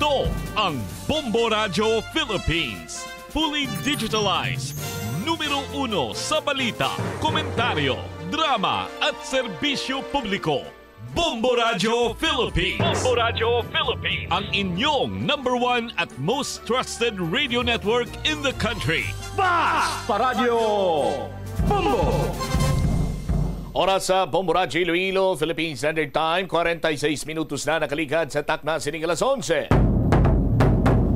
Ito ang Bombo Radio Philippines. Fully digitalized. Numero 1 sa balita, komentaryo, drama at serbisyo publiko. Bombo Radio Philippines. Bombo Radio Philippines. Ang inyong #1 at most trusted radio network in the country. Basta Radio Bombo! Oras sa Bombo Radio Iloilo, Philippine Standard Time, 46 minutos na nakaligad sa takna sining alas 11.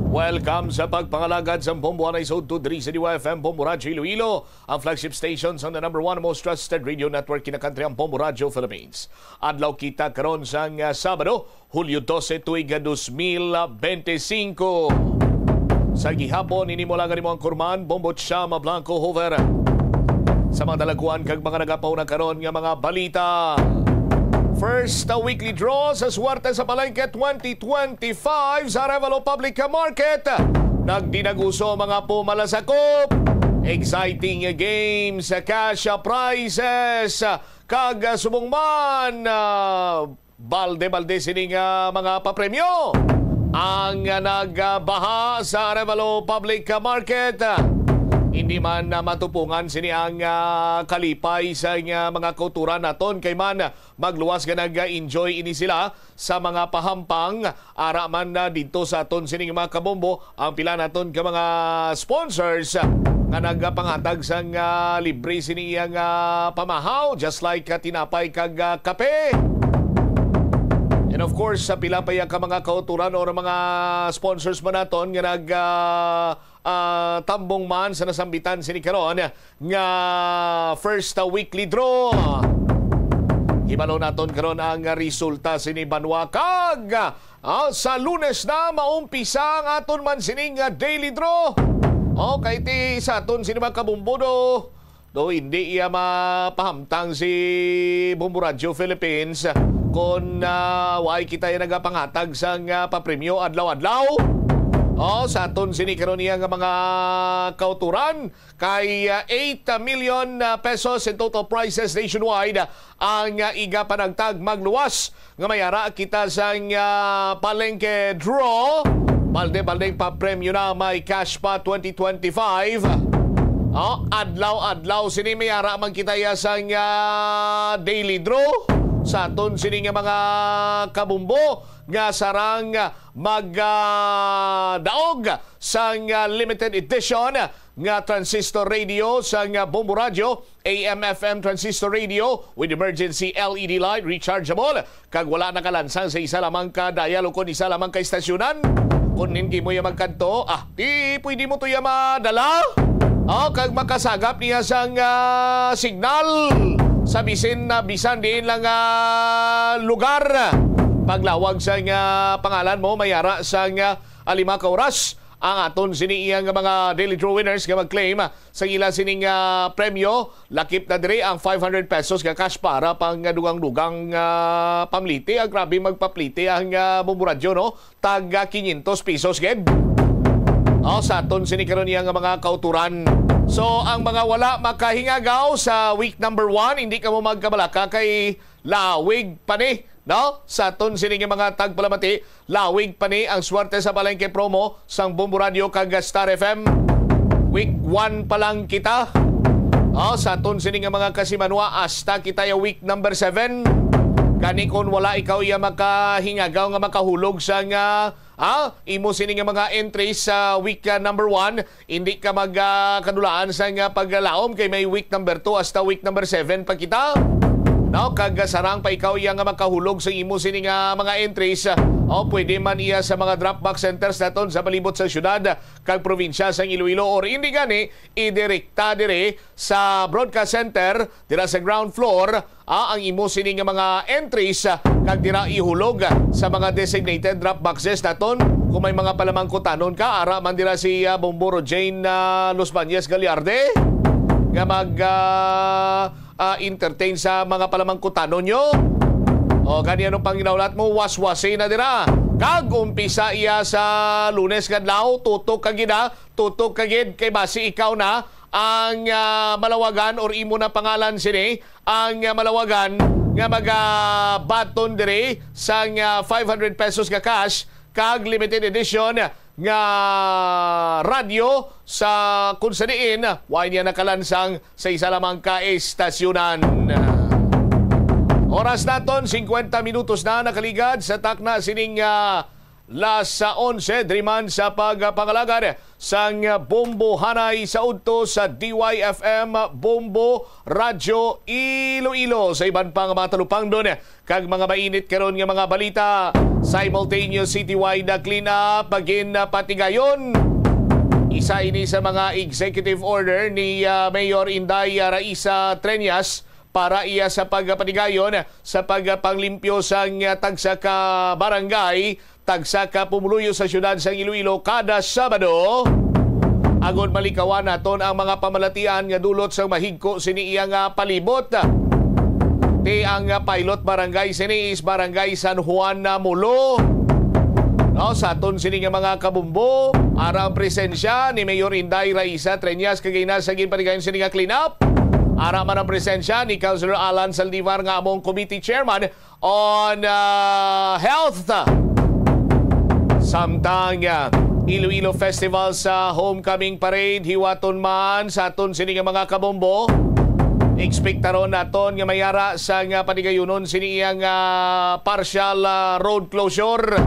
Welcome sa pagpangalagad sa Bombo Anay Sod 2 sa DYFM Bombo Radio Iloilo, ang flagship stations on the #1 most trusted radio network in the country, ang Bombo Radio Philippines. Adlaw kita karon sang Sabado, Hulyo 12, tuig 2025. Sa gihapon, inimulagan mo ang kurman, Bombo Chama Blanco Hover. Sa mga dalaguan kag mga nagapaw na karon nga mga balita. First, weekly draw sa swerte sa Palengke 2025 sa Arevalo Public Market. Nagdinaguso mga pumalasakop. Exciting games, cash prizes, kag subungman. Balde-balde sining mga papremyo. Ang nagbaha sa Arevalo Public Market. Hindi man matupungan sini ang kalipay sa mga kauturan naton kay man magluwas nga nag-enjoy ini sila sa mga pahampang ara man dito sa aton sini mga kabombo ang pila naton ka mga sponsors nga nagpangatag sang libre sini ang pamahaw just like tinapay kag kape. And of course, sa pila pa ka mga kauturan o mga sponsors man naton nga tambong man sa nasambitan sini karon nga first weekly draw. Ibalo naton karon ang resulta sini Banwakag. Sa Lunes na maumpisa ang aton man sining daily draw. Okay, ti sa aton sini mga kabumbudo. Do hindi iya mapahamtang si Bombo Radio Philippines kung why kita yung nagapangatag sang papremyo adlaw-adlaw. Sa aton sinikaroon niya nga mga kauturan kay 8 million pesos in total prizes nationwide ang iga panagtag magluwas nga mayara kita sang Palengke draw. Balde-balde pa premyo na may cash pa 2025. Adlaw-adlaw sini mayara man kita sang daily draw. Sa aton sini nga mga kabumbo nga sarang magdaog sang limited edition nga transistor radio sang Bombo Radio, AM/FM transistor radio with emergency LED light, rechargeable, kag wala nakalansang sa isa lamang ka dial o kung isa lamang ka istasyonan. Kung hindi mo yung magkanto, di pwede mo to yung madala. Kag makasagap niya sang signal sa bisan din lang lugar. Paglawag sa pangalan mo, mayara sa 5 ka oras ang aton siniiyang mga daily draw winners nga mag-claim sa ila sining premyo. Lakip na dire ang 500 pesos nga cash para pang dugang-dugang pamliti. Grabe magpapliti ang Bombo Radio, no? Tag 500 pesos ged. Sa aton sinikaroon niya nga mga kauturan. So, ang mga wala makahingagaw sa week number 1, hindi ka mo magkabalaka kay lawig pa ni. No? Sa aton sining mga tagpalamati, lawig pa ni ang swerte sa Palengke promo sang Bombo Radio kag Star FM. Week 1 pa lang kita. Sa aton sining mga kasimanwa, hasta kita yung week number 7. Kani kung wala ikaw yung makahingagaw nga makahulog sa imo sining mga entries sa week number 1, hindi ka magkadulaan sa paglaom kay may week number 2 hasta week number 7 pa kita. No, kag sarang pa ikaw iya nga makahulog sa imo sining mga entries. Pwede man iya sa mga drop-box centers naton sa palibot sa syudad kag probinsya sa Iloilo or hindi gani idirekta dire sa broadcast center dira sa ground floor ang imo sining mga entries kag dira ihulog sa mga designated drop boxes naton. Kung may mga palamangkutanon ka, ara man dira si Bomboro Jane Los Bañez Galiarde nga mag entertain sa mga palamangkutanon nyo. Ganyan ang panginaulat mo, waswasi na dira. Kag umpisa iya sa Lunes kadlaw, tutok kagida, tutok kagid kay basi ikaw na ang malawagan or imo na pangalan sini ang malawagan nga magabaton dire sa 500 pesos ka cash kag limited edition nga radyo sa kung sa diin why niya nakalansang sa isa lamang ka estasyonan. Oras naton 50 minutos na nakaligad sa takna sining las 11 driman sa pagpangalagad sang Bombo Hanay sa udto sa DYFM Bombo Radyo Iloilo sa iban pang matalupang doon kag mga mainit karon nga mga balita simultaneous citywide clean up pagin patigayon. Isa ini sa mga executive order ni Mayor Inday Raisa Treñas para iya sa pagpatigayon sa pagpanglimpyo sang tagsa ka barangay, tagsa ka pumuluyo sa syudad sa Iloilo kada Sabado. Agon malikawan naton ang mga pamalatian nga dulot sa mahigko sini iya nga palibot. Ti ang pilot barangay sini is barangay San Juan na Mulo. No, sa aton sini nga mga kabumbo, arang presensya ni Mayor Inday Raisa Treñas kagay na sa ginpatigayon sini nga clean up. Ara man ang presensya ni Councilor Alan Saldivar nga among committee chairman on health. Samtang Iloilo Festival sa Homecoming Parade hiwaton man sa aton sini nga mga kabombo. Ekspektaron naton nga mayara sa nga patigayunon sini iyang partial road closure.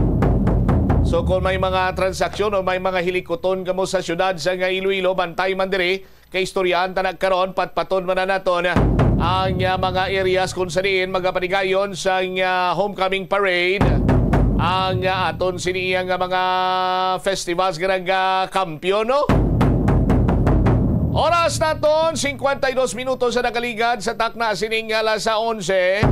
So kung may mga transaksyon o may mga hilikoton kamo sa syudad sa nga Iloilo, bantay man diri kay istoryahan tanag karon patpaton man na naton ang mga areas kung saan magapanigayon sa homecoming parade ang aton siniyang mga festivals ganang kampyon, no? Oras naton 52 minutos sa nakaligad sa takna sining alas 11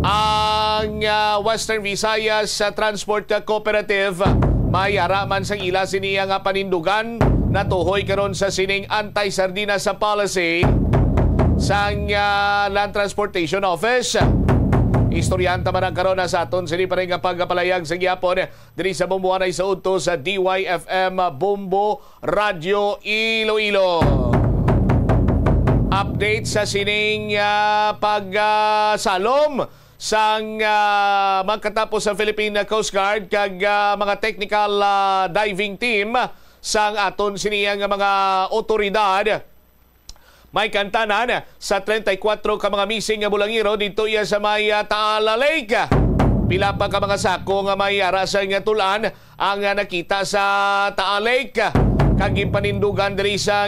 ang Western Visayas Transport Cooperative may araman sang ila siniyang panindugan natuhoy karon sa sining anti-sardina sa policy sang Land Transportation Office. Istoryanta man ang karon sa aton sini pa rin nga pagpalayag sa gyapon diri sa Bombo Hanay sa udto sa DYFM Bombo Radyo Iloilo. Update sa sining pagsalom sang magkatapos sa Philippine Coast Guard kag mga technical diving team sang aton siniyang mga otoridad. May kantanan sa 34 ka mga missing nga bulangiro dito iya sa may Taala Lake. Pila pa ka mga sako nga may arasan nga tulan ang nakita sa Taala Lake. Kag panindugan diri sa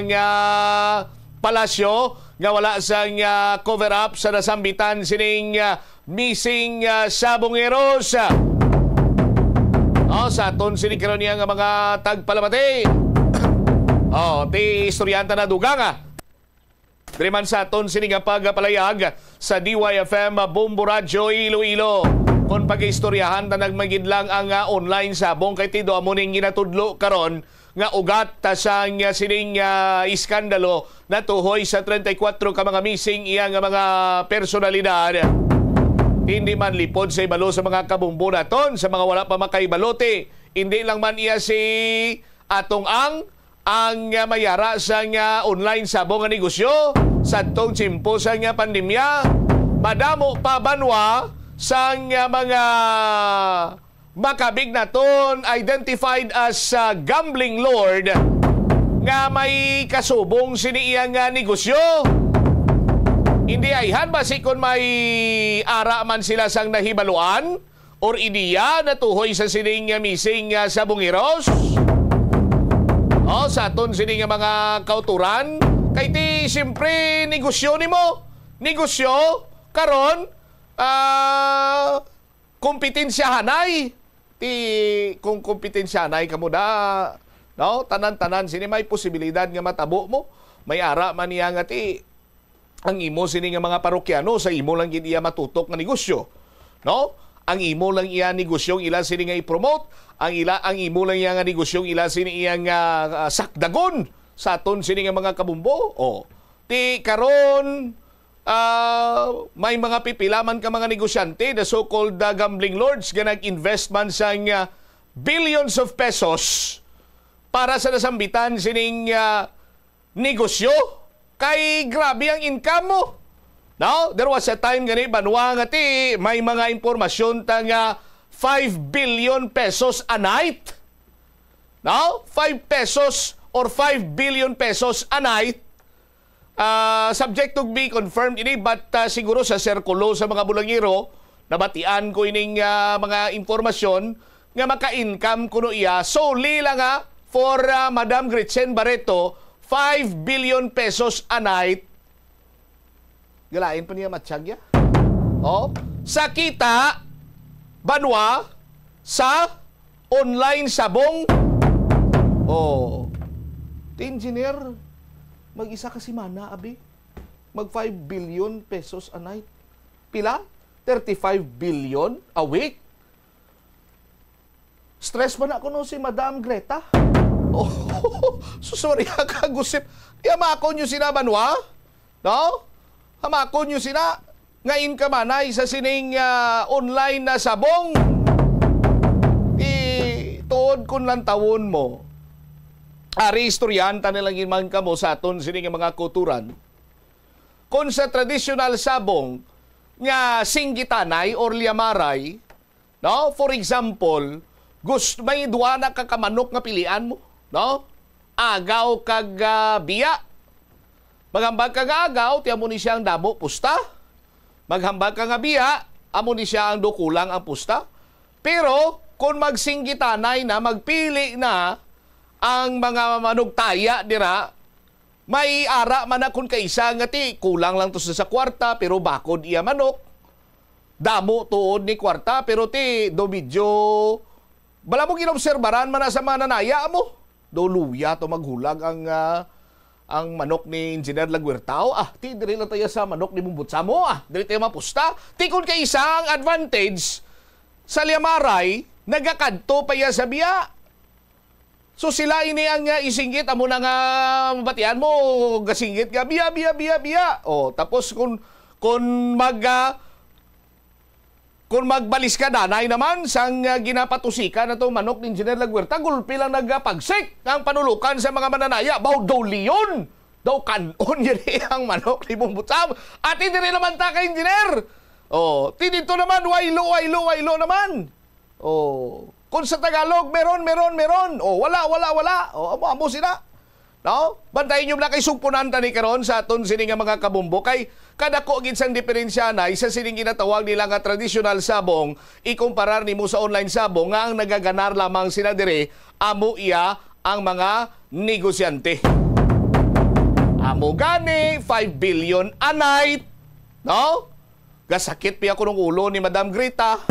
palasyo nga wala sang cover up sa nasambitan sining missing sabongeros. Sa aton sini karon niya nga mga tagpalamati. Ti istoryanta na dugang Driman sa aton sini nga pagpalayag sa DYFM Bombo Radyo Iloilo. Kung pag-istoryahan na nagmagidlang ang online sabong kay tido amuning ginatudlo karon nga ugat sang sining iskandalo na tuhoy sa 34 ka mga missing iya nga mga personalidad. Hindi man lipod sa ibalo sa mga kabumbo naton, sa mga wala pa makaibalote. Hindi lang man iya si atong ang mayara sa online sabong nga negosyo sa tong tsimpo sa pandemya. Madamo pa banwa sa mga makabig naton identified as gambling lord nga may kasubong sini iyang negosyo. Hindi ayhan ba si kung may ara man sila sang nahibaluan or ideya na tuhoy sa sining missing sa bungiros? Sa aton sining mga kauturan, kay ti siyempre negosyo ni mo. Negosyo, karon, kompetensyahanay. Ti kung kompetensyahanay ka mo na, no? Tanan-tanan, sini may posibilidad nga matabo mo. May ara man niya nga ti ang imo sini nga mga parokyano sa imo lang gid iya matutok nga negosyo, no? Ang imo lang iya negosyong ila sini nga i-promote, ang imo lang iya nga negosyong ila sini iya nga sakdagon sa aton sini nga mga kabumbo. Ti karon may mga pipilaman ka mga negosyante, the so-called gambling lords nga nag-invest man sa billions of pesos para sa nasambitan sining negosyo. Kay grabe ang income mo. No? There was a time gani banwa nga ti may mga impormasyon ta nga 5 billion pesos a night. No? 5 pesos or 5 billion pesos a night. Subject to be confirmed ini, but siguro sa sirkulo sa mga bulangiro, nabatian ko ining mga impormasyon nga maka-income kuno iya. So, lila nga for Madam Gretchen Barreto, 5 billion pesos a night. Galain pa niya matsyagya. Oh, sa kita, banwa, sa online sabong. Oh, engineer, mag-isa ka si Mana, abi. Mag 5 billion pesos a night. Pila? 35 billion a week. Stress ba na ako no si Madam Greta? Oh, sorry ka gusip. Yamakon nyo sina banwa? No? Hamakon nyo sina. Ngayon ka manay sa sining online na sabong. Tuod kun lang tawon mo. Ari istoryan, tanilang iman ka mo sa aton sining mga kuturan. Kung sa traditional sabong, nga singgitanay or liamaray, no? For example, may duwa na kakamanok nga pilian mo, no? Agaw kag biya. Maghambag kag agaw, ti amo ni siya ang damo pusta. Maghambag kag biya, amo ni siya ang dukulang ang pusta. Pero kung magsinggitanay na, magpili na ang mga manugtaya dira, may ara man na kung kaisa nga ti kulang lang to sa kwarta pero bakod iya manok. Damo tuod ni kwarta pero ti do medyo bala mo ginobserbaran man na sa mga nanaya mo. Do luya to maghulag ang manok ni Engineer Laguertao. Ti diri lang tayo sa manok ni Bumbutsa mo. Diri tayo mapusta. Ti kung kaisa ang advantage sa liamaray, nagakadto pa ya sa biya. So sila ini ang isinggit, amo na nga mabatian mo, gasinggit ka, biya. O, tapos kung magbalis ka nanay naman, sang ginapatusikan na itong manok ni Engineer Laguerta, gulpi lang nagpagsik ang panulukan sa mga mananaya. Baw daw liyon, daw kanon yun ang manok ni Bumbutsam. At hindi rin naman ta ka, Engineer. O, dito naman, waylo naman. O, kung sa Tagalog, meron. O, wala. O, amo sila. No? Bantayin nyo na kay sugpunan tani karon sa aton sining mga kabumbo. Kay kadako gid sang diferensya na isa sining ginatawag nila nga traditional sabong, ikumparar nimo sa online sabong nga ang nagaganar lamang sila dire, amo iya ang mga negosyante. Amo gani 5 billion a night. No? Gasakit piya ko ng ulo ni Madam Greta.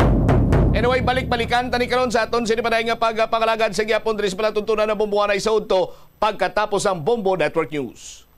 Anyway, balik-balikan tani karon sa aton sinipaday nga pagpangalagad sa gyapon diri sa palatuntunan na bumbuhan ay saud to pagkatapos ang Bombo Network News.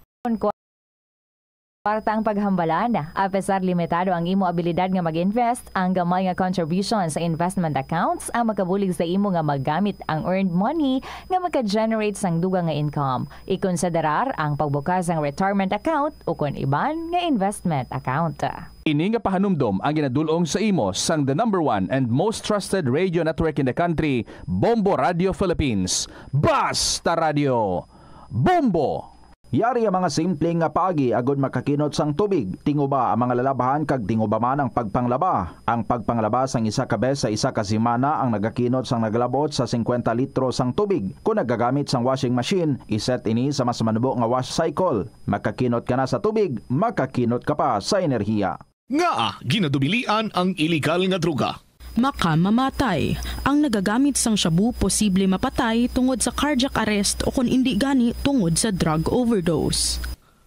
Kwarta ang paghambalan, apesar limitado ang imo abilidad nga mag-invest, ang gamay nga contribution sa investment accounts ang makabulig sa imo nga maggamit ang earned money nga maka-generate sang dugang nga income. Ikonsiderar ang pagbukas ng retirement account o kon iban nga investment account. Ini nga pahanumdom ang ginadulong sa imo sang the #1 and most trusted radio network in the country, Bombo Radio Philippines. Basta Radio Bombo! Yari ang mga simpleng nga paagi agud makakinot sang tubig. Tinguba ang mga lalabahan kag tinguba man ang pagpanglaba. Ang pagpanglaba sang isa ka bes sa isa ka semana ang nagakinot sang naglabot sa 50 litro sang tubig. Kung nagagamit sang washing machine, iset ini sa mas manubo nga wash cycle. Makakinot ka na sa tubig, makakinot ka pa sa enerhiya. Ginadubilian ang iligal nga droga. Makamamatay. Ang nagagamit sang shabu posible mapatay tungod sa cardiac arrest o kung hindi gani tungod sa drug overdose.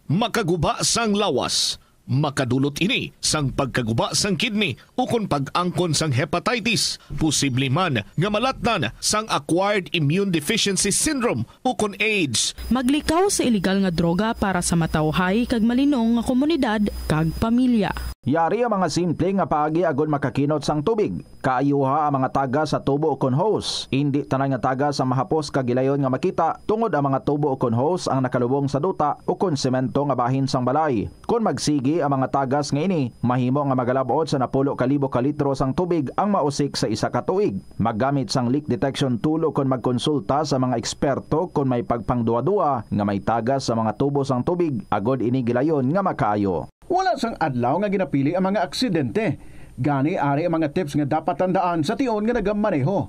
Makaguba sang lawas. Makadulot ini sang pagkaguba sang kidney o kung pag-angkon sang hepatitis. Posible man nga malatnan sang acquired immune deficiency syndrome o kung AIDS. Maglikaw sa iligal nga droga para sa matawhay kag malinong nga komunidad kag pamilya. Yari ang mga simple nga paagi agud makakinot sang tubig. Kaayuha ang mga taga sa tubo o kon hose. Hindi tanan nga taga sa mahapos kag gilayon nga makita tungod ang mga tubo o kon hose ang nakalubong sa duta o kon semento nga bahin sang balay. Kung magsigi ang mga tagas nga ini, mahimo nga magalabot sa 10,000 ka litro sang tubig ang mausik sa isa ka tuig. Maggamit sang leak detection tool o kon magkonsulta sa mga eksperto kung may pagpangduwa-duwa nga may tagas sa mga tubo sang tubig agud ini gilayon nga makaayo. Wala sang adlaw nga ginapili ang mga aksidente. Gani ari ang mga tips nga dapat tandaan sa tion nga nagamaneho.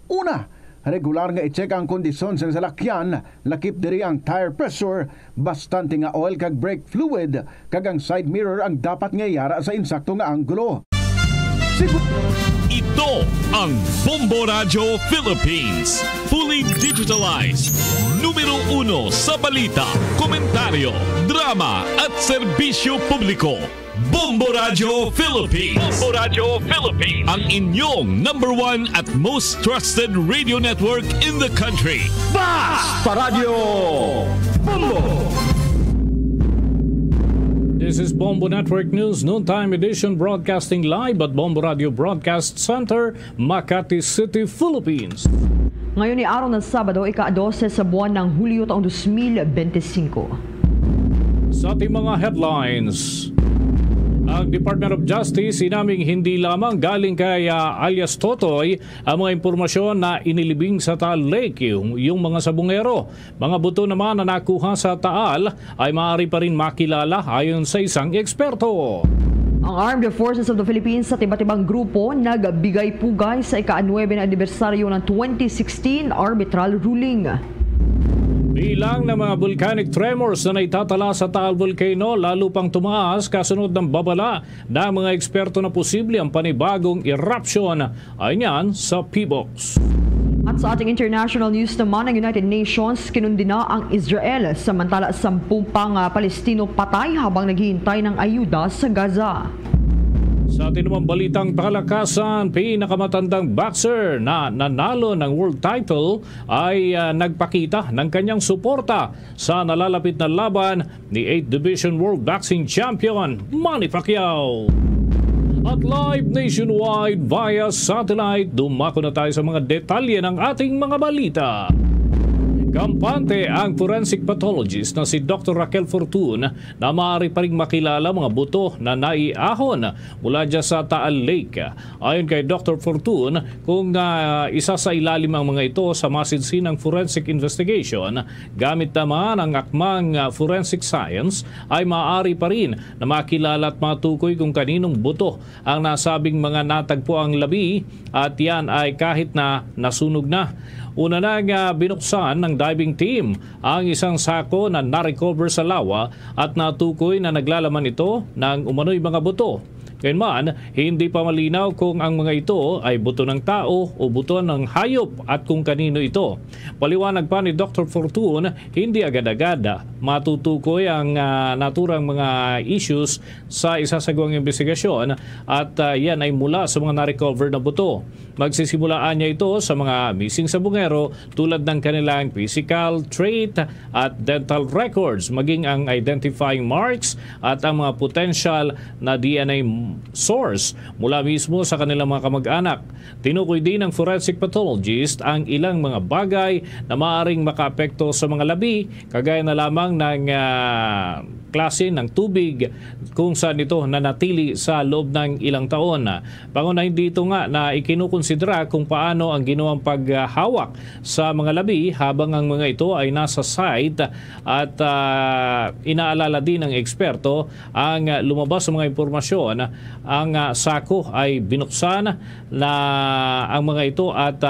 Una, regular nga i-check ang kondisyon sa salakyan, lakip diri ang tire pressure, bastante nga oil kag brake fluid, kag ang side mirror ang dapat nga yara sa insakto nga anggulo. Ito ang Bombo Radio Philippines. Fully digitalized. Numero 1 sa balita, komentaryo, drama at serbisyo publiko. Bombo Radio Philippines. Bombo Radio Philippines. Ang inyong #1 at most trusted radio network in the country. Basta Radio Bombo! This is Bombo Network News Noontime Edition, broadcasting live at Bombo Radio Broadcast Center, Makati City, Philippines. Ngayon ay araw ng Sabado, ika-12 sa buwan ng Hulyo taong 2025. Sa ating mga headlines, ang Department of Justice sinaming hindi lamang galing kay alias Totoy ang mga impormasyon na inilibing sa Taal Lake, yung mga sabungero. Mga buto naman na nakuha sa Taal ay maaari pa rin makilala ayon sa isang eksperto. Ang Armed Forces of the Philippines at iba't ibang grupo nagbigay pugay sa ika-9 na anibersaryo ng 2016 arbitral ruling. Bilang ng mga volcanic tremors na naitatala sa Taal Volcano lalo pang tumaas kasunod ng babala ng mga eksperto na posible ang panibagong eruption ay niyan sa PBOX. At sa ating international news naman, ang United Nations kinundina ang Israel samantala 10 pang Palestino patay habang naghihintay ng ayuda sa Gaza. Sa ating namang balitang palakasan, pinakamatandang boxer na nanalo ng world title ay nagpakita ng kanyang suporta sa nalalapit na laban ni 8th Division World Boxing Champion Manny Pacquiao. At live nationwide via satellite, dumako na tayo sa mga detalye ng ating mga balita. Kampante ang forensic pathologist na si Dr. Raquel Fortun na maaari pa rin makilala mga buto na naiahon mula dyan sa Taal Lake. Ayon kay Dr. Fortun, kung isa sa ilalim ang mga ito sa masinsinang forensic investigation, gamit naman ang akmang forensic science, ay maaari pa rin na makilala at matukoy kung kaninong buto ang nasabing mga natagpo ang labi at yan ay kahit na nasunog na. Una nang binuksan ng diving team ang isang sako na na-recover sa lawa at natukoy na naglalaman ito ng umano'y mga buto. Gayunman, hindi pa malinaw kung ang mga ito ay buto ng tao o buto ng hayop at kung kanino ito. Paliwanag pa ni Dr. Fortun, hindi agad-agad matutukoy ang naturang mga issues sa isasagawang investigasyon at yan ay mula sa mga na-recover na buto. Magsisimulaan niya ito sa mga missing sabungero tulad ng kanilang physical trait at dental records, maging ang identifying marks at ang mga potential na DNA source mula mismo sa kanilang mga kamag-anak. Tinukoy din ng forensic pathologist ang ilang mga bagay na maaaring makaapekto sa mga labi, kagaya na lamang ng klase ng tubig kung saan ito nanatili sa loob ng ilang taon. Pangunahin dito nga na ikinukonsidera kung paano ang ginawang paghawak sa mga labi habang ang mga ito ay nasa site at inaalala din ng eksperto ang lumabas sa mga impormasyon. Ang sako ay binuksan na ang mga ito at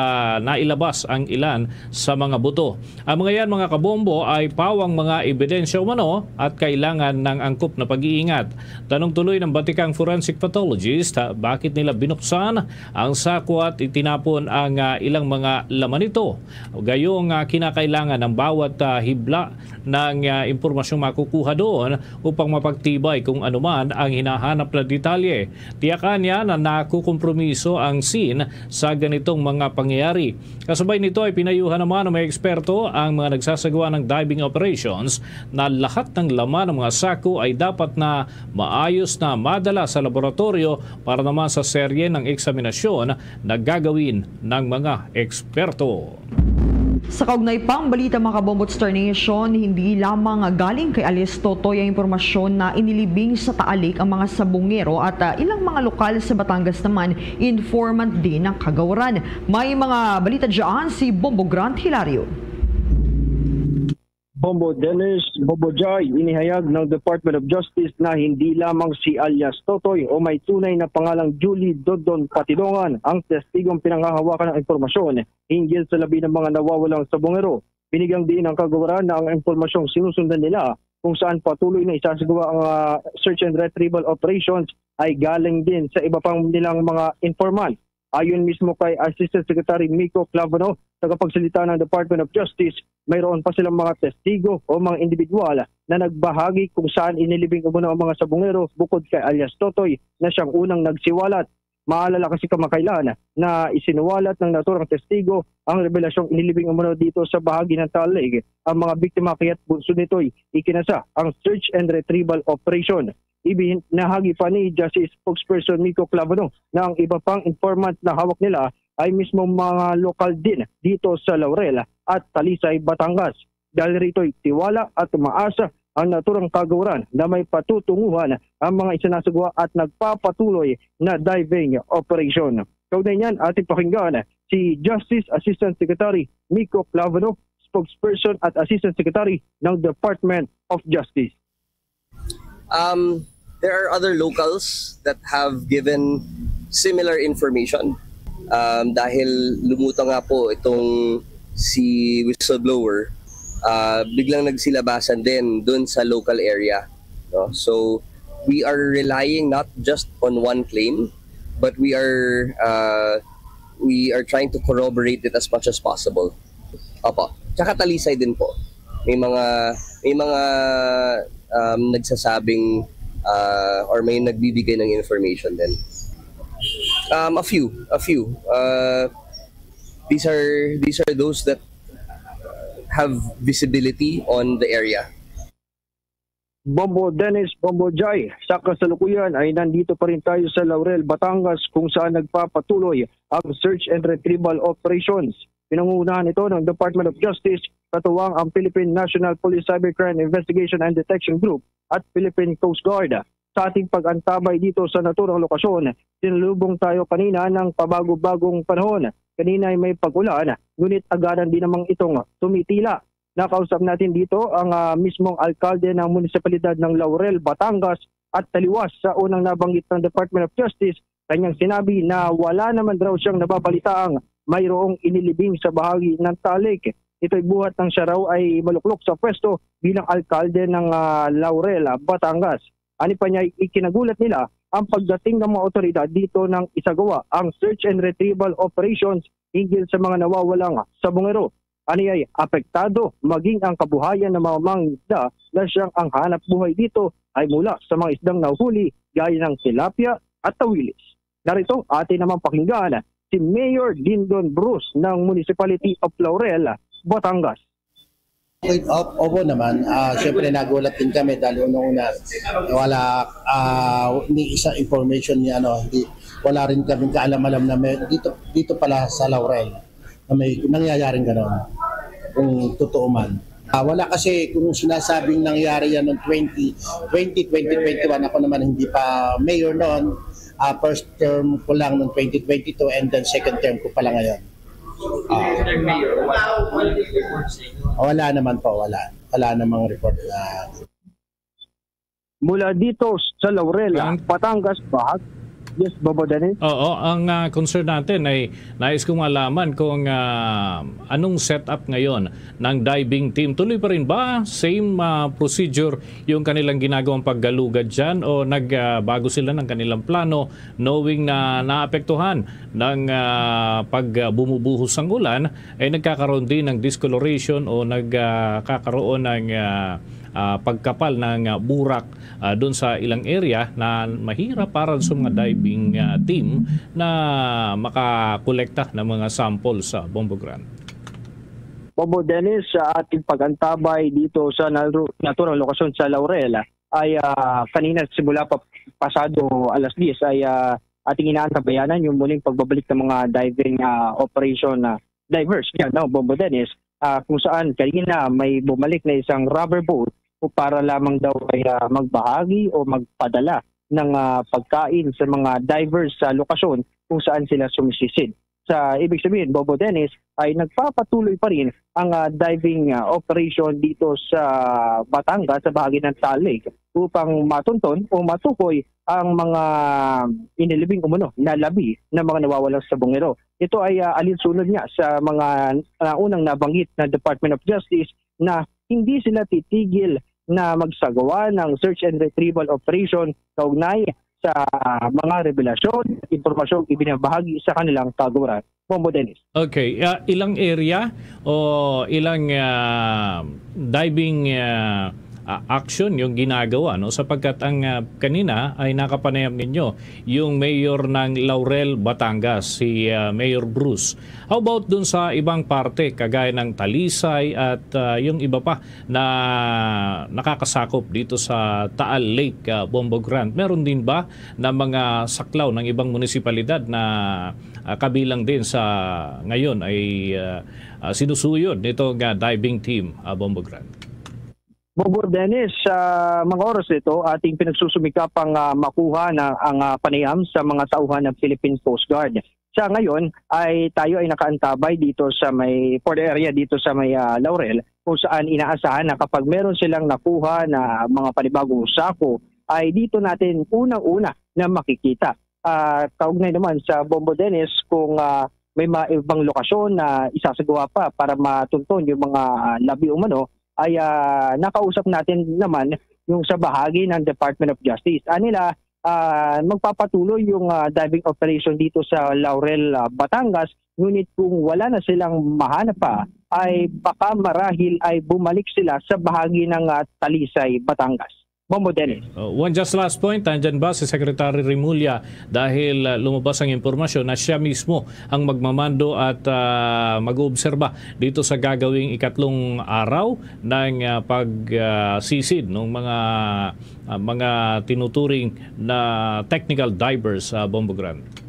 nailabas ang ilan sa mga buto. Ang mga yan mga kabombo ay pawang mga ebidensya umano at kailangan ng angkop na pag-iingat. Tanong tuloy ng batikang forensic pathologist, bakit nila binuksan ang sako at itinapon ang ilang mga laman nito? Gayong kinakailangan ng bawat hibla ng impormasyong makukuha doon upang mapagtibay kung anuman ang hinahanap na detalye. Tiyakan niya na nakukompromiso ang scene sa ganitong mga pangyayari. Kasabay nito ay pinayuhan naman ng mga eksperto ang mga nagsasagawa ng diving operations na lahat ng laman ng mga sako ay dapat na maayos na madala sa laboratorio para naman sa serye ng eksaminasyon na gagawin ng mga eksperto. Sa kaugnay pang balita mga kabombo Star Nation, hindi lamang galing kay alias Totoy ang impormasyon na inilibing sa Taal Lake ang mga sabungero at ilang mga lokal sa Batangas naman informant din ng kagawaran. May mga balita dyan si Bombo Grant Hilario. Bombo Dennis, Bobo Joy, inihayag ng Department of Justice na hindi lamang si alias Totoy o may tunay na pangalang Julie Dodon Patidongan ang testigong pinanghahawakan ng impormasyon hinggil sa labi ng mga nawawalang sabongero. Binigyang din ng kagawaran na ang impormasyong sinusundan nila kung saan patuloy na isasagawa ang search and retrieval operations ay galing din sa iba pang nilang mga informant. Ayon mismo kay Assistant Secretary Miko Clavano, tagapagsalita ng Department of Justice, mayroon pa silang mga testigo o mga individual na nagbahagi kung saan inilibing umano ang mga sabongero bukod kay alias Totoy na siyang unang nagsiwalat. Maalala kasi kamakailan na isinuwalat ng naturang testigo ang revelasyong inilibing umano dito sa bahagi ng Talig. Ang mga biktima kaya't bunso nito'y ikinasa ang search and retrieval operation. Ibinahagi pa ni Justice Spokesperson Miko Clavano na ang iba pang informant na hawak nila ay mismo mga lokal din dito sa Laurel at Talisay, Batangas. Dahil rito'y tiwala at umaasa ang naturang kagawaran na may patutunguhan ang mga isinasagawa at nagpapatuloy na diving operation. Kaugnay niyan, ating pakinggan si Justice Assistant Secretary Miko Clavano, spokesperson at Assistant Secretary ng Department of Justice. There are other locals that have given similar information. Dahil lumutang nga po itong si whistleblower, biglang nagsilabasan din dun sa local area. No? So we are relying not just on one claim, but we are trying to corroborate it as much as possible. Opo. Tsaka Talisay din po. May mga nagsasabing or may nagbibigay ng information din. A few. These are those that have visibility on the area. Bombo Dennis, Bombo Jai, sa kasalukuyan ay nandito pa rin tayo sa Laurel, Batangas kung saan nagpapatuloy ang search and retrieval operations. Pinangungunahan ito ng Department of Justice, katuwang ang Philippine National Police Cybercrime Investigation and Detection Group at Philippine Coast Guard. Sa ating pag-antabay dito sa naturang lokasyon, sinalubong tayo kanina ng pabago-bagong panahon. Kanina ay may pag-ulan, ngunit agaran din namang itong tumitila. Nakausap natin dito ang mismong alkalde ng munisipalidad ng Laurel, Batangas at taliwas sa unang nabanggit ng Department of Justice. Kanyang sinabi na wala naman daw siyang nababalitaang mayroong inilibing sa bahagi ng Talik. Ito'y buhat ng siya raw ay maluklok sa pwesto bilang alkalde ng Laurel, Batangas. Ani pa niya, ikinagulat nila ang pagdating ng mga otoridad dito ng isagawa ang search and retrieval operations hinggil sa mga nawawalang sabongero. Ani ay apektado maging ang kabuhayan ng mga mangingisda na siyang ang hanap buhay dito ay mula sa mga isdang nahuhuli gaya ng tilapia at tawilis. Narito atin naman pakinggan si Mayor Dindon Bruce ng Municipality of Laurel, Batangas. Opo naman, siyempre nagulat din kami dahil una wala ni isang information ni wala rin kaming kaalam-alam na dito pala sa Laurel na may nangyayaring gano'n kung totoo man. Wala kasi kung sinasabing nangyari yan noong 2021, ako naman hindi pa mayor noon. First term ko lang noong 2022 and then second term ko pala ngayon. Wala naman po, wala namang report na. Mula dito sa Laurel, Batangas, yes, Bobo Dennis? Oo, ang concern natin ay nais kong malaman kung anong setup ngayon ng diving team. Tuloy pa rin ba? Same procedure yung kanilang ginagawang paggalugad dyan o nagbago sila ng kanilang plano knowing na naapektuhan ng pag bumubuhos ng ulan ay nagkakaroon din ng discoloration o nagkakaroon ng pagkapal ng burak doon sa ilang area na mahirap para sa mga diving team na makakolekta ng mga sample sa Bombo Grande. Bobo Dennis, sa ating pag-antabay dito sa naturang lokasyon sa Laurel ay kanina simula pa pasado alas 10 ay ating inaantabayanan yung muling pagbabalik ng mga diving operation divers. Yan, Bobo Dennis, kung saan kanina may bumalik na isang rubber boat para lamang daw ay magbahagi o magpadala ng pagkain sa mga divers sa lokasyon kung saan sila sumisisid. Sa ibig sabihin, Bobo Dennis, ay nagpapatuloy pa rin ang diving operation dito sa Batangas sa bahagi ng Taal Lake upang matunton o matukoy ang mga inilibing umano na labi ng mga nawawalang sabongero. Ito ay alinsunod niya sa mga unang nabanggit na Department of Justice na hindi sila titigil na magsagawa ng search and retrieval operation kaugnay sa mga revelasyon, impormasyong ibinabahagi sa kanilang kagawaran. Bombo Dennis. Okay, ilang area o ilang diving action yung ginagawa, no? Sapagkat ang kanina ay nakapanayam ninyo yung mayor ng Laurel, Batangas, si Mayor Bruce. How about dun sa ibang parte kagaya ng Talisay at yung iba pa na nakakasakop dito sa Taal Lake, Bombo Grant? Meron din ba na mga saklaw ng ibang munisipalidad na kabilang din sa ngayon ay sinusuyod nitong diving team, Bombo Grant? Bobo Dennis, mga oras nito, ating pinagsusumikapang makuha na ang panayam sa mga tauhan ng Philippine Coast Guard. Sa ngayon, tayo ay nakaantabay dito sa may port area dito sa may Laurel, kung saan inaasahan na kapag meron silang nakuha na mga panibagong sako, ay dito natin unang-una na makikita. Kaugnay naman sa Bombo Dennis, kung may mga ibang lokasyon na isasagawa pa para matunton yung mga labi umano, ay nakausap natin naman yung sa bahagi ng Department of Justice. Anila, magpapatuloy yung diving operation dito sa Laurel, Batangas, ngunit kung wala na silang mahanap pa, ay baka marahil ay bumalik sila sa bahagi ng Talisay, Batangas. Bombo Dennis. One just last point, andyan ba si Secretary Remulla dahil lumabas ang impormasyon na siya mismo ang magmamando at mag-oobserba dito sa gagawing ikatlong araw ng pagsisid ng mga tinuturing na technical divers sa Bombo Grant?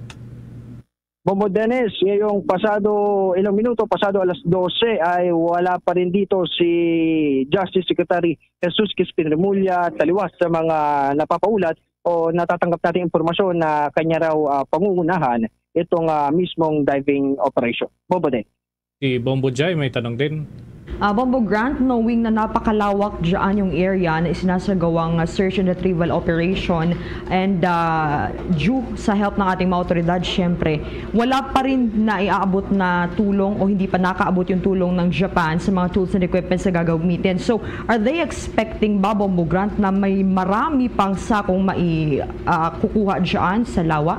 Bombo Dennis, ngayong ilang minuto, pasado alas 12 ay wala pa rin dito si Justice Secretary Jesus Crispin Remulla taliwas sa mga napapaulat o natatanggap natin impormasyon na kanya raw pangungunahan itong mismong diving operation. Bombo Dennis. Si Bombo Jai may tanong din. Bombo Grant, knowing na napakalawak dyan yung area na isinasagawang search and retrieval operation and due sa help ng ating mga otoridad, syempre, wala pa rin na iaabot na tulong o hindi pa nakaabot yung tulong ng Japan sa mga tools and equipment na gagamitin. So, are they expecting ba, Bombo Grant, na may marami pang sakong kukuha dyan sa lawa?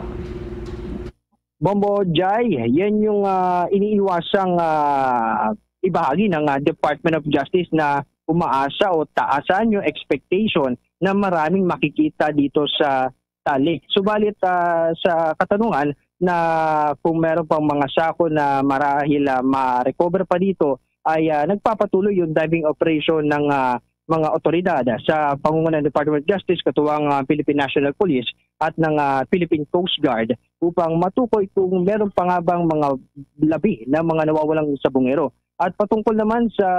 Bombo Jai, yan yung iniiwasang ibahagi ng Department of Justice na umaasa o taasan yung expectation na maraming makikita dito sa Tali. Subalit sa katanungan na kung meron pang mga sako na marahil ma-recover pa dito ay nagpapatuloy yung diving operation ng mga otoridad sa pangunguna ng Department of Justice, katuwang Philippine National Police at ng Philippine Coast Guard upang matukoy kung meron pa nga bang mga labi na mga nawawalang sabongero. At patungkol naman sa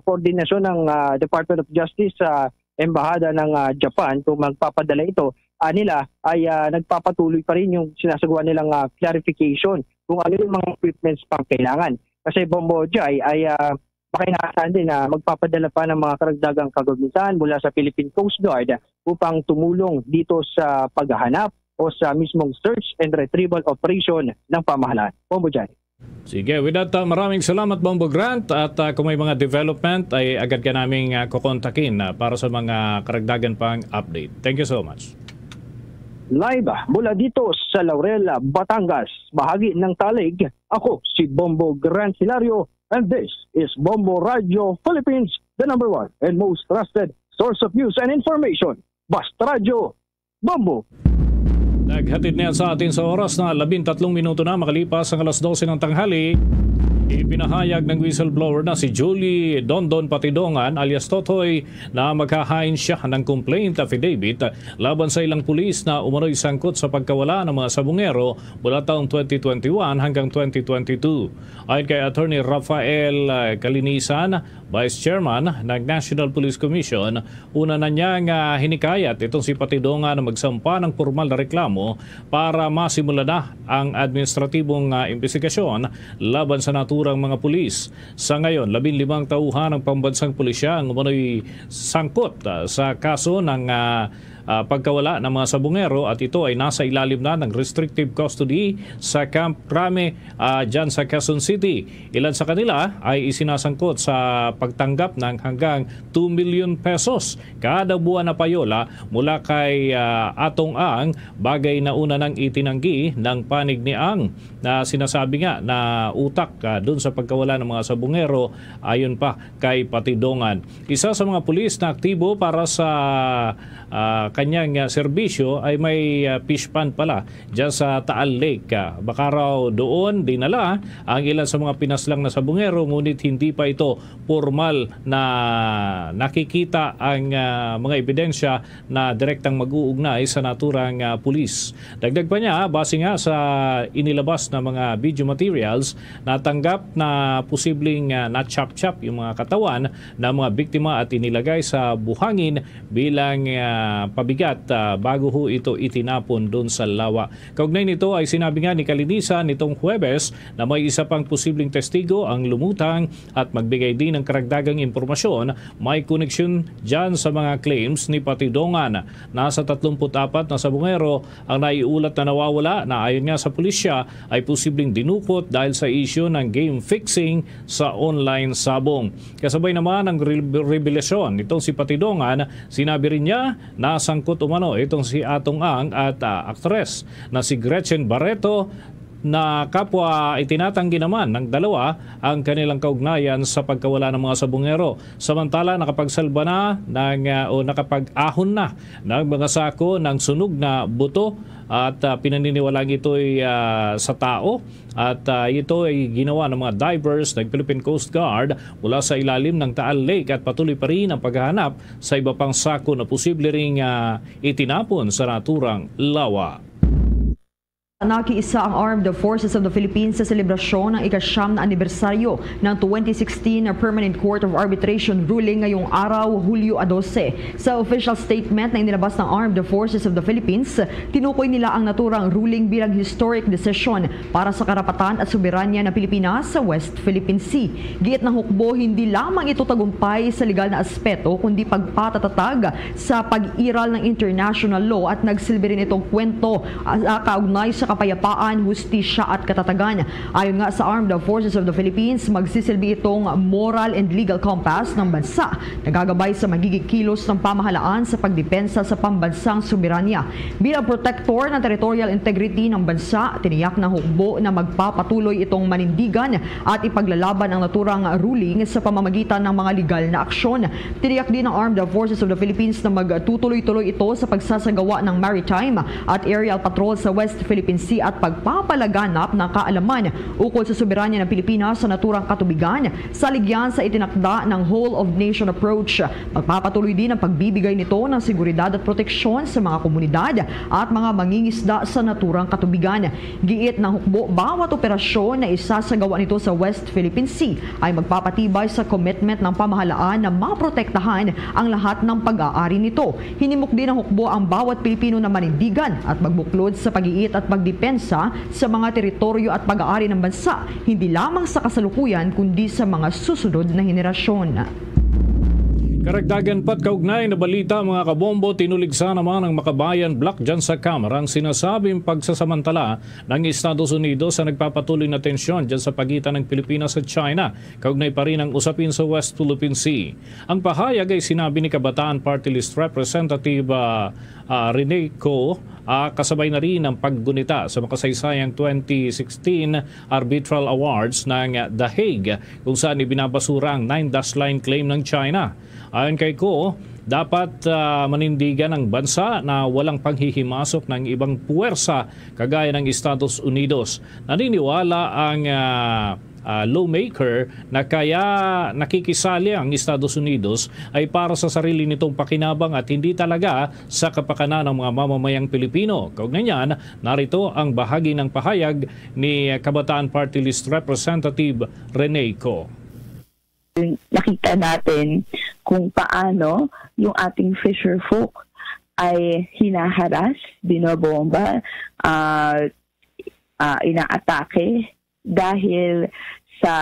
koordinasyon ng Department of Justice sa Embahada ng Japan, kung magpapadala ito, nila ay nagpapatuloy pa rin yung sinasagawa nilang clarification kung ano yung mga equipments pang kailangan. Kasi Bombo Jai ay baka inaasahan din na magpapadala pa ng mga karagdagang kagamitan mula sa Philippine Coast Guard upang tumulong dito sa paghahanap o sa mismong search and retrieval operation ng pamahalaan. Bombo Jai. Sige, with that, maraming salamat Bombo Grant at kung may mga development ay agad ka naming kukontakin para sa mga karagdagan pang update. Thank you so much. Live mula dito sa Laurel, Batangas, bahagi ng Talig, ako si Bombo Grant Hilario and this is Bombo Radio Philippines, the #1 and most trusted source of news and information. Basta Radio, Bombo. Naghatid na sa atin sa oras na 13 minuto na makalipas ang alas 12 ng tanghali. Ipinahayag ng whistleblower na si Julie Dondon Patidongan alias Totoy na maghahain siya ng complaint affidavit laban sa ilang pulis na umano'y sangkot sa pagkawala ng mga sabungero mula taong 2021 hanggang 2022. Ayon kay Attorney Rafael Kalinisan, Vice Chairman ng National Police Commission, una na niyang hinikayat itong si Patidongan na magsampa ng formal na reklamo para masimula na ang administratibong investigasyon laban sa naturang mga pulis. Sa ngayon, 15 tauhan ng pambansang pulisya ang umano'y sangkot sa kaso ng pagkawala ng mga sabungero at ito ay nasa ilalim na ng restrictive custody sa Camp Crame dyan sa Quezon City. Ilan sa kanila ay isinasangkot sa pagtanggap ng hanggang 2 million pesos kada buwan na payola mula kay Atong Ang, bagay na una nang itinanggi ng panig ni Ang na sinasabi nga na utak dun sa pagkawala ng mga sabungero ayon pa kay Patidongan. Isa sa mga pulis na aktibo para sa kanyang serbisyo ay may fish pond pala dyan sa Taal Lake. Baka raw doon dinala ang ilan sa mga pinaslang na sabungero, ngunit hindi pa ito formal na nakikita ang mga ebidensya na direktang mag-uugnay sa naturang pulis. Dagdag pa niya, base nga sa inilabas na mga video materials, natanggap na posibleng na-chop-chop yung mga katawan ng mga biktima at inilagay sa buhangin bilang pabigat bago ho ito itinapon doon sa lawa. Kaugnay nito ay sinabi nga ni Kalinisan nitong Huwebes na may isa pang posibleng testigo ang lumutang at magbigay din ng karagdagang impormasyon may koneksyon dyan sa mga claims ni Patidongan. Nasa 34 na sabungero ang naiulat na nawawala na ayon nga sa pulisya ay posibleng dinukot dahil sa isyu ng game fixing sa online sabong. Kasabay naman ang revelasyon nitong si Patidongan, sinabi rin niya na sangkot umano itong si Atong Ang at aktres na si Gretchen Barreto na kapwa itinatanggi naman ng dalawa ang kanilang kaugnayan sa pagkawala ng mga sabungero. Samantala nakapagsalba na o nakapag-ahon na ng mga sako ng sunog na buto at pinaniniwalang ito'y sa tao at ito ay ginawa ng mga divers ng Philippine Coast Guard mula sa ilalim ng Taal Lake at patuloy pa rin ang paghahanap sa iba pang sako na posible ring itinapon sa naturang lawa. Nakiisa ang Armed Forces of the Philippines sa selebrasyon ng ika-9 na anibersaryo ng 2016 na Permanent Court of Arbitration ruling ngayong araw, Hulyo 12. Sa official statement na inilabas ng Armed Forces of the Philippines, tinukoy nila ang naturang ruling bilang historic decision para sa karapatan at soberanya ng Pilipinas sa West Philippine Sea. Giit ng hukbo, hindi lamang ito tagumpay sa legal na aspeto, kundi pagpatatatag sa pag-iral ng international law at nagsilbi rin itong kwento kaugnay sa kapayapaan, hustisya at katatagan. Ayon nga sa Armed Forces of the Philippines, magsisilbi itong moral and legal compass ng bansa na gagabay sa magiging kilos ng pamahalaan sa pagdepensa sa pambansang soberanya. Bilang protector ng territorial integrity ng bansa, tiniyak ng hukbo na magpapatuloy itong manindigan at ipaglalaban ang naturang ruling sa pamamagitan ng mga legal na aksyon. Tiniyak din ng Armed Forces of the Philippines na magtutuloy-tuloy ito sa pagsasagawa ng maritime at aerial patrol sa West Philippine Sea at pagpapalaganap ng kaalaman ukol sa soberanya ng Pilipinas sa naturang katubigan sa ligyan sa itinakda ng whole of nation approach. Magpapatuloy din ang pagbibigay nito ng seguridad at proteksyon sa mga komunidad at mga mangingisda sa naturang katubigan. Giit ng hukbo, bawat operasyon na isasagawa nito sa West Philippine Sea ay magpapatibay sa commitment ng pamahalaan na maprotektahan ang lahat ng pag-aari nito. Hinimok din ng hukbo ang bawat Pilipino na manindigan at magbuklod sa pag-iit at pagdepensa sa mga teritoryo at pag-aari ng bansa, hindi lamang sa kasalukuyan kundi sa mga susunod na henerasyon. Karagdagan pat kaugnay na balita mga kabombo, tinuligsa naman ang Makabayan Block dyan sa Kamara ang sinasabing pagsasamantala ng Estados Unidos sa nagpapatuloy na tensyon dyan sa pagitan ng Pilipinas at China. Kaugnay pa rin ang usapin sa West Philippine Sea. Ang pahayag ay sinabi ni Kabataan Party List Representative Rene Co, kasabay na rin ang paggunita sa makasaysayang 2016 Arbitral Awards ng The Hague kung saan ibinabasura ang 9-dash line claim ng China. Ayon kay Ko, dapat manindigan ng bansa na walang panghihimasok ng ibang puwersa kagaya ng Estados Unidos. Naniniwala ang lawmaker na kaya nakikisali ang Estados Unidos ay para sa sarili nitong pakinabang at hindi talaga sa kapakanan ng mga mamamayang Pilipino. Kaugnay niyan, narito ang bahagi ng pahayag ni Kabataan Party List Representative Rene Co. Nakita natin kung paano yung ating fisher folk ay hinaharas, binobomba, inaatake dahil sa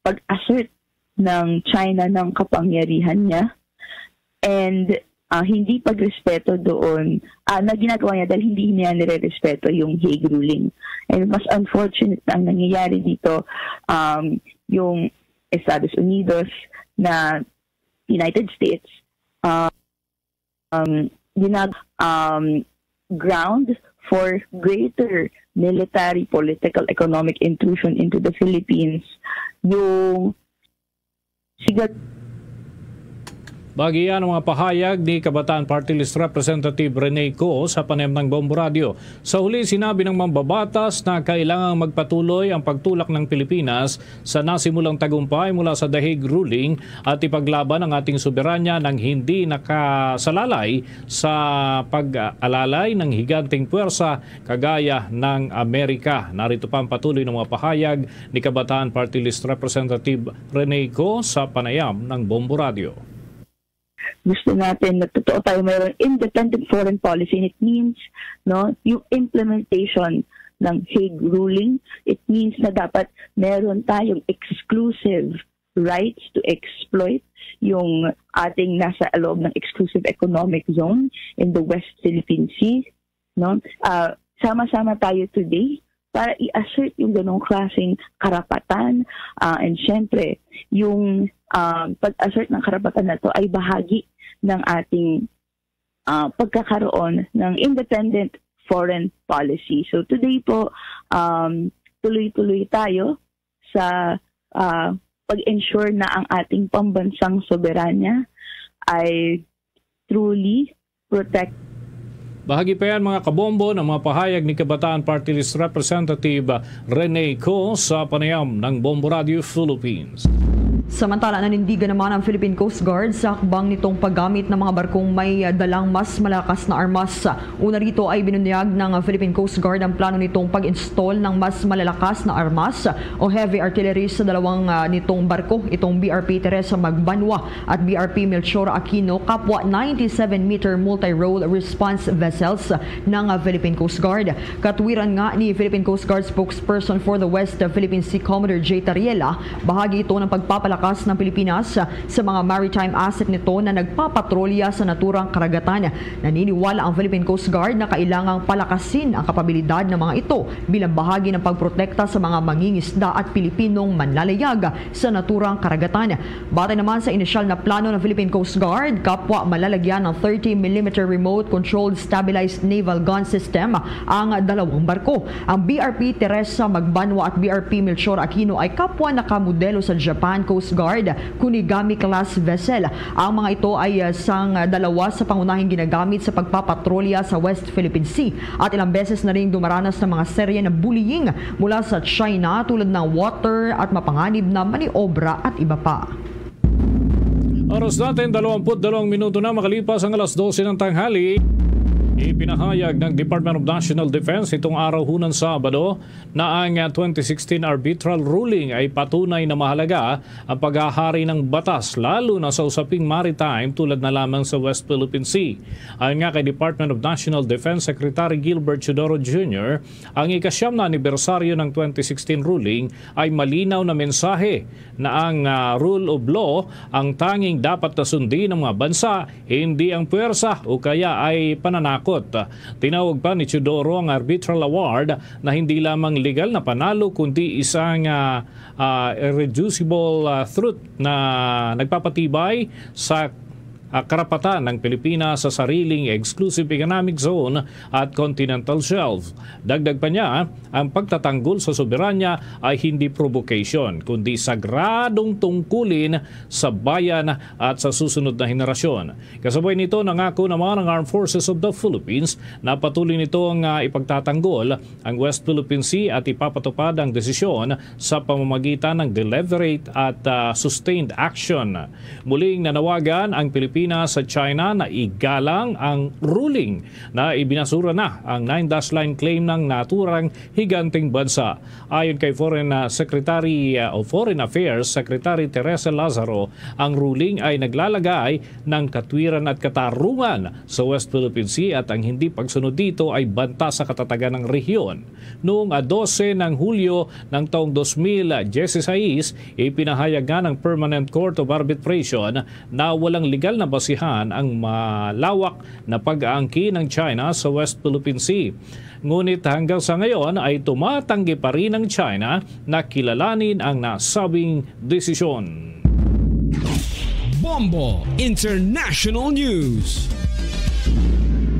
pag-assert ng China ng kapangyarihan niya and hindi pagrespeto doon na ginagawa niya dahil hindi niya nire-respeto yung Hague ruling. And mas unfortunate na ang nangyayari dito, yung Estados Unidos na United States ground for greater military, political, economic intrusion into the Philippines. Yung Bagian ang mga pahayag ni Kabataan Party List Representative Rene Co sa panayam ng Bombo Radio. Sa huli, sinabi ng mambabatas na kailangang magpatuloy ang pagtulak ng Pilipinas sa nasimulang tagumpay mula sa The Hague ruling at ipaglaban ang ating soberanya ng hindi nakasalalay sa pag-alalay ng higanteng puwersa kagaya ng Amerika. Narito pa ang patuloy ng mga pahayag ni Kabataan Party List Representative Rene Co sa panayam ng Bombo Radio. Gusto natin na totoo tayo mayroong independent foreign policy, and it means yung implementation ng Hague ruling. It means na dapat meron tayong exclusive rights to exploit yung ating nasa loob ng exclusive economic zone in the West Philippine Sea. Sama-sama tayo today para i-assert yung ganong klaseng karapatan. And syempre, yung pag-assert ng karapatan na to ay bahagi ng ating pagkakaroon ng independent foreign policy. So today po, tuloy-tuloy tayo sa pag-ensure na ang ating pambansang soberanya ay truly protect. Bahagi pa yan mga kabombo ng mga pahayag ni Kabataan Party List Representative Rene Co sa panayam ng Bombo Radio Philippines. Samantala, nanindigan naman ang Philippine Coast Guard sa akbang nitong paggamit ng mga barkong may dalang mas malakas na armas. Una rito ay binunyag ng Philippine Coast Guard ang plano nitong pag-install ng mas malalakas na armas o heavy artillery sa dalawang nitong barko, itong BRP Teresa Magbanwa at BRP Melchora Aquino, kapwa 97-meter multi-role response vessels ng Philippine Coast Guard. Katwiran nga ni Philippine Coast Guard spokesperson for the West Philippine Sea Commodore J. Tariela, bahagi ito ng pagpapalakas ng Pilipinas sa mga maritime asset nito na nagpapatrolya sa naturang karagatan. Naniniwala ang Philippine Coast Guard na kailangang palakasin ang kapabilidad ng mga ito bilang bahagi ng pagprotekta sa mga mangingisda at Pilipinong manlalayag sa naturang karagatan. Batay naman sa inisyal na plano ng Philippine Coast Guard, kapwa malalagyan ng 30mm remote controlled stabilized naval gun system ang dalawang barko. Ang BRP Teresa Magbanwa at BRP Melchora Aquino ay kapwa nakamodelo sa Japan Coast Guard Kunigami class vessel. Ang mga ito ay sang dalawa sa pangunahing ginagamit sa pagpapatrolya sa West Philippine Sea at ilang beses na rin dumaranas ng mga serye ng bullying mula sa China tulad ng water at mapanganib na maniobra at iba pa. Oras natin 22 minuto na makalipas ang alas 12 ng tanghali. Ipinahayag ng Department of National Defense itong araw hunang Sabado na ang 2016 arbitral ruling ay patunay na mahalaga ang paghahari ng batas lalo na sa usaping maritime tulad na lamang sa West Philippine Sea. Ayon nga kay Department of National Defense Secretary Gilbert Chodoro Jr., ang ika-9 na anibersaryo ng 2016 ruling ay malinaw na mensahe na ang rule of law ang tanging dapat na sundin ng mga bansa, hindi ang puwersa o kaya ay pananakot. Tinawag pa ni Chodoro ang arbitral award na hindi lamang legal na panalo kundi isang irreducible truth na nagpapatibay sa karapatan ng Pilipinas sa sariling exclusive economic zone at continental shelf. Dagdag pa niya, ang pagtatanggol sa soberanya ay hindi provocation, kundi sagradong tungkulin sa bayan at sa susunod na henerasyon. Kasabay nito, nangako naman ang Armed Forces of the Philippines na patuloy nitong ipagtatanggol ang West Philippine Sea at ipapatupad ang desisyon sa pamamagitan ng deliberate at sustained action. Muling nanawagan ang Pilipinas sa China na igalang ang ruling na ibinasura na ang 9-dash line claim ng naturang higanting bansa. Ayon kay Foreign Secretary o Foreign Affairs Secretary Teresa Lazaro, ang ruling ay naglalagay ng katwiran at katarungan sa West Philippine Sea at ang hindi pagsunod dito ay banta sa katatagan ng rehiyon. Noong 12 ng Hulyo ng taong 2016, ipinahayag nga ng Permanent Court of Arbitration na walang legal na basihan ang malawak na pag-aangkin ng China sa West Philippine Sea. Ngunit hanggang sa ngayon ay tumatanggi pa rin ng China na kilalanin ang nasabing desisyon. Bombo International News.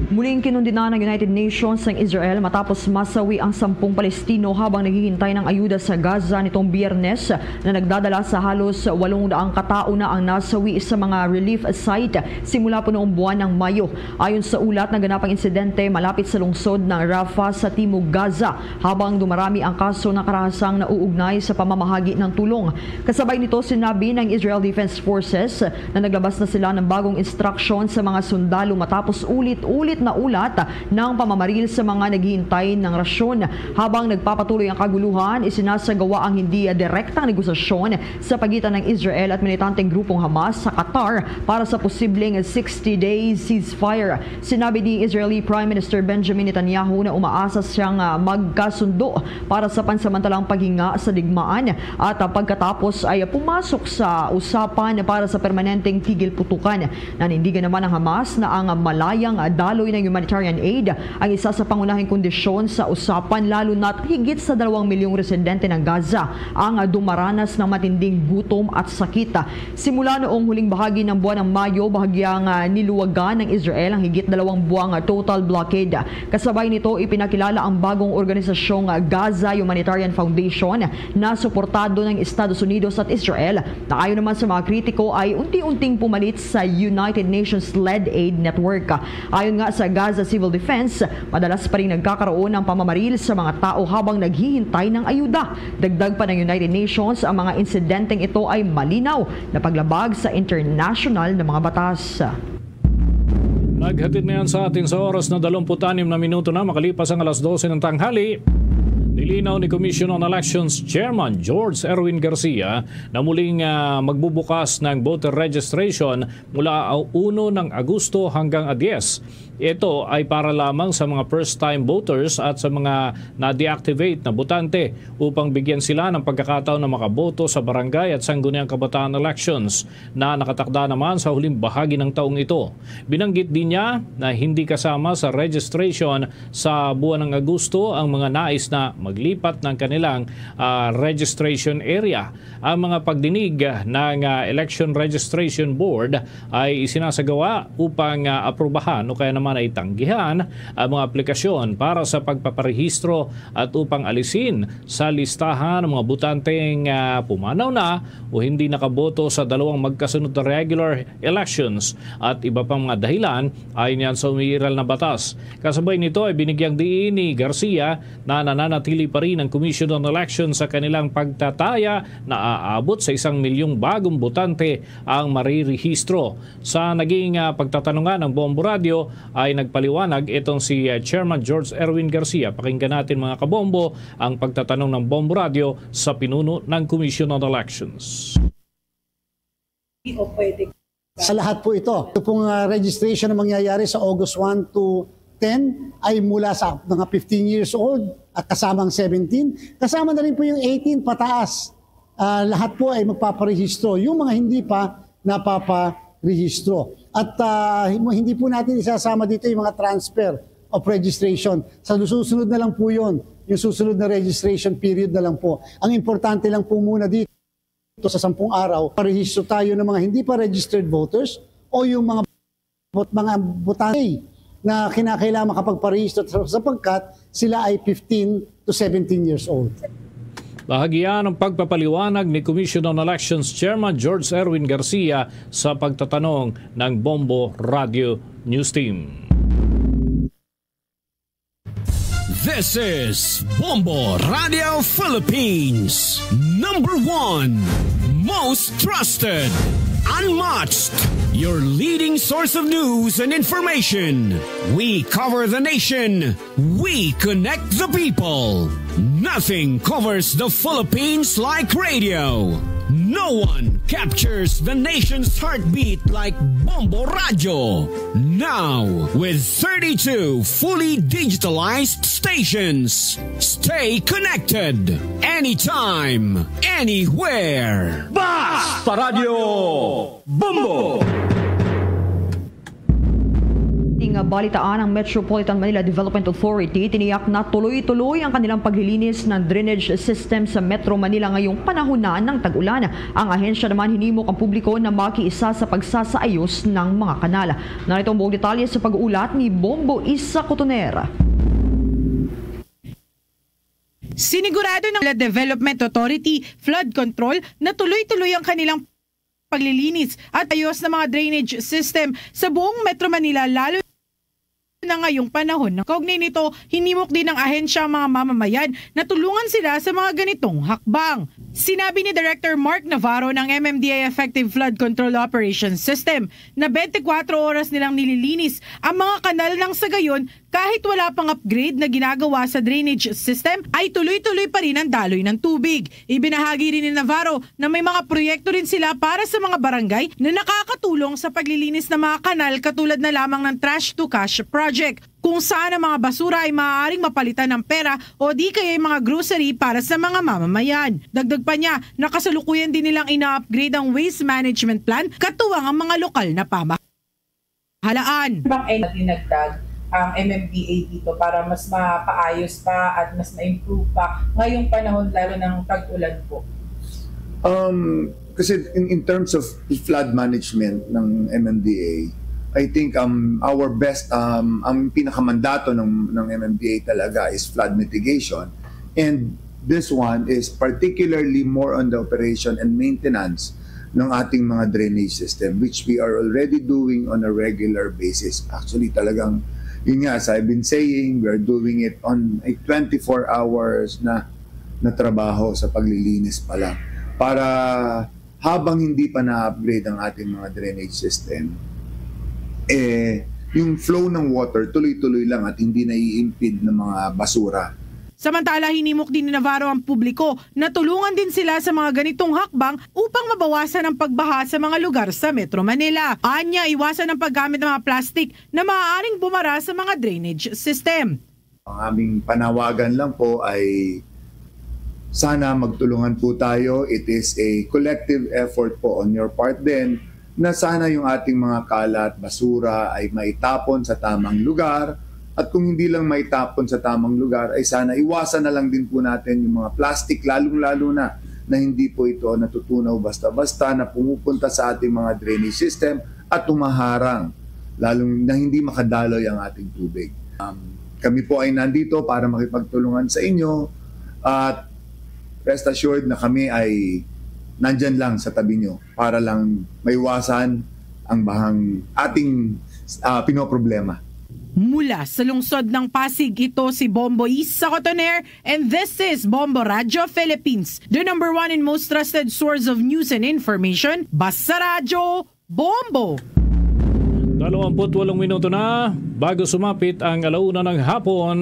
Muling kinundina ng United Nations ang Israel matapos masawi ang 10 Palestino habang naghihintay ng ayuda sa Gaza nitong Biyernes na nagdadala sa halos 800 katao na ang nasawi sa mga relief site simula po noong buwan ng Mayo. Ayon sa ulat, naganap ang insidente malapit sa lungsod ng Rafah sa Timog Gaza habang dumarami ang kaso ng karahasang nauugnay sa pamamahagi ng tulong. Kasabay nito, sinabi ng Israel Defense Forces na naglabas na sila ng bagong instruksyon sa mga sundalo matapos ulit-ulit na ulat ng pamamaril sa mga naghihintay ng rasyon. Habang nagpapatuloy ang kaguluhan, isinasagawa ang hindi direktang negosasyon sa pagitan ng Israel at militanteng grupong Hamas sa Qatar para sa posibleng 60-day ceasefire. Sinabi ni Israeli Prime Minister Benjamin Netanyahu na umaasa siyang magkasundo para sa pansamantalang paghinga sa digmaan at pagkatapos ay pumasok sa usapan para sa permanenteng tigil putukan. Nanindigan naman ng Hamas na ang malayang daloy ng humanitarian aid ang isa sa pangunahing kondisyon sa usapan, lalo na't higit sa 2 milyong residente ng Gaza ang dumaranas ng matinding gutom at sakit. Simula noong huling bahagi ng buwan ng Mayo, bahagyang niluwagan ng Israel ang higit 2 buwang total blockade. Kasabay nito, ipinakilala ang bagong organisasyong Gaza Humanitarian Foundation na suportado ng Estados Unidos at Israel na ayon naman sa mga kritiko ay unti-unting pumalit sa United Nations-led aid network. Ayon nga sa Gaza Civil Defense, madalas pa rin nagkakaroon ng pamamaril sa mga tao habang naghihintay ng ayuda. Dagdag pa ng United Nations, ang mga insidenteng ito ay malinaw na paglabag sa international na mga batas. Naghatid na yan sa atin sa oras na 26 na minuto na makalipas ang alas 12 ng tanghali. Nilinaw ni Commission on Elections Chairman George Erwin Garcia na muling magbubukas ng voter registration mula 1 ng Agosto hanggang 10. Ito ay para lamang sa mga first-time voters at sa mga na-deactivate na botante upang bigyan sila ng pagkakataon na makaboto sa barangay at sangguniang kabataan elections na nakatakda naman sa huling bahagi ng taong ito. Binanggit din niya na hindi kasama sa registration sa buwan ng Agosto ang mga nais na maglipat ng kanilang registration area. Ang mga pagdinig ng Election Registration Board ay isinasagawa upang aprubahan o kaya naman ay tanggihan ang mga aplikasyon para sa pagpaparehistro at upang alisin sa listahan ng mga botanteng pumanaw na o hindi nakaboto sa 2 magkasunod na regular elections at iba pang mga dahilan ayon yan sa umiiral na batas. Kasabay nito ay binigyang diin ni Garcia na nananatili pa rin ang Commission on Elections sa kanilang pagtataya na aabot sa 1 milyong bagong botante ang marirehistro. Sa naging pagtatanungan ng Bombo Radio ay nagpaliwanag itong si Chairman George Erwin Garcia. Pakinggan natin mga kabombo ang pagtatanong ng Bombo Radio sa pinuno ng Commission on Elections. Sa lahat po ito pong registration na mangyayari sa August 1 to 10 ay mula sa mga 15 years old at kasamang 17. Kasama na rin po yung 18 pataas. Lahat po ay magpaparehistro. Yung mga hindi pa napaparehistro. At hindi po natin isasama dito yung mga transfer of registration. Sa susunod na lang po yun. Yung susunod na registration period na lang po. Ang importante lang po muna dito sa 10 araw, parehistro tayo ng mga hindi pa registered voters o yung mga butante na kinakailangan makapagparehistro sapagkat sila ay 15 to 17 years old. Bahagyan ang pagpapaliwanag ni Commission on Elections Chairman George Erwin Garcia sa pagtatanong ng Bombo Radio News Team. This is Bombo Radio Philippines, #1, most trusted, unmatched, your leading source of news and information. We cover the nation. We connect the people. Nothing covers the Philippines like radio. No one captures the nation's heartbeat like Bombo Radio. Now, with 32 fully digitalized stations. Stay connected. Anytime, anywhere. Basta Radio Bombo! Balitaan ng Metropolitan Manila Development Authority, tiniyak na tuloy-tuloy ang kanilang paglilinis ng drainage system sa Metro Manila ngayong panahon na ng tag-ulan. Ang ahensya naman hinimok ang publiko na makiisa sa pagsasaayos ng mga kanal. Narito ang buong detalye sa pag-uulat ni Bombo Isa Cotoner. Sinigurado ng Development Authority Flood Control na tuloy-tuloy ang kanilang paglilinis at ayos ng mga drainage system sa buong Metro Manila, lalo na ngayong panahon. Kaugnay nito, hinimok din ng ahensya ang mga mamamayan na tulungan sila sa mga ganitong hakbang. Sinabi ni Director Mark Navarro ng MMDA Effective Flood Control Operations System na 24 oras nilang nililinis ang mga kanal ng sa gayon kahit wala pang upgrade na ginagawa sa drainage system ay tuloy-tuloy pa rin ang daloy ng tubig. Ibinahagi rin ni Navarro na may mga proyekto rin sila para sa mga barangay na nakakatulong sa paglilinis ng mga kanal katulad na lamang ng Trash to Cash project, kung saan ang mga basura ay maaaring mapalitan ng pera o di kaya mga grocery para sa mga mamamayan. Dagdag pa niya, nakasalukuyan din nilang ina-upgrade ang waste management plan katuwang ang mga lokal na pamahalaan. Ay dinagdag ang MMDA dito para mas mapaayos pa at mas ma-improve pa ngayong panahon lalo ng tag-ulan po? Kasi in terms of flood management ng MMDA, I think our best, ang pinakamandato ng MMDA talaga is flood mitigation. And this one is particularly more on the operation and maintenance ng ating mga drainage system, which we are already doing on a regular basis. Actually, talagang, yun nga, as I've been saying, we are doing it on a 24 hours na trabaho sa paglilinis pa lang. Para habang hindi pa na-upgrade ang ating mga drainage system, yung flow ng water tuloy-tuloy lang at hindi nai-impede ng mga basura. Samantala, hinimok din ni Navarro ang publiko na tulungan din sila sa mga ganitong hakbang upang mabawasan ang pagbaha sa mga lugar sa Metro Manila. Anya, iwasan ang paggamit ng mga plastic na maaaring bumara sa mga drainage system. Ang aming panawagan lang po ay sana magtulungan po tayo. It is a collective effort po on your part din na sana yung ating mga kalat, basura ay maitapon sa tamang lugar. At kung hindi lang maitapon sa tamang lugar, ay sana iwasan na lang din po natin yung mga plastic, lalong-lalo na hindi po ito natutunaw basta-basta na pumupunta sa ating mga drainage system at tumaharang, lalong na hindi makadaloy ang ating tubig. Kami po ay nandito para makipagtulungan sa inyo at rest assured na kami ay nandyan lang sa tabi nyo para lang maiwasan ang bahang ating pinoproblema. Mula sa lungsod ng Pasig, ito si Bombo Isa Cotoner, and this is Bombo Radio Philippines, the #1 and most trusted source of news and information. Basta Radio Bombo! 28 minuto na bago sumapit ang alauna ng hapon.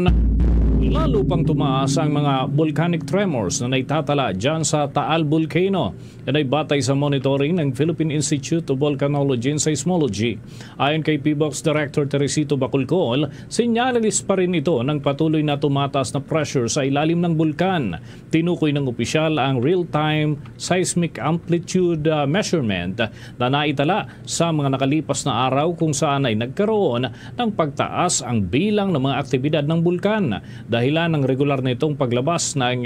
Lalo pang tumaas ang mga volcanic tremors na naitatala dyan sa Taal Volcano. Yan ay batay sa monitoring ng Philippine Institute of Volcanology and Seismology. Ayon kay PBOX Director Teresito Bacolcol, sinyalis pa rin ito ng patuloy na tumataas na pressure sa ilalim ng bulkan. Tinukoy ng opisyal ang real-time seismic amplitude measurement na naitala sa mga nakalipas na araw kung saan ay nagkaroon ng pagtaas ang bilang ng mga aktibidad ng bulkan. dahilan ng regular nitong paglabas ng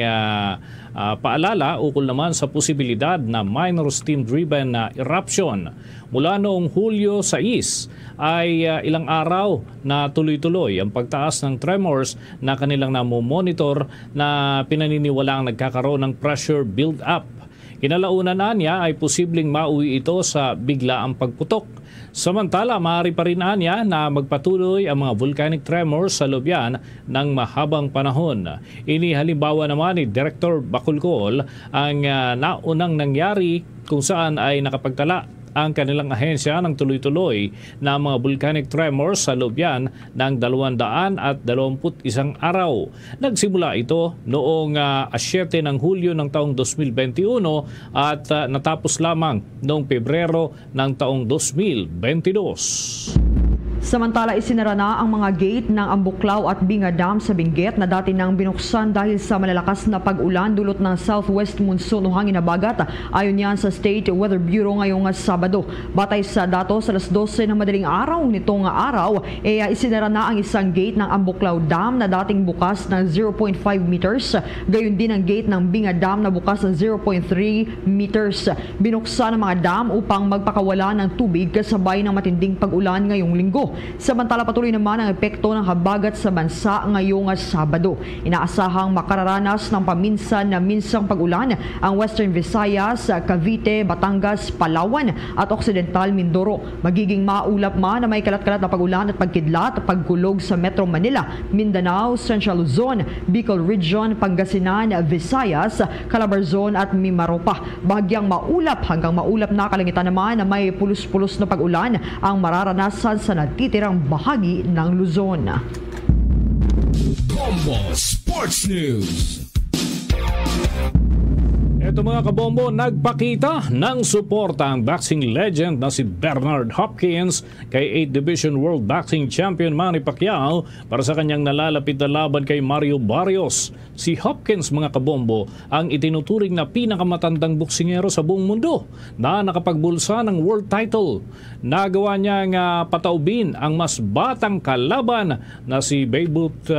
paalala ukol naman sa posibilidad na minor steam-driven eruption. Mula noong Hulyo 6 ay ilang araw na tuloy-tuloy ang pagtaas ng tremors na kanilang namomonitor na pinaniniwalaang nagkakaroon ng pressure build-up. Kinalaunan na niya ay posibleng mauwi ito sa biglaang pagputok. Samantala, maaari pa rin niya na magpatuloy ang mga volcanic tremors sa lubyan ng mahabang panahon. Inihalimbawa naman ni Director Bacolcol ang naunang nangyari kung saan ay nakapagtala ang kanilang ahensya ng tuloy-tuloy na mga volcanic tremors sa lubyan ng 221 araw. Nagsimula ito noong 7 ng Hulyo ng taong 2021 at natapos lamang noong Pebrero ng taong 2022. Samantala, isinara na ang mga gate ng Ambuklaw at Binga Dam sa Benguet na dati nang binuksan dahil sa malalakas na pag-ulan dulot ng southwest monsoon o hangin na bagat. Ayon yan sa State Weather Bureau ngayong Sabado. Batay sa datos, alas 12 ng madaling araw nitong araw, isinara na ang isang gate ng Ambuklaw Dam na dating bukas ng 0.5 meters. Gayon din ang gate ng Binga Dam na bukas ng 0.3 meters. Binuksan ang mga dam upang magpakawala ng tubig kasabay ng matinding pag-ulan ngayong linggo. Samantala, patuloy naman ang epekto ng habagat sa bansa ngayong Sabado. Inaasahang makararanas ng paminsan-minsang pag-ulan ang Western Visayas, Cavite, Batangas, Palawan at Occidental Mindoro. Magiging maulap man na may kalat-kalat na pag-ulan at pagkidlat, pagkulog sa Metro Manila, Mindanao, Central Luzon, Bicol Region, Pangasinan, Visayas, Calabarzon at Mimaropa. Bahagyang maulap hanggang maulap na kalangitan naman na may pulos-pulos na pag-ulan ang mararanasan sa titirang bahagi ng Luzon. Bombo Sports News. Ito mga kabombo, nagpakita ng suporta ang boxing legend na si Bernard Hopkins kay 8th Division World Boxing Champion Manny Pacquiao para sa kanyang nalalapit na laban kay Mario Barrios. Si Hopkins, mga kabombo, ang itinuturing na pinakamatandang boksingero sa buong mundo na nakapagbulsa ng world title. Nagawa niyang pataubin ang mas batang kalaban na si Beybuth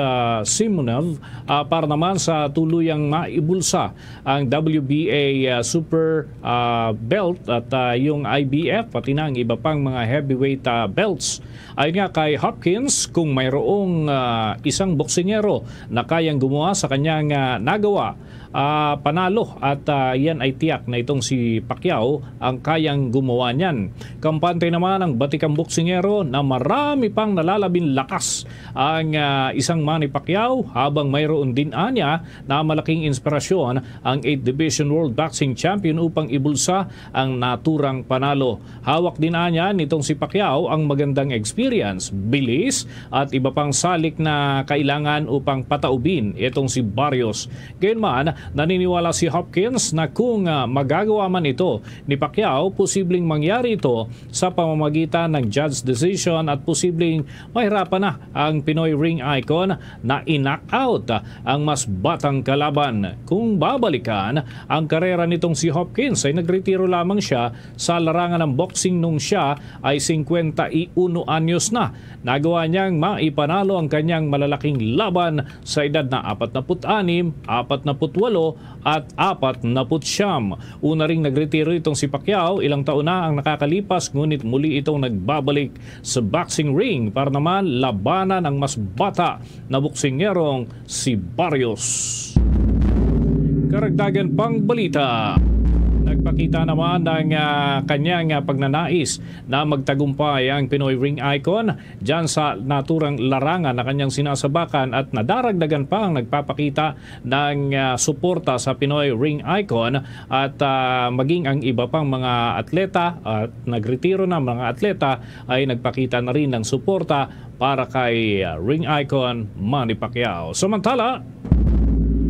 Simonov para naman sa tuluyang maibulsa ang WBA Super Belt at yung IBF pati na ang iba pang mga heavyweight belts. Ayon nga kay Hopkins, kung mayroong isang boksingero na kayang gumawa sa kanyang nagawa, panalo at yan ay tiyak na itong si Pacquiao ang kayang gumawa niyan. Kampante naman ang batikang boksingero na marami pang nalalabing lakas ang isang Manny Pacquiao, habang mayroon din anya na malaking inspirasyon ang 8th Division World Boxing Champion upang ibulsa ang naturang panalo. Hawak din anya nitong si Pacquiao ang magandang experience, bilis at iba pang salik na kailangan upang pataubin itong si Barrios. Gayunman, naniniwala si Hopkins na kung magagawa man ito ni Pacquiao, posibleng mangyari ito sa pamamagitan ng judge decision at posibleng mahirapan na ang Pinoy ring icon na i-knock out ang mas batang kalaban. Kung babalikan, ang karera nitong si Hopkins ay nagretiro lamang siya sa larangan ng boxing nung siya ay 51 anyos na. Nagawa niyang maipanalo ang kanyang malalaking laban sa edad na 46, 48 at 49. Una ring nagretiro itong si Pacquiao, ilang taon na ang nakakalipas, ngunit muli itong nagbabalik sa boxing ring para naman labanan ang mas bata na boksingerong si Barrios. Karagdagan pang balita. Nagpakita naman ng kanyang pagnanais na magtagumpay ang Pinoy ring icon dyan sa naturang larangan na kanyang sinasabakan, at nadaragdagan pa ang nagpapakita ng suporta sa Pinoy ring icon at maging ang iba pang mga atleta at nagretiro na mga atleta ay nagpakita na rin ng suporta para kay ring icon Manny Pacquiao. Samantala,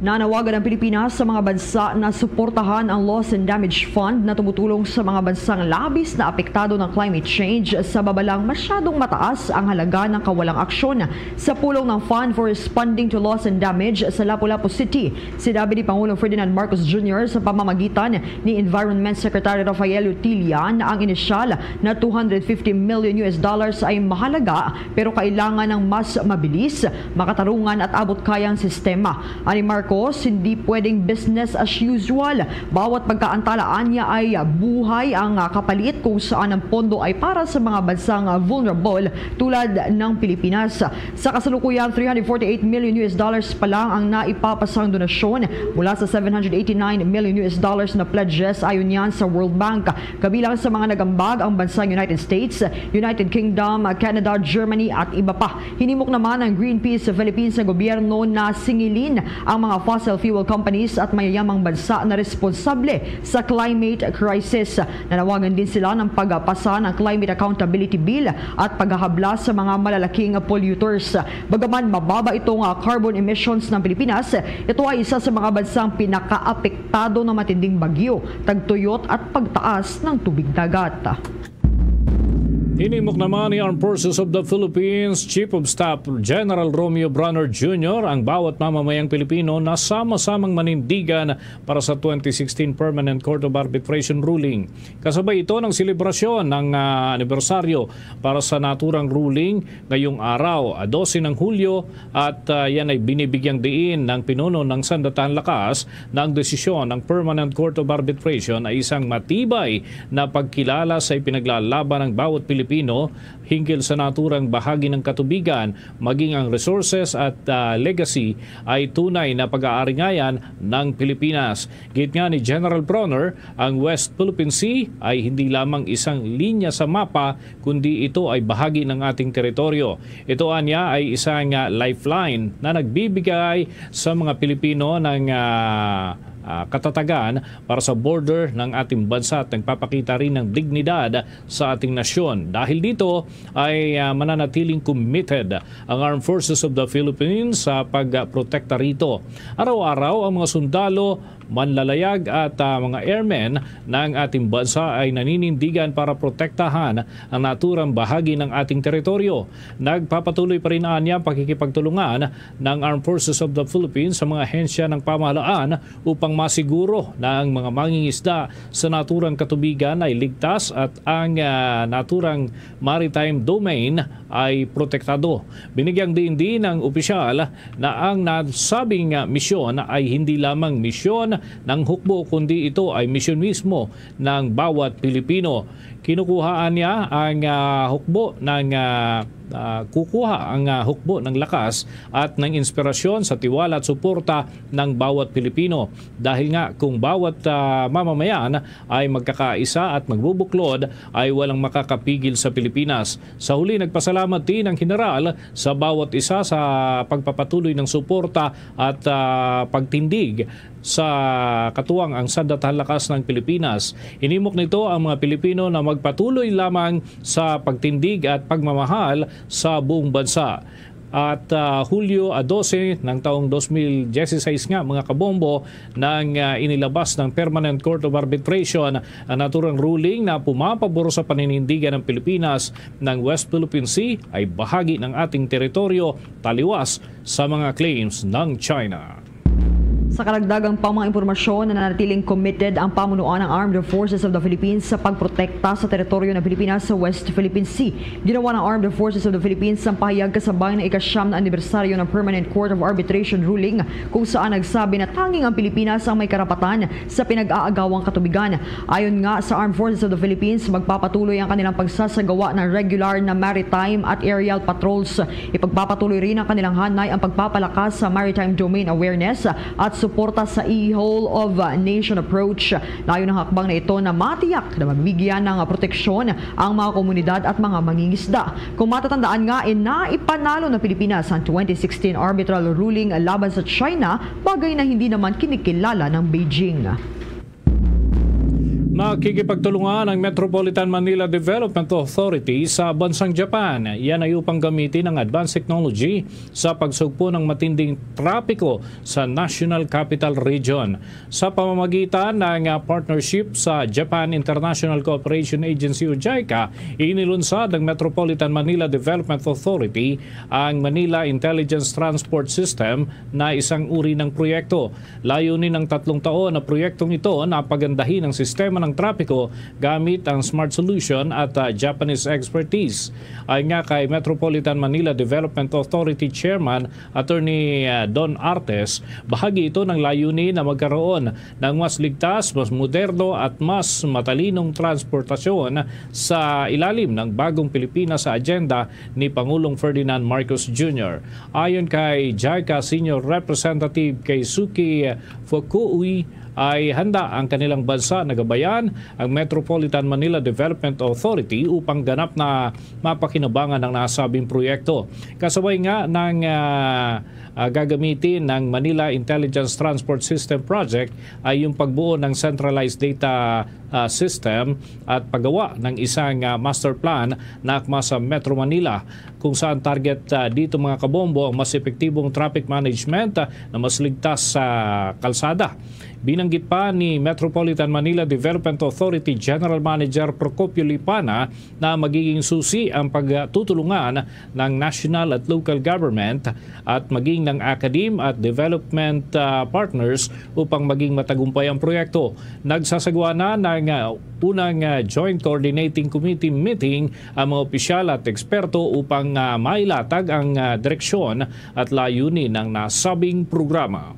Nanawagan ang Pilipinas sa mga bansa na suportahan ang Loss and Damage Fund na tumutulong sa mga bansang labis na apektado ng climate change sa babalang masyadong mataas ang halaga ng kawalang aksyon. Sa pulong ng Fund for Responding to Loss and Damage sa Lapu-Lapu City, sinabi ni Pangulong Ferdinand Marcos Jr. sa pamamagitan ni Environment Secretary Rafael Utilla na ang inisyal na $250 million ay mahalaga pero kailangan ng mas mabilis, makatarungan at abot-kayang sistema. Ani Marcos, hindi pwedeng business as usual. Bawat pagkaantalaan niya ay buhay ang kapalit kung saan ang pondo ay para sa mga bansang vulnerable tulad ng Pilipinas. Sa kasalukuyan, $348 million pa lang ang naipapasang donasyon mula sa $789 million na pledges ayon yan sa World Bank. Kabilang sa mga nagambag ang bansang United States, United Kingdom, Canada, Germany at iba pa. Hinimok naman ng Greenpeace sa Philippines sa gobyerno na singilin ang mga fossil fuel companies at mayayamang bansa na responsable sa climate crisis. Nanawagan din sila ng pagpasa ng Climate Accountability Bill at paghahabla sa mga malalaking polluters. Bagaman mababa itong carbon emissions ng Pilipinas, ito ay isa sa mga bansang pinakaapektado ng matinding bagyo, tagtuyot at pagtaas ng tubig dagat. Hinimok naman ni Armed Forces of the Philippines Chief of Staff General Romeo Bronner Jr. ang bawat mamamayang Pilipino na sama-samang manindigan para sa 2016 Permanent Court of Arbitration ruling. Kasabay ito ng selebrasyon ng anibersaryo para sa naturang ruling ngayong araw, 12 ng Hulyo, at yan ay binibigyang diin ng pinuno ng Sandatahang Lakas na ang desisyon ng Permanent Court of Arbitration ay isang matibay na pagkilala sa ipinaglalaban ng bawat Pilipino hinggil sa naturang bahagi ng katubigan, maging ang resources at legacy ay tunay na pag-aaringayan ng Pilipinas. Git nga ni General Bronner, ang West Philippine Sea ay hindi lamang isang linya sa mapa, kundi ito ay bahagi ng ating teritoryo. Ito anya ay isang lifeline na nagbibigay sa mga Pilipino ng katatagan para sa border ng ating bansa at nagpapakita rin ng dignidad sa ating nasyon. Dahil dito ay mananatiling committed ang Armed Forces of the Philippines sa pagprotekta rito. Araw-araw ang mga sundalo, manlalayag at mga airmen ng ating bansa ay naninindigan para protektahan ang naturang bahagi ng ating teritoryo. Nagpapatuloy pa rin niya pakikipagtulungan ng Armed Forces of the Philippines sa mga ahensya ng pamahalaan upang masiguro na ang mga mangingisda sa naturang katubigan ay ligtas at ang naturang maritime domain ay protektado. Binigyang din ng opisyal na ang nasabing misyon ay hindi lamang misyon ng hukbo kundi ito ay misyon mismo ng bawat Pilipino. Kinukuhaan niya ang hukbo ng kukuha ang hukbo ng lakas at ng inspirasyon sa tiwala at suporta ng bawat Pilipino. Dahil nga kung bawat mamamayan ay magkakaisa at magbubuklod ay walang makakapigil sa Pilipinas. Sa huli, nagpasalamat din ang General sa bawat isa sa pagpapatuloy ng suporta at pagtindig sa katuwang ang Sandatahang Lakas ng Pilipinas. Inimok nito ang mga Pilipino na magpatuloy lamang sa pagtindig at pagmamahal sa buong bansa. At Hulyo 12 ng taong 2016 nga mga kabombo nang inilabas ng Permanent Court of Arbitration ang naturang ruling na pumapabor sa paninindigan ng Pilipinas ng West Philippine Sea ay bahagi ng ating teritoryo taliwas sa mga claims ng China. Sa karagdagang pang mga impormasyon, nananatiling committed ang pamunuan ng Armed Forces of the Philippines sa pagprotekta sa teritoryo ng Pilipinas sa West Philippine Sea. Ginawa ng Armed Forces of the Philippines ang pahayag kasabay ng ika-9 na anibersaryo ng Permanent Court of Arbitration ruling kung saan nagsabi na tanging ang Pilipinas ang may karapatan sa pinag-aagawang katubigan. Ayon nga sa Armed Forces of the Philippines, magpapatuloy ang kanilang pagsasagawa ng regular na maritime at aerial patrols. Ipagpapatuloy rin ang kanilang hanay ang pagpapalakas sa maritime domain awareness at suporta sa whole of nation approach. Layo ng hakbang na ito na matiyak na mabigyan ng proteksyon ang mga komunidad at mga mangingisda. Kung matatandaan nga, naipanalo ng Pilipinas ang 2016 arbitral ruling laban sa China, bagay na hindi naman kinikilala ng Beijing. Makikipagtulungan ang Metropolitan Manila Development Authority sa bansang Japan. Yan ay upang gamitin ang advanced technology sa pagsugpo ng matinding trapiko sa National Capital Region. Sa pamamagitan ng partnership sa Japan International Cooperation Agency o JICA, inilunsad ng Metropolitan Manila Development Authority ang Manila Intelligence Transport System na isang uri ng proyekto. Layunin ng 3 taon na proyektong ito na pagandahin ang sistema ng trapiko gamit ang smart solution at Japanese expertise. Ay nga kay Metropolitan Manila Development Authority Chairman Attorney Don Artes, bahagi ito ng layunin na magkaroon ng mas ligtas, mas moderno at mas matalinong transportasyon sa ilalim ng bagong Pilipinas sa agenda ni Pangulong Ferdinand Marcos Jr. Ayon kay JICA Senior Representative Keisuke Fukui, ay handa ang kanilang bansa na gabayan ang Metropolitan Manila Development Authority upang ganap na mapakinabangan ng nasabing proyekto. Kasabay nga ng gagamitin ng Manila Intelligence Transport System Project ay yung pagbuo ng centralized data system at paggawa ng isang master plan na akma sa Metro Manila kung saan target dito mga kabombo ang mas epektibong traffic management na mas ligtas sa kalsada. Binanggit pa ni Metropolitan Manila Development Authority General Manager Procopio Lipana na magiging susi ang pagtutulungan ng national at local government at maging ng academe at development partners upang maging matagumpay ang proyekto. Nagsasagawa na ng unang Joint Coordinating Committee meeting ang mga opisyal at eksperto upang mailatag ang direksyon at layunin ng nasabing programa.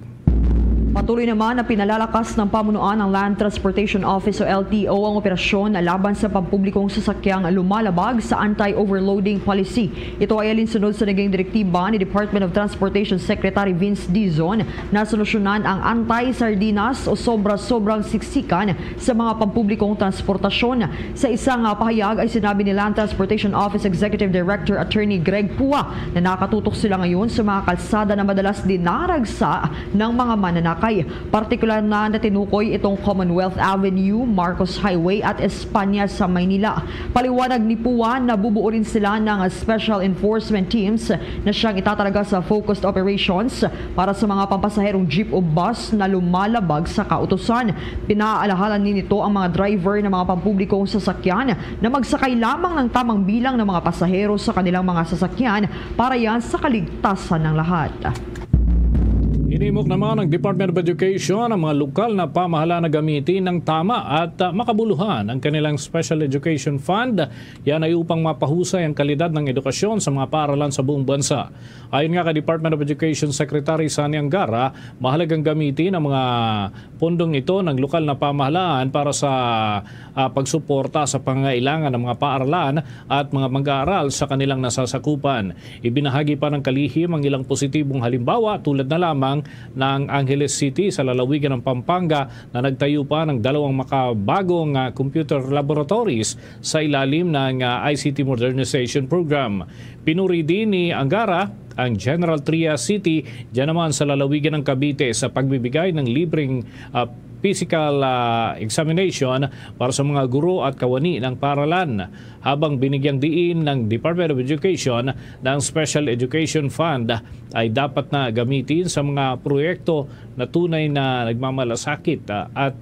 Patuloy naman na pinalalakas ng pamunuan ng Land Transportation Office o LTO ang operasyon laban sa pampublikong sasakyang lumalabag sa anti-overloading policy. Ito ay alinsunod sa naging direktiba ni Department of Transportation Secretary Vince Dizon na solusyonan ang anti-sardinas o sobra-sobrang siksikan sa mga pampublikong transportasyon. Sa isang pahayag ay sinabi ni Land Transportation Office Executive Director Attorney Greg Pua na nakatutok sila ngayon sa mga kalsada na madalas dinaragsa ng mga mananakay. Partikular na natinukoy itong Commonwealth Avenue, Marcos Highway at Espanya sa Maynila. Paliwanag ni Pua na bubuo rin sila ng special enforcement teams na siyang itatalaga sa focused operations para sa mga pampasaherong jeep o bus na lumalabag sa kautusan. Pinaalahalan din ito ang mga driver ng mga pampublikong sasakyan na magsakay lamang ng tamang bilang ng mga pasahero sa kanilang mga sasakyan para yan sa kaligtasan ng lahat. Inimok naman ng Department of Education ang mga lokal na pamahalaan na gamitin ng tama at makabuluhan ang kanilang Special Education Fund. Yan ay upang mapahusay ang kalidad ng edukasyon sa mga paaralan sa buong bansa. Ayon nga kay Department of Education Secretary Sani Angara, mahalagang gamitin ang mga pondong ito ng lokal na pamahalaan para sa pagsuporta sa pangangailangan ng mga paaralan at mga mag-aaral sa kanilang nasasakupan. Ibinahagi pa ng kalihim ang ilang positibong halimbawa tulad na lamang ng Angeles City sa lalawigan ng Pampanga na nagtayo pa ng 2 makabagong computer laboratories sa ilalim ng ICT Modernization Program. Pinuri din ni Angara ang General Trias City dyan naman sa lalawigan ng Cavite sa pagbibigay ng libreng physical examination para sa mga guro at kawani ng paaralan, habang binigyang diin ng Department of Education ng Special Education Fund ay dapat na gamitin sa mga proyekto na tunay na nagmamalasakit at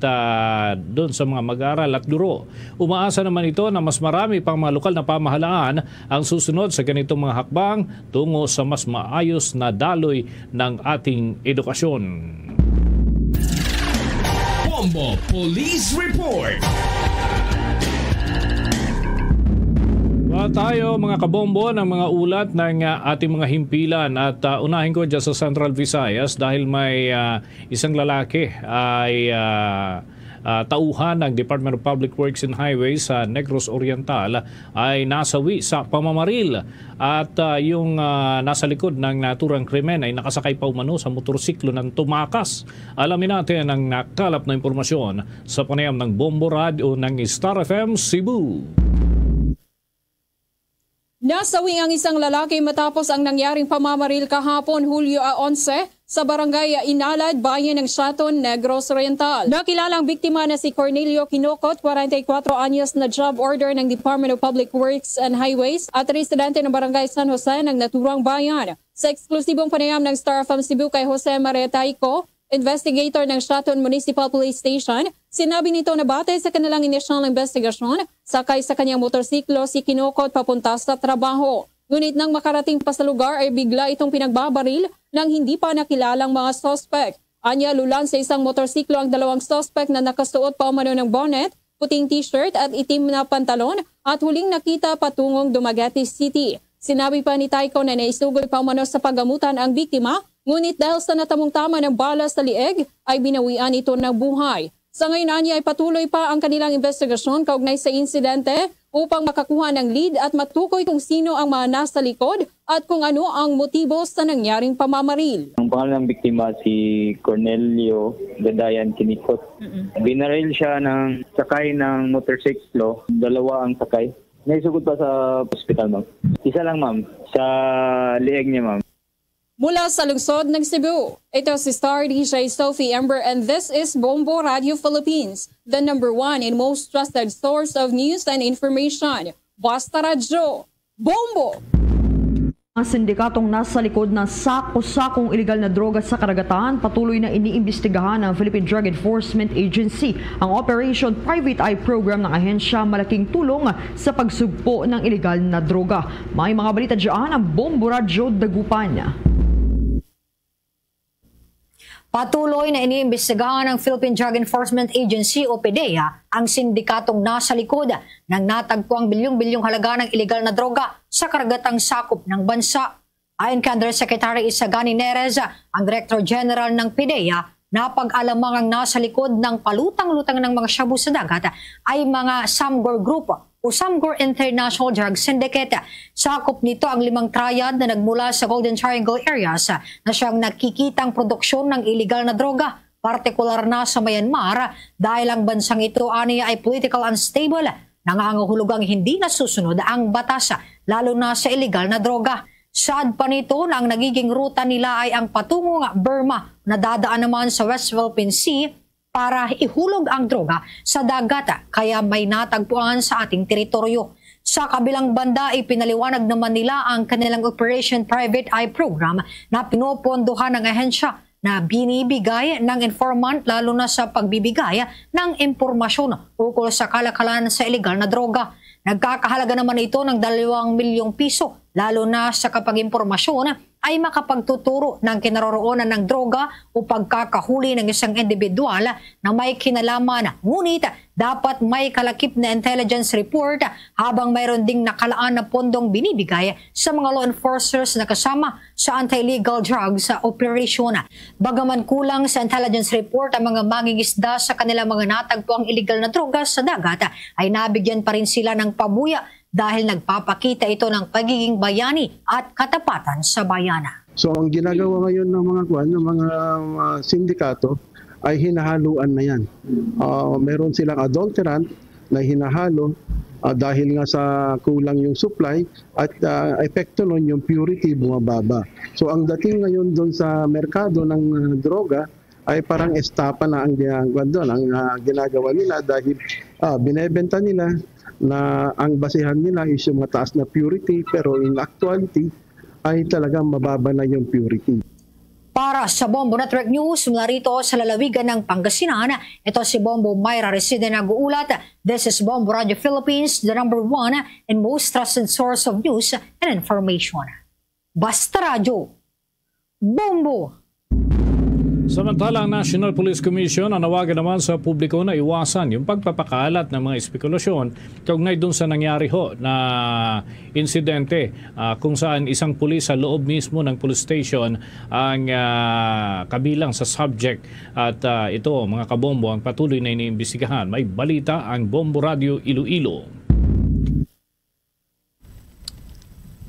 doon sa mga mag-aaral at guro. Umaasa naman ito na mas marami pang mga lokal na pamahalaan ang susunod sa ganitong mga hakbang tungo sa mas maayos na daloy ng ating edukasyon. Bombo Police Report. Tayo mga kabombo ng mga ulat ng ating mga himpilan at unahin ko dyan sa Central Visayas dahil may isang lalaki ay tauhan ng Department of Public Works and Highways sa Negros Oriental ay nasawi sa pamamaril at yung nasa likod ng naturang krimen ay nakasakay pa umano sa motorsiklo ng tumakas. Alamin natin ang nakalap na impormasyon sa panayam ng Bombo Radio ng Star FM Cebu. Nasawi ang isang lalaki matapos ang nangyaring pamamaril kahapon Hulyo 11 sa barangay Inalad, bayan ng Saton, Negros Oriental. Nakilalang biktima na si Cornelio Kinokot, 44 anyos na job order ng Department of Public Works and Highways at residente ng barangay San Jose ng naturang bayan. Sa eksklusibong panayam ng Star FM Cebu kay Jose Maretaico, investigator ng Saton Municipal Police Station, sinabi nito na batay sa kanilang inisyal investigasyon, sakay sa kanyang motorsiklo si Kinokot papunta sa trabaho. Ngunit nang makarating pa sa lugar ay bigla itong pinagbabaril ng hindi pa nakilalang mga suspect. Anya, lulan sa isang motorsiklo ang dalawang suspect na nakasuot pa umano ng bonnet, puting t-shirt at itim na pantalon at huling nakita patungong Dumaguete City. Sinabi pa ni Taiko na naisugol pa umano sa paggamutan ang biktima, ngunit dahil sa natamong tama ng bala sa lieg ay binawian ito ng buhay. Sa ngayon Anya ay patuloy pa ang kanilang investigasyon kaugnay sa insidente upang makakuha ng lead at matukoy kung sino ang mga nasa likod at kung ano ang motibo sa nangyaring pamamaril. Ang pangalan ng biktima si Cornelio Gadayan Kinikot. Binaril siya ng sakay ng motorsiklo, dalawa ang sakay. Naisugod pa sa hospital, ma'am. Isa lang, ma'am, sa lieg niya, ma'am. Mula sa lungsod ng Cebu, ito si Star DJ Sophie Ember and this is Bombo Radio Philippines, the #1 and most trusted source of news and information. Basta Radyo, Bombo! Ang sindikatong nasa likod ng sako-sakong ilegal na droga sa karagatan patuloy na iniimbestigahan ng Philippine Drug Enforcement Agency. Ang Operation Private Eye Program ng ahensya malaking tulong sa pagsugpo ng ilegal na droga. May mga balita dyan ang Bombo Radyo Dagupan. Patuloy na iniimbestigahan ng Philippine Drug Enforcement Agency o PDEA ang sindikatong nasa likod ng natagpuang bilyong-bilyong halaga ng ilegal na droga sa karagatang sakop ng bansa. Ayon kay Undersecretary Isagani Nerez, ang Director General ng PDEA, napag-alamang ang nasa likod ng palutang-lutang ng mga shabu sa dagat ay mga Samgor Group o Samgor International Drug Syndicate. Sakop nito ang 5 triad na nagmula sa Golden Triangle areas na siyang nakikitang produksyon ng iligal na droga, partikular na sa Myanmar dahil ang bansang ito aniya ay political unstable, nangangahulugang hindi nasusunod ang batas, lalo na sa iligal na droga. Saad pa nito na ang nagiging ruta nila ay ang patungong Burma na dadaan naman sa West Philippine Sea para ihulog ang droga sa dagat, kaya may natagpuan sa ating teritoryo. Sa kabilang banda, ipinaliwanag naman nila ang kanilang Operation Private Eye Program na pinopondohan ng ahensya na binibigay ng informant lalo na sa pagbibigay ng impormasyon ukol sa kalakalan sa ilegal na droga. Nagkakahalaga naman ito ng 2 milyong piso, lalo na sa kapag impormasyon ay makapagtuturo ng kinaroroonan ng droga o pagkakahuli ng isang individual na may kinalaman. Ngunit dapat may kalakip na intelligence report habang mayroon ding nakalaan na pondong binibigay sa mga law enforcers na kasama sa anti-illegal drugs operation. Bagaman kulang sa intelligence report ang mga mangingisda sa kanilang mga natagpuang illegal na droga sa dagat, ay nabigyan pa rin sila ng pabuya dahil nagpapakita ito ng pagiging bayani at katapatan sa bayana. So ang ginagawa ngayon ng mga sindikato ay hinahaluan na yan. Meron silang adulterant na hinahalo dahil nga sa kulang yung supply at epekto nun yung purity bumababa. So ang dating ngayon doon sa merkado ng droga ay parang estapa na ang ginagawa nila dahil binebenta nila na ang basihan nila is yung mataas na purity pero in actuality ay talagang mababa na yung purity. Para sa Bombo Network News, mula rito sa lalawigan ng Pangasinan, ito si Bombo Myra Reside nag-uulat. This is Bombo Radio Philippines, the #1 and most trusted source of news and information. Basta Radio, Bombo! Samantala, ang National Police Commission nanawagan naman sa publiko na iwasan yung pagpapakalat ng mga espekulasyon kaugnay dun sa nangyari ho na insidente kung saan isang pulis sa loob mismo ng police station ang kabilang sa subject at ito mga kabombo ang patuloy na iniimbestigahan. May balita ang Bombo Radio Iloilo.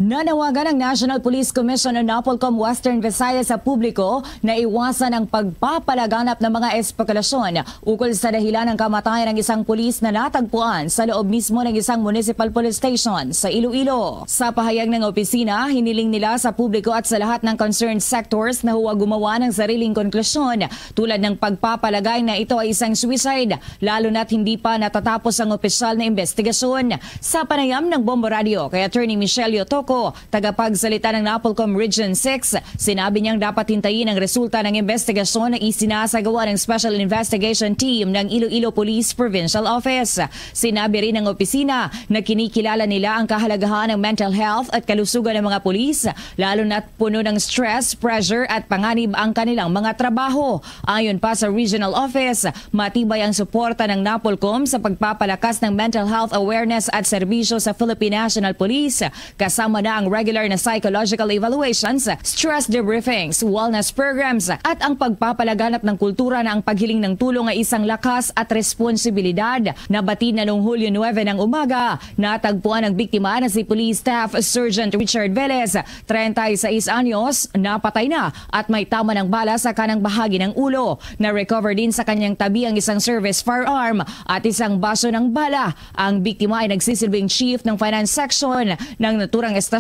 Nanawagan ng National Police Commission o NAPOLCOM Western Visayas sa publiko na iwasan ang pagpapalaganap ng mga espekulasyon ukol sa dahilan ng kamatayan ng isang pulis na natagpuan sa loob mismo ng isang municipal police station sa Iloilo. Sa pahayag ng opisina, hiniling nila sa publiko at sa lahat ng concerned sectors na huwag gumawa ng sariling konklusyon tulad ng pagpapalagay na ito ay isang suicide, lalo na't hindi pa natatapos ang opisyal na investigasyon. Sa panayam ng Bombo Radio kay Attorney Michelle Yotoco, tagapagsalita ng NAPOLCOM Region 6, sinabi niyang dapat hintayin ang resulta ng investigasyon na isinasagawa ng Special Investigation Team ng Iloilo Police Provincial Office. Sinabi rin ng opisina na kinikilala nila ang kahalagahan ng mental health at kalusugan ng mga pulis, lalo na't puno ng stress, pressure at panganib ang kanilang mga trabaho. Ayon pa sa Regional Office, matibay ang suporta ng NAPOLCOM sa pagpapalakas ng mental health awareness at serbisyo sa Philippine National Police, kasama na ang regular na psychological evaluations, stress debriefings, wellness programs at ang pagpapalaganap ng kultura na ang paghiling ng tulong ay isang lakas at responsibilidad. Nabatid na noong Hulyo 9 ng umaga, natagpuan ang biktima na si Police Staff Sergeant Richard Velez, 36 anyos, napatay na at may tama ng bala sa kanang bahagi ng ulo. Na-recover din sa kanyang tabi ang isang service firearm at isang baso ng bala. Ang biktima ay nagsisilbing chief ng finance section ng naturang estasyon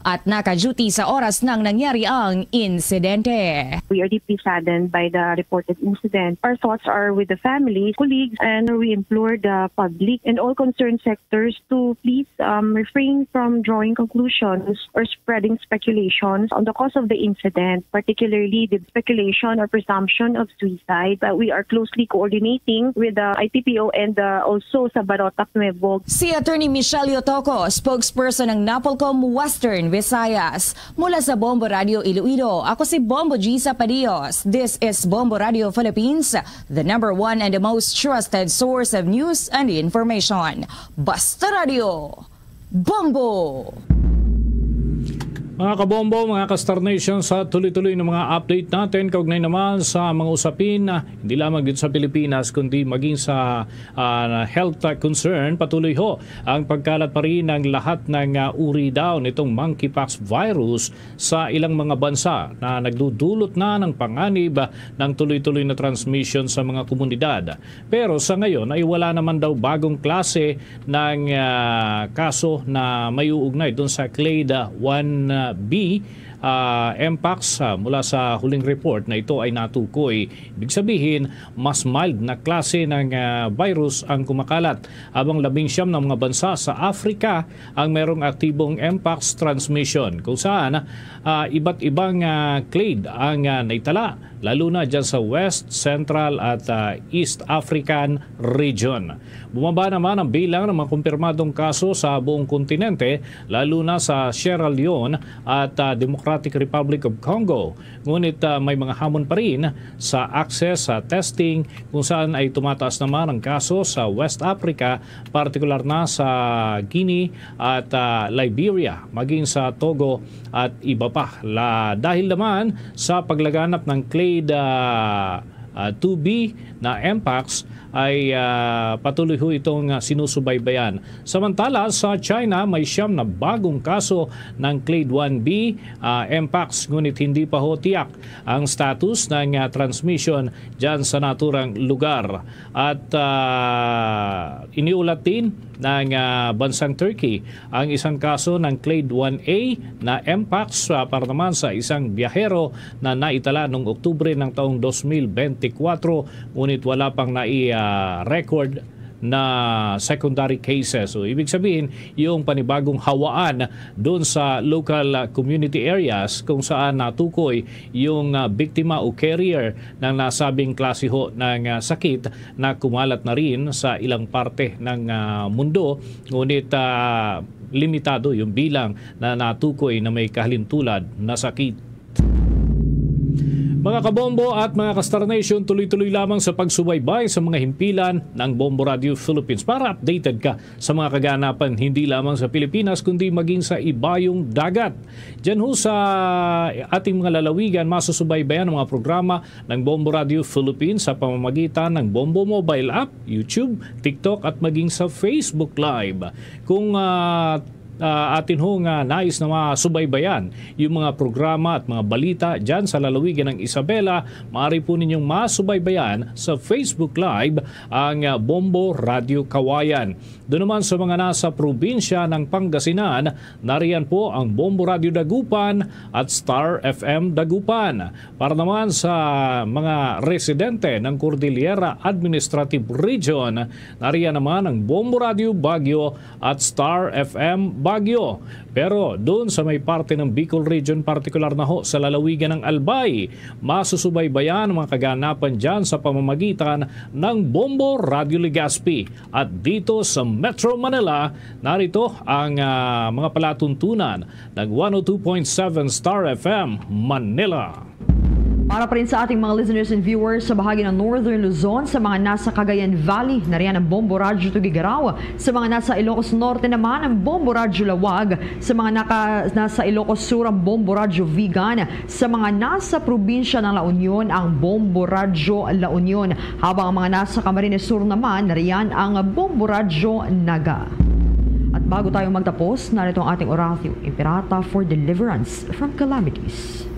at naka-duty sa oras nang nangyari ang insidente. We are deeply saddened by the reported incident. Our thoughts are with the family, colleagues, and we implore the public and all concerned sectors to please refrain from drawing conclusions or spreading speculations on the cause of the incident, particularly the speculation or presumption of suicide. But we are closely coordinating with the ITPO and also sa Barotac Nuevo. Si Attorney Michelle Yotoco, spokesperson ng NAPOLCOM Western Visayas. Mula sa Bombo Radio Iloilo, ako si Bombo Gisa Padios. This is Bombo Radio Philippines, the #1 and the most trusted source of news and information. Basta Radio, Bombo! Mga kabombo, mga ka-Star Nation, sa tuloy-tuloy ng mga update natin, kaugnay naman sa mga usapin na hindi lamang dito sa Pilipinas, kundi maging sa health concern, patuloy ho ang pagkalat pa rin ng lahat ng uri daw nitong monkeypox virus sa ilang mga bansa na nagdudulot na ng panganib ng tuloy-tuloy na transmission sa mga komunidad. Pero sa ngayon ay wala naman daw bagong klase ng kaso na may uugnay doon sa Clade 1B Mpox. Mula sa huling report na ito ay natukoy. Ibig sabihin, mas mild na klase ng virus ang kumakalat. Habang 19 ng mga bansa sa Africa ang merong aktibong Mpox transmission, kung saan iba't ibang clade ang naitala, lalo na dyan sa West, Central at East African region. Bumaba naman ang bilang ng mga kumpirmadong kaso sa buong kontinente, lalo na sa Sierra Leone at Democratic Republic of Congo. Ngunit may mga hamon pa rin sa access sa testing, kung saan ay tumataas naman ang kaso sa West Africa, partikular na sa Guinea at Liberia, maging sa Togo at iba pa. Dahil naman sa paglaganap ng Clade 2B na Mpox ay patuloy ho itong sinusubaybayan. Samantala sa China may 9 na bagong kaso ng Clade 1B Mpox, ngunit hindi pa ho tiyak ang status ng transmission dyan sa naturang lugar. At iniulat din ng bansang Turkey ang isang kaso ng Clade 1A na Mpox para naman sa isang biyahero na naitala noong Oktubre ng taong 2024, ngunit wala pang record na secondary cases. So, ibig sabihin, yung panibagong hawaan doon sa local community areas kung saan natukoy yung biktima o carrier ng nasabing klase ho ng sakit na kumalat na rin sa ilang parte ng mundo. Ngunit limitado yung bilang na natukoy na may kahalintulad na sakit. Mga kabombo at mga ka-Star Nation, tuloy-tuloy lamang sa pagsubaybay sa mga himpilan ng Bombo Radio Philippines para updated ka sa mga kaganapan hindi lamang sa Pilipinas kundi maging sa ibayong dagat. Diyan ho sa ating mga lalawigan, masusubaybayan ang mga programa ng Bombo Radio Philippines sa pamamagitan ng Bombo Mobile App, YouTube, TikTok at maging sa Facebook Live. Kung atin hong nais na masubaybayan yung mga programa at mga balita dyan sa lalawigan ng Isabela, maaari po ninyong masubaybayan sa Facebook Live ang Bombo Radio Kawayan. Doon naman sa mga nasa probinsya ng Pangasinan, nariyan po ang Bombo Radio Dagupan at Star FM Dagupan. Para naman sa mga residente ng Cordillera Administrative Region, nariyan naman ang Bombo Radio Baguio at Star FM Baguio. Pero doon sa may parte ng Bicol Region, partikular na ho sa lalawigan ng Albay, masusubaybayan ang mga kaganapan dyan sa pamamagitan ng Bombo Radio Legazpi. At dito sa Metro Manila, narito ang mga palatuntunan ng 102.7 Star FM Manila. Para pa rin sa ating mga listeners and viewers sa bahagi ng Northern Luzon, sa mga nasa Cagayan Valley, nariyan ang Bombo Radio Tugigaraw. Sa mga nasa Ilocos Norte naman, ang Bombo Radio Lawag. Sa mga nasa Ilocos Sur, ang Bombo Radio Vigan. Sa mga nasa probinsya ng La Union, ang Bombo Radio La Union. Habang ang mga nasa Camarines Sur naman, nariyan ang Bombo Radio Naga. At bago tayo magtapos, narito ang ating Oratio Imperata for Deliverance from Calamities.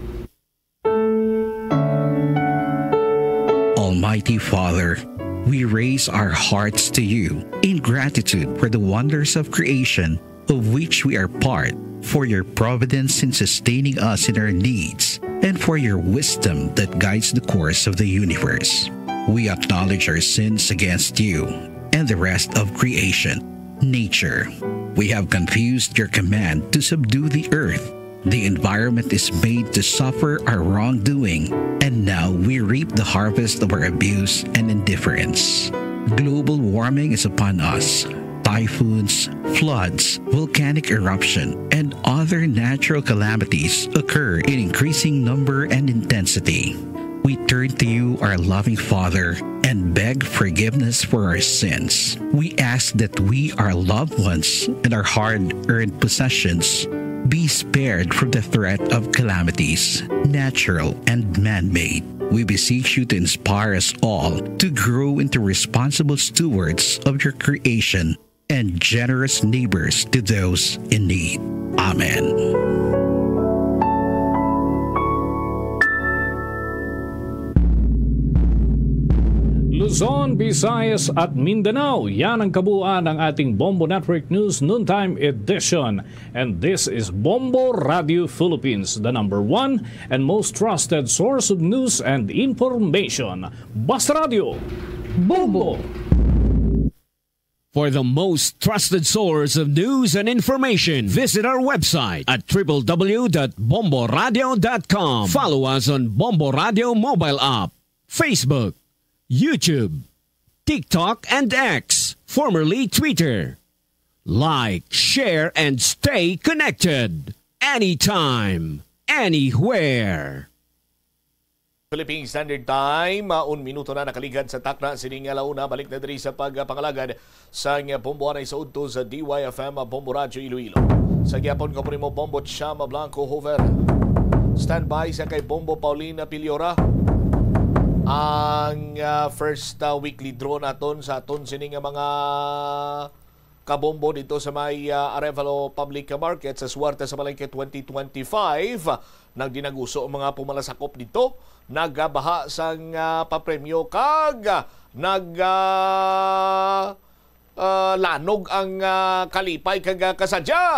Almighty Father, we raise our hearts to you in gratitude for the wonders of creation of which we are part, for your providence in sustaining us in our needs, and for your wisdom that guides the course of the universe. We acknowledge our sins against you and the rest of creation, nature. We have confused your command to subdue the earth. The environment is made to suffer our wrongdoing, and now we reap the harvest of our abuse and indifference. Global warming is upon us. Typhoons, floods, volcanic eruption, and other natural calamities occur in increasing number and intensity. We turn to you, our loving Father, and beg forgiveness for our sins. We ask that we, our loved ones, and our hard-earned possessions be spared from the threat of calamities, natural and man-made. We beseech you to inspire us all to grow into responsible stewards of your creation and generous neighbors to those in need. Amen. Luzon, Visayas at Mindanao. Yan ang kabuuan ng ating Bombo Network News Noontime Edition. And this is Bombo Radio Philippines, the #1 and most trusted source of news and information. Basta Radio, Bombo! For the most trusted source of news and information, visit our website at www.bomboradio.com. Follow us on Bombo Radio mobile app, Facebook, YouTube, TikTok, and X, formerly Twitter. Like, share, and stay connected. Anytime, anywhere. Philippine Standard Time, 1 minuto na nakaligad sa takna sining alauna. Balik na diri sa pagpangalagad sa Bombo Anay sa udto sa DYFM Bombo Radio Iloilo. Sa gyapon ko mo Bombo Chama Blanco Hover. Standby sa kay Bombo Paulina Piliora. Ang first weekly draw naton sa aton sining mga kabombo dito sa may Arevalo Public Market sa Suwarte sa Palengke 2025. Nagdinaguso ang mga pumalasakop dito. Nagbaha sang papremyo kag lanog ang kalipay kag kasadya.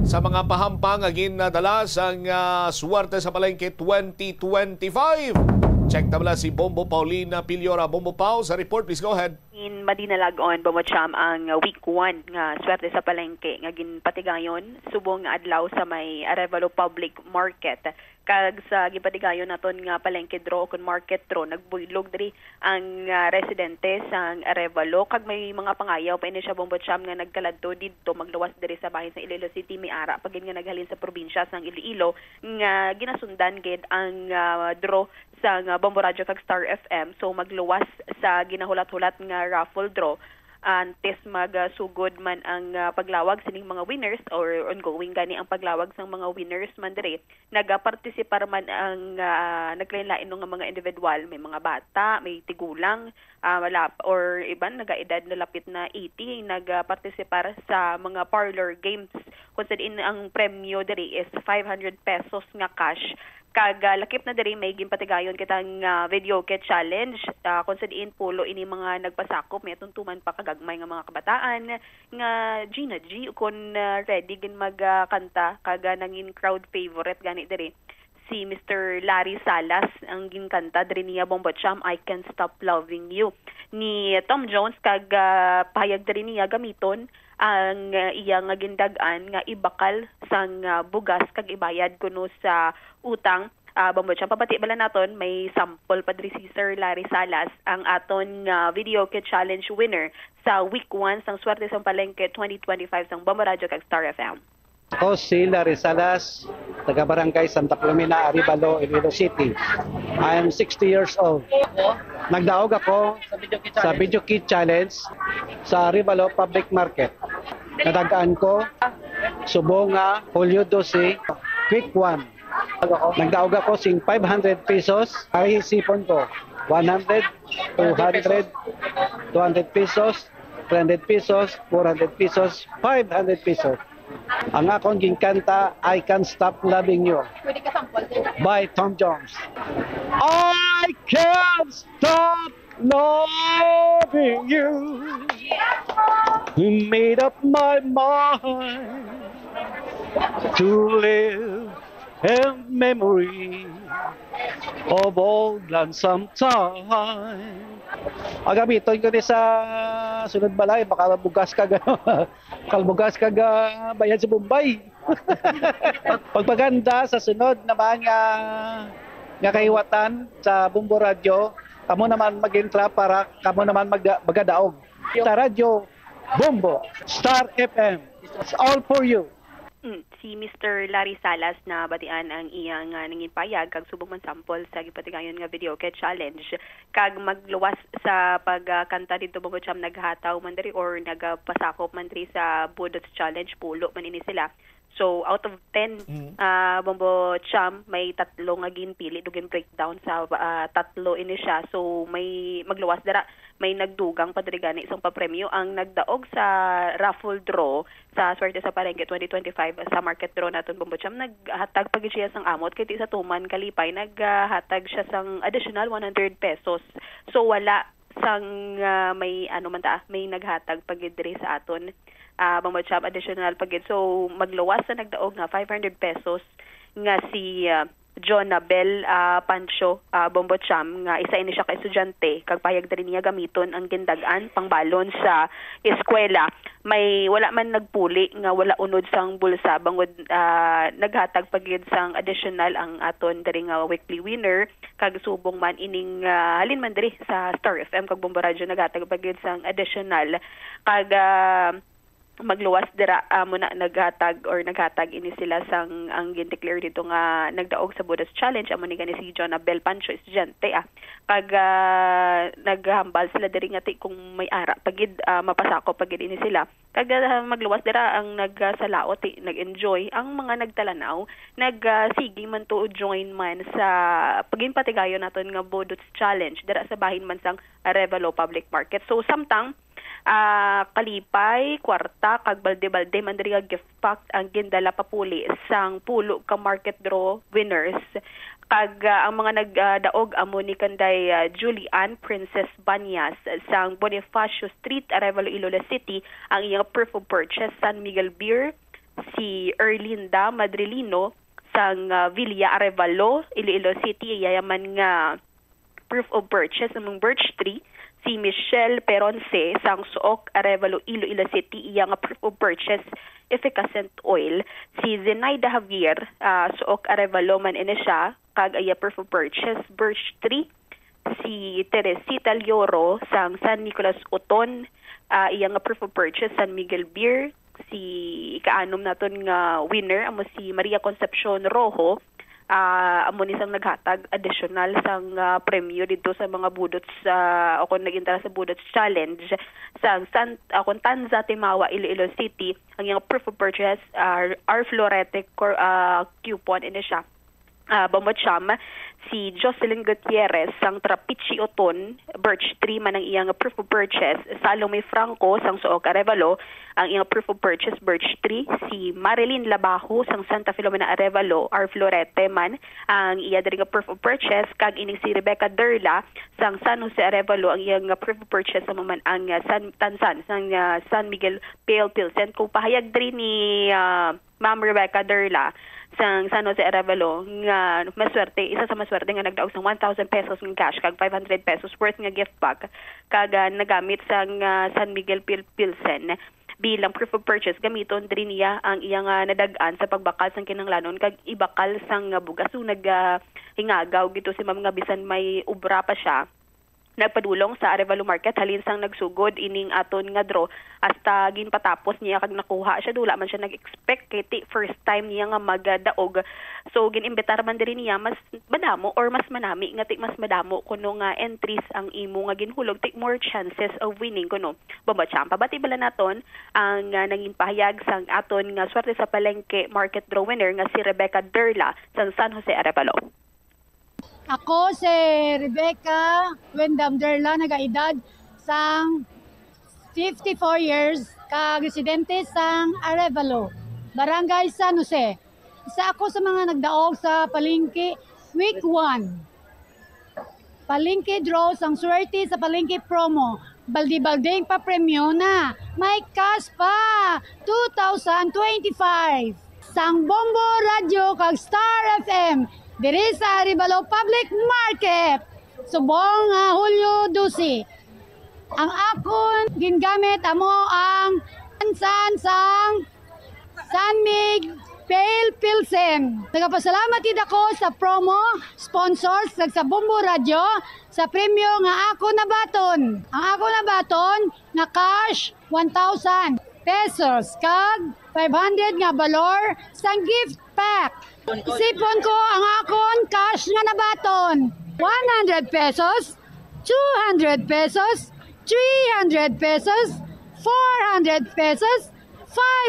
Sa mga pahampang agin nadala sang Suwarte sa Palengke 2025. Check na bala si Bombo Paulina Piliora. Bombo Pau, sa report, please go ahead. In Madinalagon, Bomocham, ang week 1 nga Suwerte sa Palengke nga ginpatigayon subong nga adlaw sa may Arevalo Public Market. Kag sa gipatigayon naton nga palengke draw kun market draw nagbuylog diri ang residente sa Arevalo kag may mga pangayaw pa ini siya Bomocham nga nagkaladto didto magluwas diri sa bahin sa Iloilo City Miara pagin nga naghalin sa probinsya sang Iloilo nga ginasundan gid ang draw sa Bombo Radio kag Star FM. So magluwas sa ginahulat-hulat nga raffle draw antes magsugod man ang paglawag sining mga winners or ongoing gani ang paglawag sa mga winners man diri, nagapartisipar man ang naglain-lain nga mga individual, may mga bata, may tigulang, or iban nagaedad na lapit na 80 nagpartisipar sa mga parlor games kung saan ang premyo diri is 500 pesos nga cash. Kag lakip na diri may gimpatigayon kitang video kit challenge kung saan pulo ini mga nagpasakop, may tuntuman pa kagagmay nga mga kabataan nga Gina G kun ready gin magkanta kag nangin crowd favorite gani diri si Mr. Larry Salas ang ginkanta diri niya Bombo Cham, I Can't Stop Loving You. Ni Tom Jones kag pahayag diri niya gamiton ang iyang gindagan nga ibakal sang bugas kag ibayad kuno sa utang. Bombo Cham, papati bala naton may sample pa diri si Sir Larry Salas, ang aton video kit challenge winner sa week 1 sang Swerte sa Palengke 2025 sang Bombo Radio kag Star FM. Ako si Larry Salas, taga Barangay Santa Clemina, Arevalo, Iloilo City. I am 60 years old. Nagdaog ako sa Video Kit Challenge sa Arevalo Public Market. Nadagaan ko subonga Julio 12, Quick 1. Nagdaog ako sing 500 pesos. Ay sipon ko 100, 200, 200 pesos, 300 pesos, 400 pesos, 500 pesos. Ang akong ginkanta, I Can't Stop Loving You by Tom Jones. I can't stop loving you. Who made up my mind to live in memory of old lonesome time. Agamiton ko ni sa sunod balay, baka bugas ka kalbugas ka bayan sa Bombay. Pagpaganda sa sunod naman nga kahiwatan sa Bombo Radio, kamo naman mag-intra para kamo naman magadaog. Sa Radio Bombo, Star FM, it's all for you. Si Mr. Larry Salas na batian ang iyang nangin payag kag subong man sample sa gipatigayon nga video kit challenge kag magluwas sa pagkanta dito Bombo Cham, naghataw man diri or nagpasakop man diri sa Budots Challenge, pulo man ini sila. So out of 10 Bombo Cham, may 3 nga ginpili dugin breakdown sa 3 ini siya. So may magluwas dira, may nagdugang padrigani isang papremyo ang nagdaog sa raffle draw sa Swerte sa Palengke 2025 sa market draw naton Bombo Cham. Naghatag pag siya sang amot kay sa tuman kalipay, naghatag siya sang additional 100 pesos. So wala sang may may naghatag pag diri sa aton Bombo Cham additional pagid. So magluwas sa nagdaog nga 500 pesos nga si John Abel Pancho Bombo Cham, nga isa ini siya ka estudyante kag payag diri niya gamiton ang gindagan pangbalon sa eskwela. May wala man nagpuli nga wala unod sang bulsa bangod naghatag pagid sang additional ang aton diri nga weekly winner kag subong man ining halin man diri sa Star FM kag Bombo Radio naghatag pagid sang additional kag magluwas dira muna naghatag ini sila sang ang gin-declare dito nga nagdaog sa Budots Challenge amo ni gani si John Abel Pancho estudyante kag naghambal sila diri nga kung may ara pagid mapasako pagid ini sila kag magluwas dira ang nagsalaot nag-enjoy ang mga nagtalanaw nagsigi man to join man sa paginpatigayon naton nga Budots Challenge dira sa bahin man sang Arevalo Public Market. So samtang kalipay, kwarta, kag balde-balde man diri gift pack ang gindala papuli sang pulo ka market draw winners. Kag ang mga nagdaog amo ni kanday Julian Princess Banyas sang Bonifacio Street, Arevalo, Iloilo City, ang iyang proof of purchase San Miguel Beer. Si Erlinda Madrilino sang Villa Arevalo, Iloilo City, yayaman nga proof of purchase among Birch Tree. Si Michelle Peronce sang Suok, Arevalo, Iloilo City, iyang proof of purchase efficacent oil. Si Zenaida Javier Suok, Arevalo man ini siya kag iya proof of purchase Birch Tree. Si Teresita Lioro sang San Nicolas Uton, iyang proof of purchase San Miguel Beer. Si kaanom naton nga winner amo si Maria Concepcion Rojo amo ni sang naghatag additional sang premyo dito sa mga budots o kung nag-intara sa budots challenge sa akong Tanza, Timawa, Iloilo City. Ang iyang proof of purchase R. Florete coupon ini siya. Bamotsyam, si Jocelyn Gutierrez sang Trapichi Oton, Birch 3 man ang iyang proof of purchase. Salome Franco sang Sook Arevalo, ang iyang proof of purchase Birch 3. Si Marilyn Labajo sang Santa Filomena Arevalo, R. Florete man ang iya diri nga proof of purchase. Kag ining si Rebecca Derla sang San Jose Arevalo, ang iyang proof of purchase sa man ang Tansan sang San Miguel Pale Pilsen. Kung pahayag diri ni Ma'am Rebecca Derla sang San Jose Arevalo nga maswerte, isa sa maswerte nga nagdaog sang 1,000 pesos ng cash kag 500 pesos worth nga gift bag kag nagamit sang San Miguel Pilsen bilang proof of purchase. Gamiton diri niya ang iyang nadagan sa pagbakal sang kinahanglanon kag ibakal sang bugas. So hingagaw gito si Ma'am nga bisan may ubra pa siya, nagpadulong sa Arevalo Market halin sang nagsugod ining aton nga draw hasta ginpatapos niya kag nakuha siya. Dula man siya nag-expect kay first time niya nga magdaog. So ginimbitar man diri niya mas madamo or mas manami nga mas madamo kuno nga entries ang imo nga ginhulog, take more chances of winning kuno. Bamotsyam, pabati bala naton ang naging pahayag sang aton nga swerte sa palengke market draw winner nga si Rebecca Derla sang San Jose Arevalo. Ako si Rebecca Wendam Derla, nagaedad sang 54 years, ka-residente sang Arevalo, Barangay San Jose. Isa ako sa mga nagdaog sa palengke week 1. Palengke draw sang swerte sa palengke promo. Baldi-balding pa premyo na. May cash pa 2025. Sang Bombo Radio kag Star FM diri sa Arevalo Public Market, subong Hulyo 12. Ang akon gingamit amo ang Tansan sang San Miguel Pale Pilsen. Nagapasalamat din ako sa promo sponsors sa Bombo Radio sa premyo nga ako nabaton. Ang ako nabaton nga cash 1,000 pesos kag 500 nga balor sang gift pack. Isipon ko ang akon cash nga nabaton. 100 pesos, 200 pesos, 300 pesos, 400 pesos,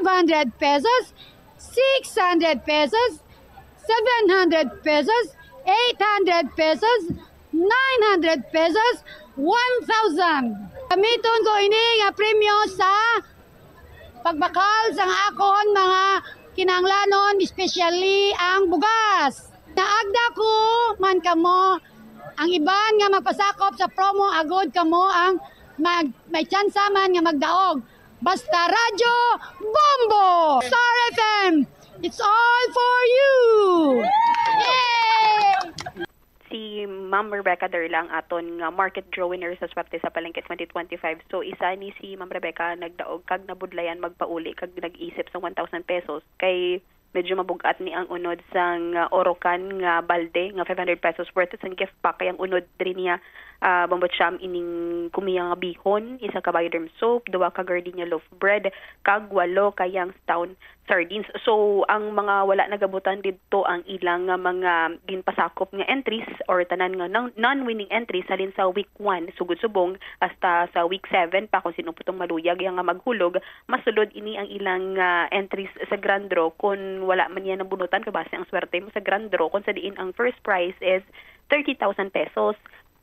500 pesos, 600 pesos, 700 pesos, 800 pesos, 900 pesos, 1,000. Gamiton ko ini nga premyo sa pagbakal sang akon mga kinahanglanon, especially ang bugas. Naagda ko man kamo ang iban nga magpasakop sa promo, agod kamo ang may tsansa man nga magdaog. Basta Radyo Bombo! Star FM! It's all for you! Yay! Si Ma'am Rebecca Derla ang aton nga market draw winner sa swerte sa palengke 2025. So isa ni si Ma'am Rebecca nagdaog kag nabudlayan magpauli kag nag-isip sa 1,000 pesos kay medyo mabugat ni ang unod sang Orocan nga balde nga 500 pesos worth sang gift pack. Kay ang unod diri niya Bamotsyam ining kumiya nga bihon, isa ka Bioderm soap, 2 ka Gardenia loaf bread, kag 8 ka Youngstown sardines. So ang mga wala nagabutan didto ang ilang mga ginpasakop nga entries or tanan nga non-winning entries halin sa week 1 sugod-subong hasta sa week 7 pa kung sino putong maluyag yang nga maghulog. Masulod ini ang ilang entries sa grand draw kung wala man yan ang bunutan kabase ang swerte mo sa grand draw kung sa diin ang first prize is 30,000 pesos.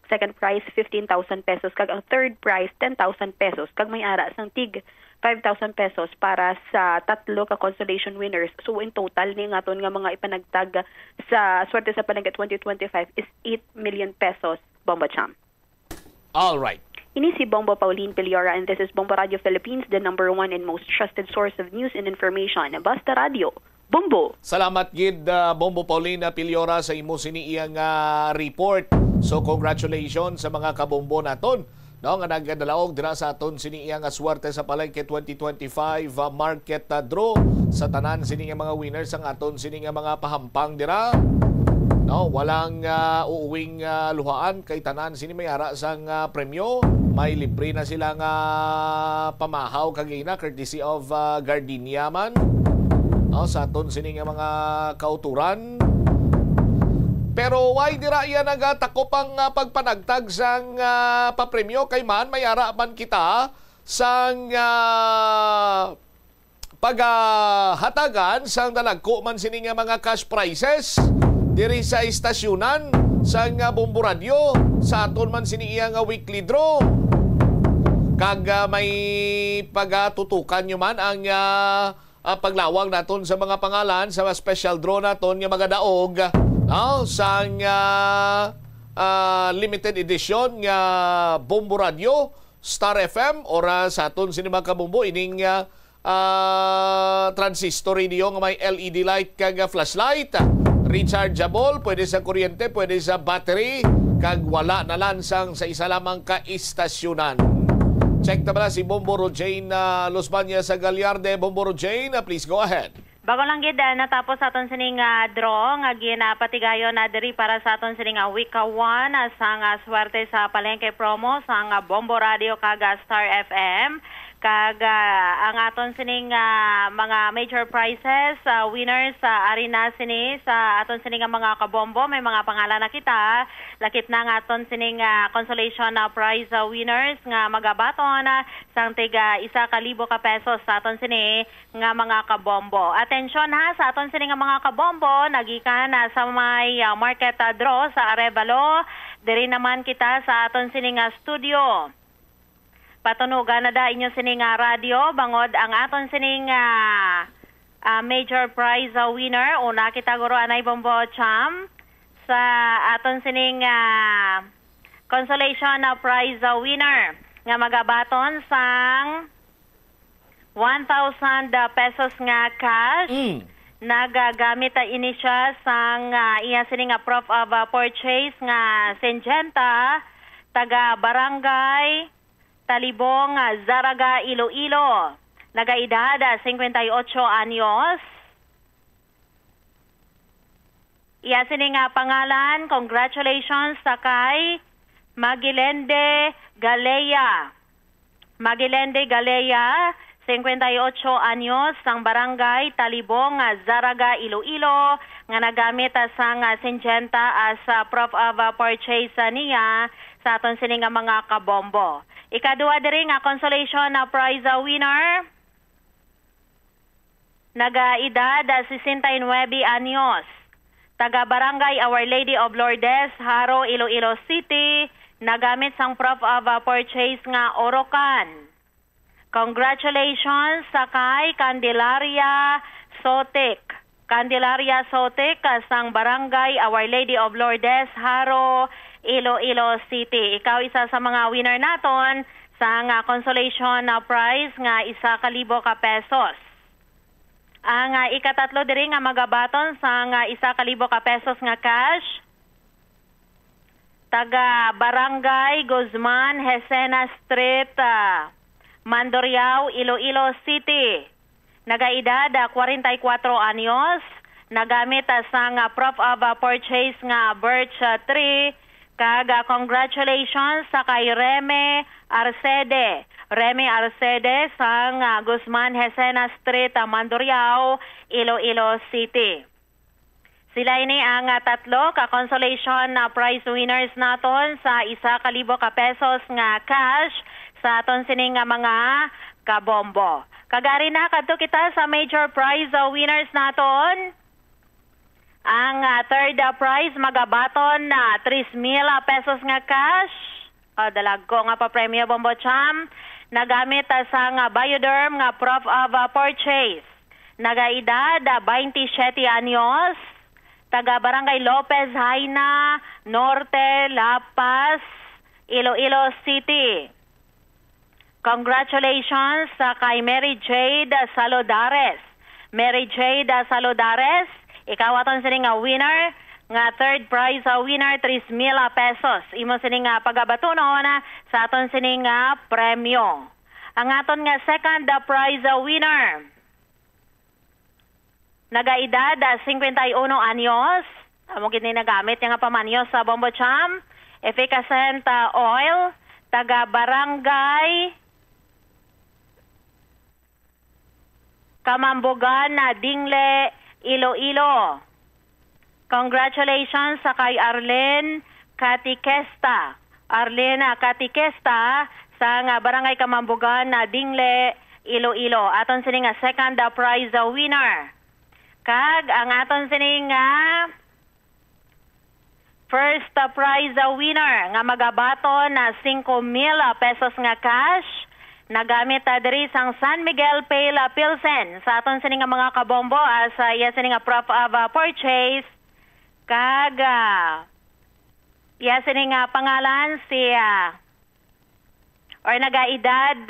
Second prize, 15,000 pesos. Kag ang third prize, 10,000 pesos. Kag may ara sang tig 5,000 pesos para sa tatlo ka consolation winners. So in total, ni nga nga mga ipanagtag sa swerte sa palengke 2025 is 8 million pesos, Bamotsyam. All right. Ini si Bombo Pauline Piliora and this is Bombo Radio Philippines, the #1 and most trusted source of news and information. Basta Radio. Bombo. Salamat gid Bombo Paulina Piliora sa imo siniiyang report. So congratulations sa mga kabombo naton. No, nga nagdalaog dira sa aton siniiyang swerte sa palengke 2025 market draw sa tanan siniiyang mga winners ang aton siniiyang mga pahampang dira. No, walang uuwing luhaan kay tanan sini may ara sang premyo. May libre na sila nga pamahaw kagina courtesy of Gardenia man. No, sa aton sini nga mga kauturan Pero why dira iya nagatakop ang pagpanagtag sang papremyo kay man mayara man kita sang paghatagan sang dalagko man sini nga mga cash prizes diri sa istasyonan sang Bombo Radio sa aton man sini iya nga weekly draw. Kag may pagatutukan nyo man ang paglawag naton sa mga pangalan sa special draw naton nga magadaog sang limited edition nga Bombo Radio, Star FM ora sa aton sini mga kabombo ining transistor radio nga may LED light kag flashlight, rechargeable, pwede sa kuryente, pwede sa battery, kag wala na lansang sa isa lamang ka istasyonan. Check na pala si Bombo Rojane Los Bañas sa Gagliarde. Bombo Rojane, please go ahead. Bago lang gid natapos sa aton sining draw nga ginapatigayon na diri para sa aton sining week 1 sang swerte sa palengke promo sang Bombo Radio kag Star FM. Kag ang aton sining mga major prizes winners ari na sini sa aton sining mga kabombo, may mga pangalan na kita lakip na nga aton sining consolation prize winners nga magabaton sang tiga 1,000 ka pesos sa aton sini nga mga kabombo. Atensyon ha sa aton sini nga mga kabombo, nagikan sa may market draw sa Arevalo. Diri naman kita sa aton sini nga studio. Patunugan na da inyo sining radio bangod ang aton sining major prize winner. Una kita guro anay Bombo Cham sa aton sining consolation prize winner nga magabaton sang 1,000 pesos nga cash. Nagagamit ini siya sang iya sining proof of purchase nga Syngenta taga barangay Talibong, Zaraga, Iloilo. Nagaedad 58 anyos. Iya sining pangalan, congratulations sa kay Magilende Galea. Magilende Galea, 58 anyos, sang barangay Talibong, Zaraga, Iloilo, nga nagamit sang Syngenta as proof of purchase niya sa aton sining mga kabombo. Ikadua diri nga consolation prize winner. Nagaedad 69 anyos. Taga barangay Our Lady of Lourdes, Haro, Iloilo City. Nagamit sang proof of purchase nga Orocan. Congratulations sa kay Candelaria Sotek. Candelaria Sotek sang barangay Our Lady of Lourdes, Haro, Iloilo City. Ikaw isa sa mga winner naton sa consolation prize nga 1,000 ka pesos. Ang ikatatlo diri nga magabaton sa 1,000 ka pesos nga cash. Taga Barangay Guzman, Hesena Street, Mandurriao, Iloilo City. Nagaedad 44 anyos. Nagamit sa proof of purchase nga birch tree. Kaga congratulations sa kay Reme Arcede. Reme Arcede sang Guzman, Hesena Street, Mandurriao, Iloilo City. Sila ini ang tatlo ka consolation prize winners naton sa 1,000 ka pesos nga cash sa aton sining mga kabombo. Kagari na kadto kita sa major prize winners naton. Ang third prize magabaton na 3,000 pesos nga cash. Dalagko nga pa premyo Bombo Cham. Nagamit sa nga Bioderm nga proof of purchase. Nagaedad 27 anyos. Taga Barangay Lopez Haina, Norte, La Paz, Iloilo City. Congratulations sa kay Mary Jade Salodares. Mary Jade Salodares, ikaw aton sining winner nga third prize winner 3,000 pesos. Imo sining pagabatunon sa aton sining premyo. Ang aton nga second prize winner nagaedad 51 anyos. Amo gid ni nagamit nga pamanyo sa Bombo Cham. Efficacent oil taga Barangay Kamambogan na Dingle, Iloilo. Congratulations sa kay Arlene Katikesta. Arlene Katikesta sa nga Barangay Kamambugan na Dingle, Iloilo. Aton sini nga second prize winner. Kag ang aton sini nga first prize winner nga magabaton na 5,000 pesos nga cash nagamit diri sang San Miguel Pale Pilsen sa aton sini nga mga kabombo as iya sini nga proof of purchase. Kag iya sini nga pangalan siya or nagaedad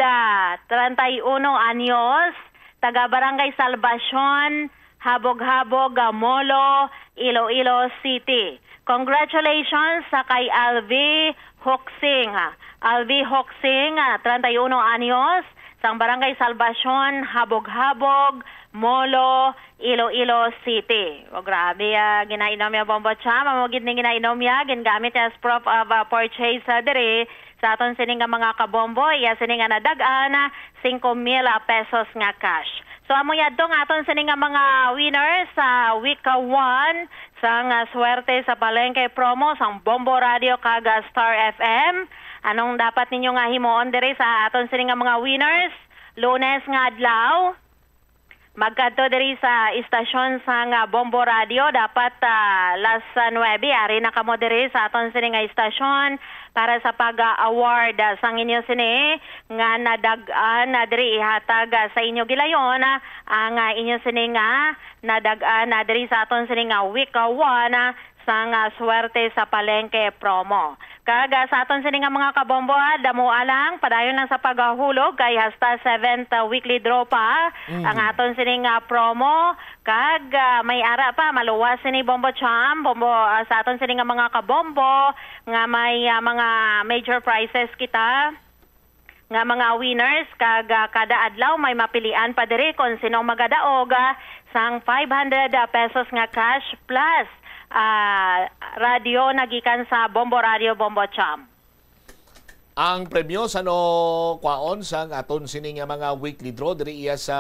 31 anyos, taga Barangay Salvacion, Habog-Habog, Molo, Iloilo City. Congratulations sa kay Alvi Hoxing. Alvi Hoxing, 31 anyos, sang Barangay Salvacion, Habog-Habog, Molo, Iloilo City. O grabe, ginainom niya Bombo Cham. Mamugid ni ginainom niya, gingamit as proof of purchase diri sa aton sining nga mga kabombo. Iya sining nga nadagaan 5,000 pesos nga cash. So amo yadtong aton sining nga mga winners sa week 1 sang swerte sa palengke promo sang Bombo Radio kag Star FM. Anong dapat ninyo nga himuon diri sa aton sining nga mga winners? Lunes nga adlaw, magkadto diri sa istasyon sang Bombo Radio, dapat las 9 ari na kamo diri sa aton sini nga istasyon para sa pag-award sang inyo sini nga nadagan na diri ihatag sa inyo gilayon ang inyo sini nga nadagan na diri sa aton sini nga week 1 sang swerte sa palengke promo. Kaga sa aton sini nga mga kabombo, damo alang padayon lang sa paghulog kay hasta 7th weekly draw pa ang aton sini nga promo. Kag may ara pa maluwas sini Bombo Cham, bombo sa aton sini nga mga kabombo nga may mga major prizes kita nga mga winners. Kag kada adlaw may mapilian pa diri kung sino magadaog sang 500 pesos nga cash plus radio nagikan sa Bombo Radio Bombo Cham. Ang premyo sa kwaon sang aton sini nga mga weekly draw diri iya sa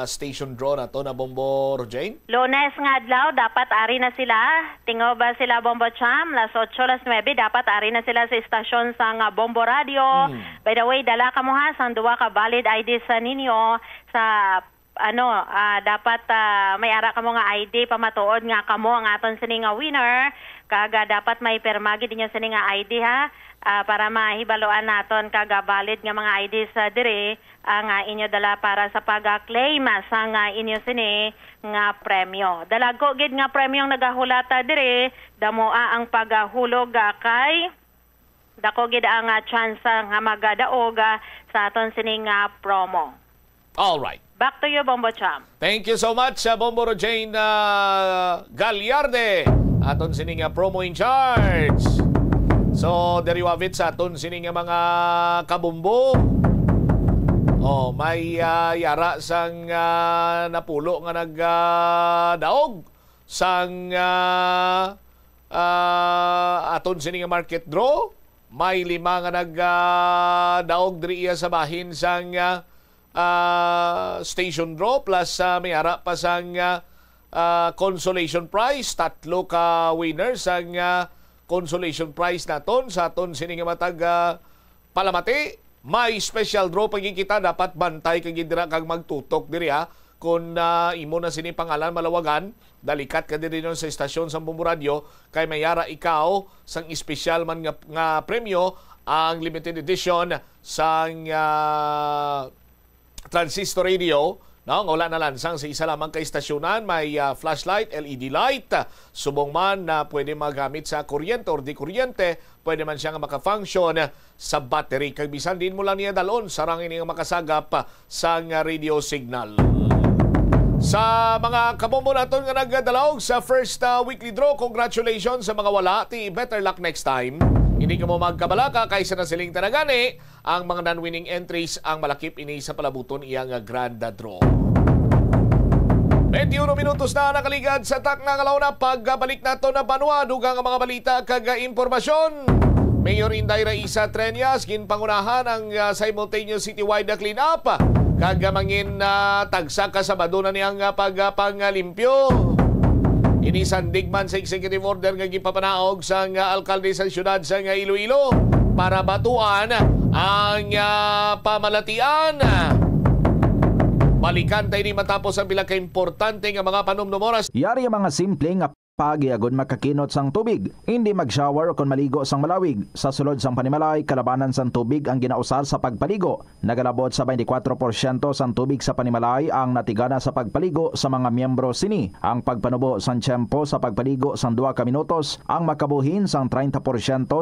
station draw nato na Bombo Rojane. Lunes nga adlaw dapat ari na sila. Tingo ba sila Bombo Cham? Las 8, las 9 dapat ari na sila sa istasyon sang Bombo Radio. By the way, dala ka mo ha sang duwa ka valid ID sa ninyo sa dapat may ara kamo nga ID pamatuod nga kamo ang aton sini nga winner. Kaga dapat may permagi dinyo sini nga ID ha para mahibaloan naton kaga valid nga mga ID sa diri ang inyo dala para sa pag-claim sa nga inyo sini nga premyo. Dalago gid nga premyong nagahulata diri, damoa ang paghulog kay dako gid ang chance nga magadaog sa aton sini nga promo. All right. Back to you, Bombo Cham. Thank you so much, Bombo Rojane Gagliarde. Aton sining promo in charge. So, there you have it sa aton sining mga kabumbo. Oh, may yara sang napulo nga nagdaog sang aton sining market draw. May 5 nga nagdaog diri sa bahin sang station draw plus may ara pa sang consolation prize. 3 ka winners ang consolation prize naton sa aton sining matag palamati. May special draw paging kita, dapat bantay kag dira kag magtutok diri kung imo na sini pangalan malawagan, dalikat ka diri sa istasyon sa Bombo Radio kay mayara ikaw sang special man nga premyo, ang limited edition sang transistor radio. Wala na lansang sa isa lamang ka istasyonan. May flashlight, LED light. Subong man na pwede magamit sa kuryente or di kuryente. Pwede man siya nga makafunction sa battery. Kag bisan din mo lang niya dalon, sarang ini nga makasagap sa radio signal. Sa mga kabombo naton nga nagdalaog sa first weekly draw, congratulations sa mga wala. Better luck next time. Hindi ka mo magkabalaka kaysa na siling tanagani. Ang mga non-winning entries ang malakip ini sa palabuton iyang grand draw. 21 minutos na nakaligad sa takna nga launa. Pagbalik nato na banwa, dugang ang mga balita kag impormasyon. Mayor Inday Raisa Treñas ginpangunahan ang simultaneous citywide clean up. Kag mangin tagsa ka sa baduna niyang pagpanglimpyo. Inisandigman sa executive order nga gipapanaog sa alkalde sa syudad sa Iloilo para batuan ang pamalatian. Balikan tayo ni matapos ang pila ka importante nga mga panumnumoras. Yari ang mga simple nga pagiyagod makakinot sang tubig, hindi mag-shower o kung maligo sang malawig. Sa sulod sang panimalay, kalabanan sang tubig ang ginausar sa pagpaligo. Nagalabot sa 24% sang tubig sa panimalay ang natigana sa pagpaligo sa mga miyembro sini. Ang pagpanubo sang tiyempo sa pagpaligo sang 2 ka minutos ang makabuhin sang 30%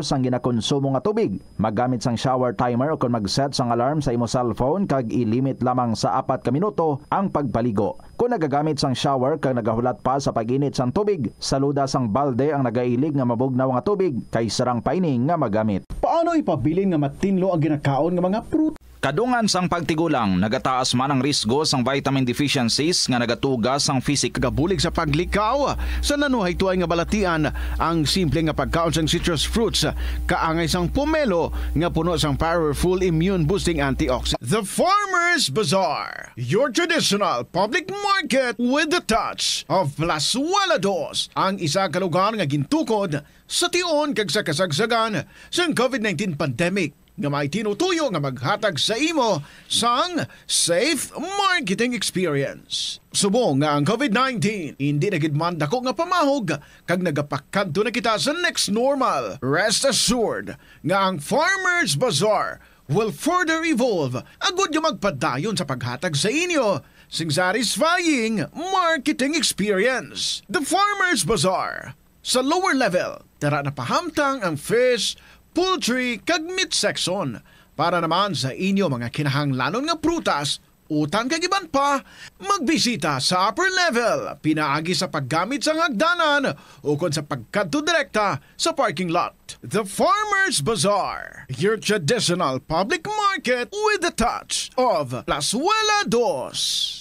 sang ginakonsumo nga tubig. Maggamit sang shower timer o kung mag-set sang alarm sa imo cellphone kag ilimit lamang sa 4 ka minuto ang pagpaligo. Kung nagagamit sang shower kag nagahulat pa sa pag-init sang tubig, saluda sang balde ang nagailig nga mabugnaw nga tubig kay sarang paining nga magamit. Paano ipabilin nga matinlo ang ginakaon nga mga prutas? Kadungan sang pagtigulang, nagataas man ang risgo sang vitamin deficiencies nga nagatugas sang fisik. Gabulig sa paglikaw, sa nanuhay tuay nga balatian, ang simple nga pagkaon sang citrus fruits, kaangay sang pomelo nga puno sang powerful immune-boosting antioxidant. The Farmer's Bazaar, your traditional public market with the touch of Plazuela Dos, ang isa ka lugar nga gintukod sa tion kag sa kasagsagan sang COVID-19 pandemic nga may tinutuyo nga maghatag sa imo sang safe marketing experience. Subong nga ang COVID-19 hindi nagidman dako nga pamahog kag nagapakadto na kita sa next normal. Rest assured nga ang Farmer's Bazaar will further evolve agud yung magpadayon sa paghatag sa inyo sing satisfying marketing experience. The Farmer's Bazaar sa lower level, tara na pahamtang ang fish, poultry kag meat section para naman sa inyo mga kinahanglanon nga prutas, utang kag iban pa, magbisita sa upper level, pinaagi sa paggamit sa hagdanan o kon sa pagkadto direkta sa parking lot. The Farmer's Bazaar, your traditional public market with the touch of Plazuela Dos.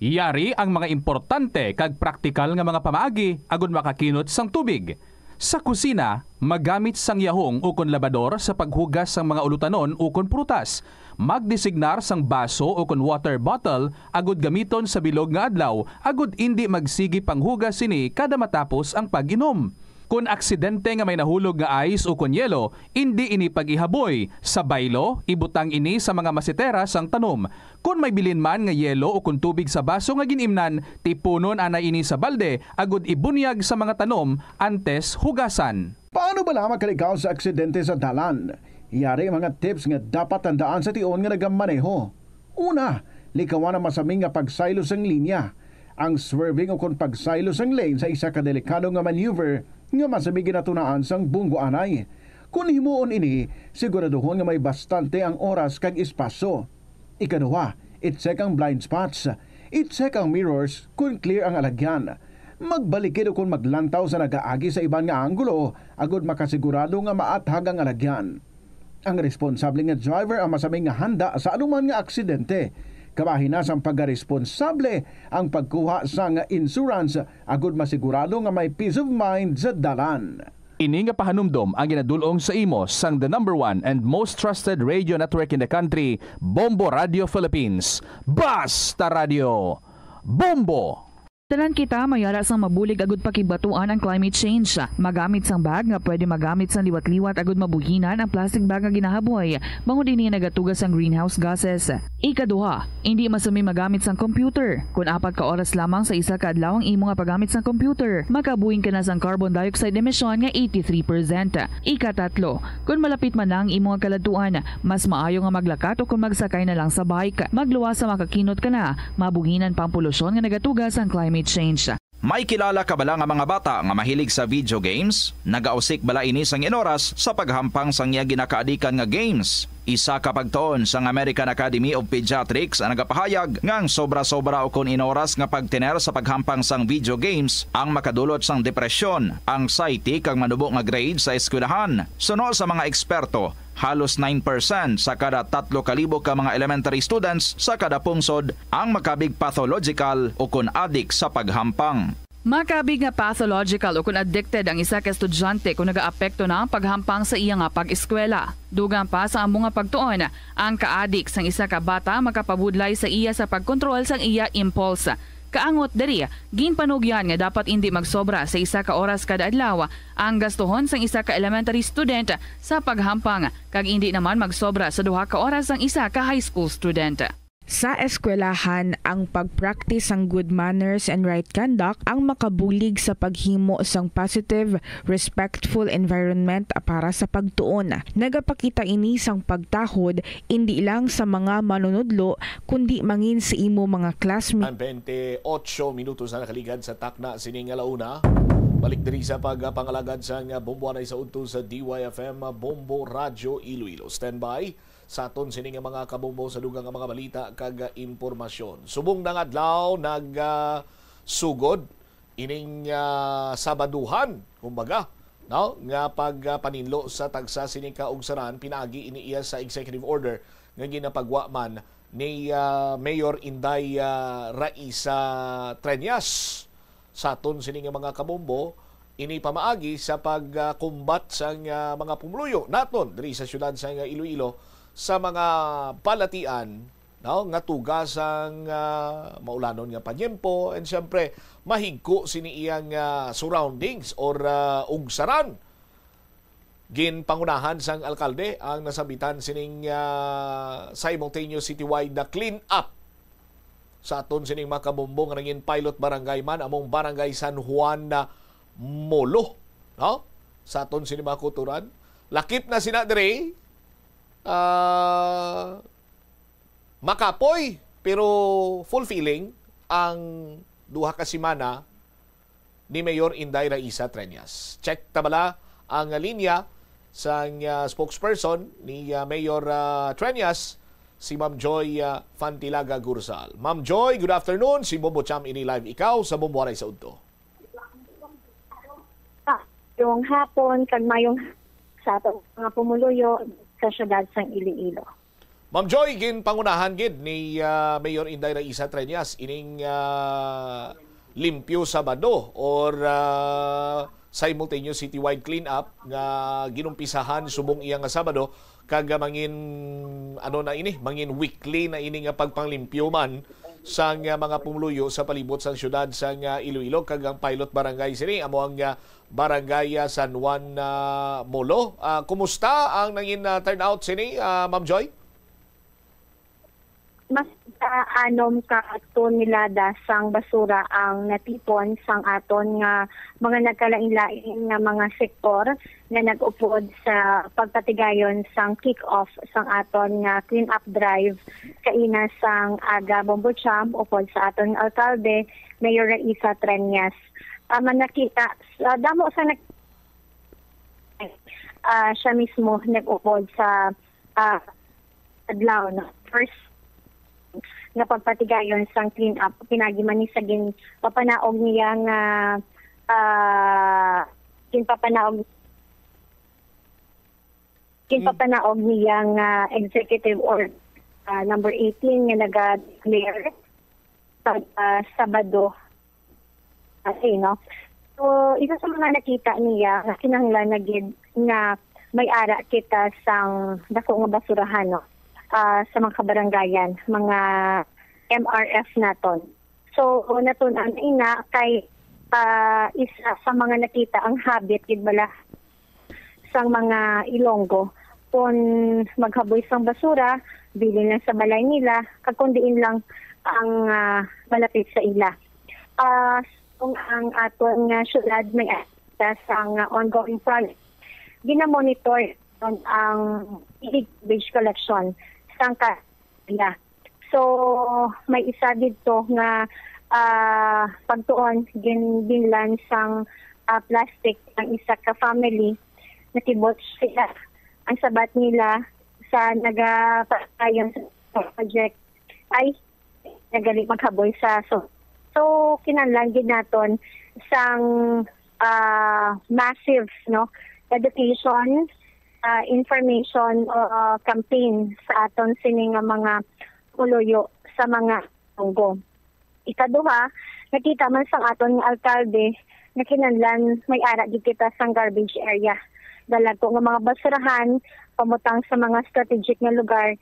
Yari ang mga importante kag praktikal nga mga pamaagi agud makakinot sang tubig. Sa kusina, magamit sang yahong o kon labador sa paghugas sang mga ulutanon o kon prutas. Magdesignar sang baso o kon water bottle agud gamiton sa bilog nga adlaw agud indi magsigi panghugas sini kada matapos ang pag-inom. Kung aksidente nga may nahulog nga ice o kon yelo, hindi ini pag-ihaboy. Sa baylo, ibutang ini sa mga masitera sang tanom. Kung may bilin man nga yelo o kon tubig sa baso nga ginimnan, tipunon ana ini sa balde, agud ibunyag sa mga tanom antes hugasan. Paano ba lamang kalikaw sa aksidente sa dalan? Iyari mga tips nga dapat tandaan sa tion nga nagamaneho. Una, likawan ang masaming nga pagsaylo sang linya. Ang swerving o kon pagsaylo sang lane sa isa ka delikado nga maneuver nga masamig ginatunaan sang bunggo anay. Kung himuon ini, siguraduhon nga may bastante ang oras kag espasyo. Ikaduha, i-check ang blind spots. I-check ang mirrors kung clear ang alagyan. Magbalikid o kung maglantaw sa nagaagi sa ibang nga anggulo, agud makasigurado nga maathag ang alagyan. Ang responsable nga driver ang masaming nga handa sa anuman nga aksidente. Kabahin na sang pagkaresponsable ang pagkuha sa nga insurance agud masigurado nga may peace of mind sa dalan. Ini nga pahanumdom ang ginadulong sa imo sang the #1 and most trusted radio network in the country, Bombo Radio Philippines. Basta Radio Bombo! Tanan kita mayara sang mabulig agud pakibatuan ang climate change. Magamit sang bag nga pwede magamit sang liwat-liwat agud mabuhinan ang plastic bag nga ginahaboy. Bangod ini nagatugas ang greenhouse gases. Ikaduha, hindi masumi magamit sang computer. Kung 4 ka oras lamang sa isa ka adlaw ang imo nga paggamit sang computer, makabuhin ka na sang carbon dioxide emission nga 83%. Ikatatlo, kung malapit man lang imo nga kaladuan, mas maayo nga maglakat o kung magsakay na lang sa bike. Magluwas sa makakinot ka na, mabuhinan pang polusyon nga nagatugas ang climate change. May kilala ka bala nga mga bata nga mahilig sa video games? Nagausik bala ini sang inoras sa paghampang sang iya ginakaadikan nga games. Isa ka pagtuon sang American Academy of Pediatrics ang nagapahayag ngang sobra-sobra o kun inoras nga pagtiner sa paghampang sang video games ang makadulot sang depresyon, anxiety kag manubo nga grade sa eskwelahan. Suno sa mga eksperto, halos 9% sa kada 3,000 ka mga elementary students sa kada pungsod ang makabig pathological o kun addict sa paghampang. Makabig nga pathological o kung addicted ang isa ka estudyante kung nagaapekto na ang paghampang sa iya nga pag-eskwela. Dugang pa sa among nga pagtuon, ang ka-addict sang isa ka bata makapabudlay sa iya sa pagkontrol sang iya impulse. Kaangot diri, ginpanugyan nga dapat hindi magsobra sa 1 ka oras kada adlaw ang gastuhon sang 1 ka elementary student sa paghampang kag hindi naman magsobra sa 2 ka oras ang 1 ka high school student. Sa eskwelahan, ang pag-practice ang good manners and right conduct ang makabulig sa paghimo sang positive, respectful environment para sa pagtuon. Nagapakita ini sang pagtahod hindi lang sa mga manunudlo kundi mangin sa imo mga classmates. 28 minutos na nakaligad sa takna sining alauna. Balik diri sa pagpangalagad sa bomboanay sa udto sa DYFM Bombo Radio Iloilo. Standby sa aton sining mga kabombo sa dugang mga balita kag impormasyon. Subong ng adlaw sugod ining Sabaduhan kumbaga no nga pagpaninlo sa tagsa sining kaugsaran pinaagi iniiya sa executive order nga ginapagwa man ni Mayor Inday Raisa Treñas sa aton sining mga kabombo ini pamaagi sa pagkumbat sa mga pumuluyo naton diri sa syudad sa Iloilo sa mga palatian no, nga tugasang maulanon nga panyempo and syempre mahigko sini iyang surroundings or ugsaran. Ginpangunahan sang alkalde ang nasabitan sining simultaneous citywide na clean up sa aton sining makabombo nga naging pilot barangay man among barangay San Juan na Molo no? Sa aton sining mga kuturan lakip na sina dire makapoy pero fulfilling ang 2 ka semana ni Mayor Inday Raisa Treñas. Check tabala ang linya sa spokesperson ni Mayor Treñas, si Ma'am Joy Fantilaga Gursal. Ma'am Joy, good afternoon. Si Bombo Cham ini live ikaw sa Bomboanay sa Udto. Yung hapon kag mayong sa mga pumuluyo sa syudad sang Iloilo. Ma'am Joy, ginpangunahan gid ni Mayor Inday Raisa Treñas ining limpyo Sabado or simultaneous citywide clean up nga ginumpisahan subong iya nga Sabado kag mangin mangin weekly na ini nga pagpanglimpyo man sa mga pumuluyo sa palibot sa syudad sa Iloilo kag ang pilot barangay sini amo ang barangay San Juan Molo. Kumusta ang nangin turnout sini, Ma'am Joy? Mas anom ka aton nilada sang basura ang natipon sang aton nga mga nagkalain-lain nga mga sektor nga nag-upod sa pagpatigayon sang kick-off sang aton nga clean up drive kaina sang aga Bombo Cham upod sa aton alkalde Mayor Raisa Treñas. Manakita damo sa siya mismo nag-upod sa adlaw na first nga pagpatigayon sang clean up pinagiman ni sa gin papanaog niya nga kinpapanaog niya nga executive order number 18 nga naga-declare sa Sabado no. So isa sa mga nakita niya nga kinahanglan na gid nga may ara kita sang dako nga basurahan no. Sa mga kabarangayan, mga MRF naton. So, naton ang ina kay isa sa mga nakita ang habit gid bala sang mga Ilonggo kung maghaboy sang basura, bilin lang sa balay nila, kag kundiin lang ang malapit sa ila. Kung ang aton nga syudad may sang ongoing project, ginamonitor ang garbage collection sang kanila. So may isa dito nga pagtuon ginbilan sang plastic ang isa ka family nakibot sila ang sabat nila sa nagapatayon sa project ay nagali maghaboy sa so kinahanglan gid naton sang massive no education information campaign sa aton sini nga mga puluyo sa mga Ilonggo. Ikaduha, nakita man sang aton nga alkalde na kinahanglan may ara gid kita sang garbage area dalago nga mga basurahan pamutang sa mga strategic nga lugar.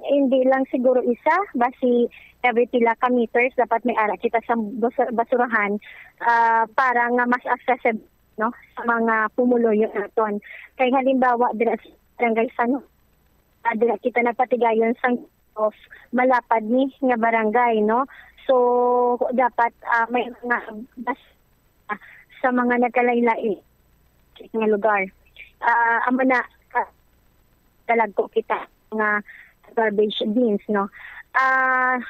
Hindi lang siguro isa, basi every pila ka meters dapat may ara kita sa basurahan para nga mas accessible no sa mga pumuloyo naton. Kay halimbawa dira sa barangay San dira kita napatigayon sang of malapad ni nga barangay no. So dapat may mga sa mga nagkalaylay nga lugar. Amo na talagko kita nga garbage bins no.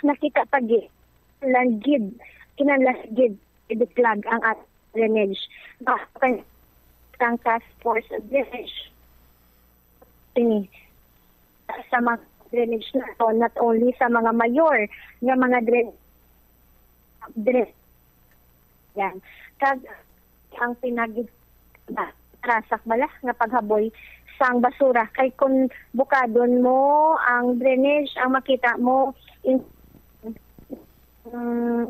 Nakita pagi langgid kinalagid idiklag ang at drainage. Ang task force of drainage ini sa mga drainage na to, not only sa mga mayor nga mga drainage yan. Kag ang pinagid rasak bala nga paghaboy sang basura kay kung bukadon mo ang drainage ang makita mo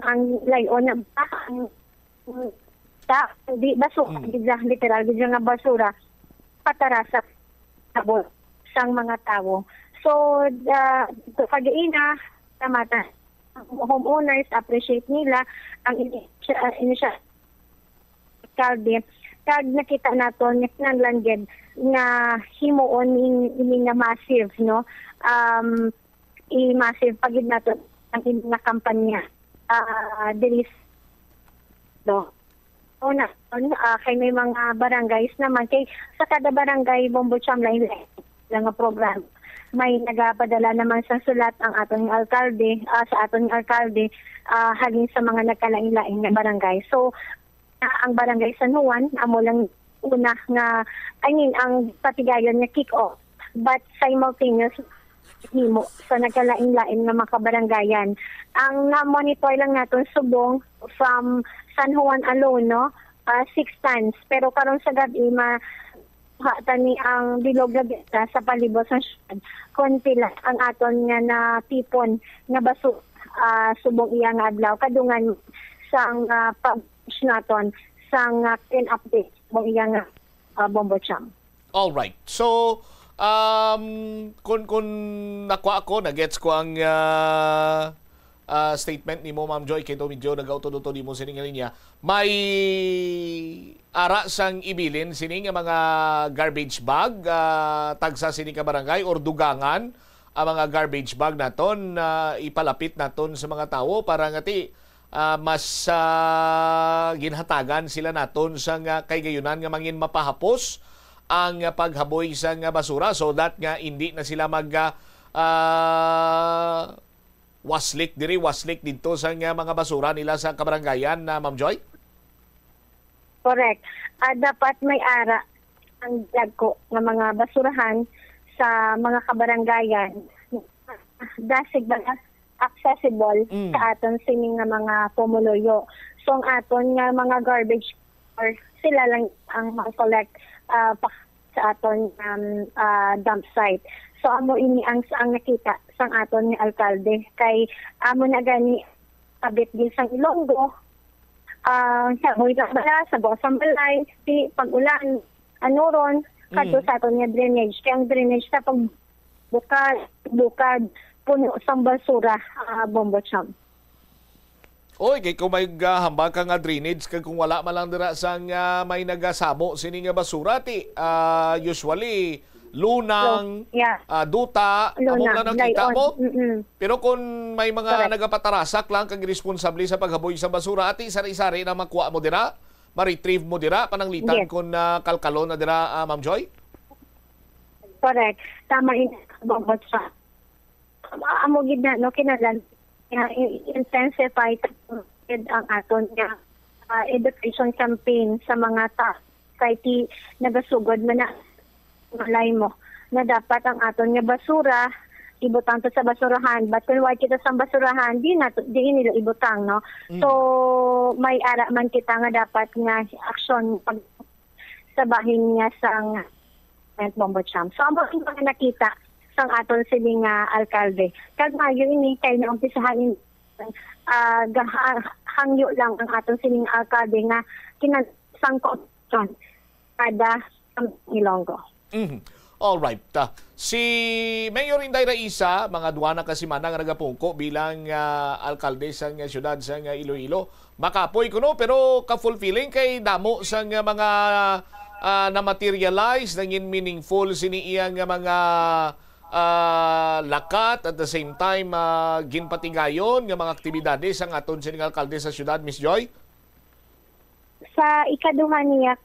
ang layon na ang di basura literal gid nga basura patarasak haboy sang mga tawo. So pag-iina tamata homeowners appreciate nila ang initial kalde kag nakita naton ng langged nga himuon ini nga massive no massive pagid naton ang nga kampanya dilis no una kay may mga barangays naman kay sa kada barangay Bombocham lain nga program may nagapadala naman sa sulat ang aton alkalde sa aton alkalde halin sa mga nagkalain-lain nga barangay. So ang barangay San Juan amo lang una nga ang patigayon nga kick off but simultaneous himo sa nagkalain-lain nga makabarangayan. Ang na-monitor lang naton subong from San Juan alone no 6 tons pero karon sa gabi tani ang bilog na sa palibot sa syudad konti lang ang aton nga na tipon nga baso subong iya nga adlaw kadungan sang pag-push naton sang clean update mong iya nga Bombocham. All right. So kun nakuha ako na-gets ko ang statement ni mo Ma'am Joy kay medyo nag-auto-duto di mo sining linya may ara sang ibilin sining mga garbage bag tagsa sining ka barangay or dugangan ang mga garbage bag naton ipalapit naton sa mga tawo para ngati mas ginhatagan sila naton sa kay gayunan nga mangin mapahapos ang paghaboy sa basura so that nga hindi na sila mag waslik dito sa mga basura nila sa kabarangayan na Ma'am Joy? Correct. Dapat may ara ang dagko ng mga basurahan sa mga kabarangayan. Dasig ba accessible sa aton sining nga mga pumuloyo. So ang aton nga mga garbage or sila lang ang mag-collect sa aton dump site. So amo ini ang nakita sang aton ni alkalde kay amo na gani kabit din sang Ilonggo sa Boyga Bala sa Bosang Balay si pag-ulan ron kadto sa aton nga drainage kay ang drainage sa pag bukad puno sang basura Bombocham. Oy, kay kung may hambal ka nga drainage kag kung wala man lang dira sang may nagasamo sini nga basura ti usually lunang, duta, amo na nakita mo. Pero kung may mga nagapatarasak lang kag responsable sa paghaboy sa basura, ati sari-sari na makuha mo dira, ma-retrieve mo dira, pananglitan kung kalkalon na dira, Ma'am Joy? Correct. Tama in bobot sa. Amo gid na no kinalan intensify ang aton nga education campaign sa mga society nagasugod man na malay mo na dapat ang aton nga basura ibutang to sa basurahan but kung wala kita sa basurahan di nila ibutang no so may ara man kita nga dapat nga aksyon pag sa bahin nga sang Bombocham. So amo ang mga nakita sang aton siling alkalde kag mayo ini kay na umpisahan hangyo lang ang aton siling alkalde nga kinasangkot kada Ilonggo. All right. Si Mayor Inday Raisa, mga duwana kasi man nga nagapungko bilang alkalde sa siyudad sa Iloilo. Makapoy ko no, pero ka-fulfilling kay damo sa mga na-materialize, naging meaningful siniyang mga lakat at the same time ginpatigayon ng mga aktibidades ang aton sining alkalde sa siyudad, Miss Joy? Sa ikaduha niya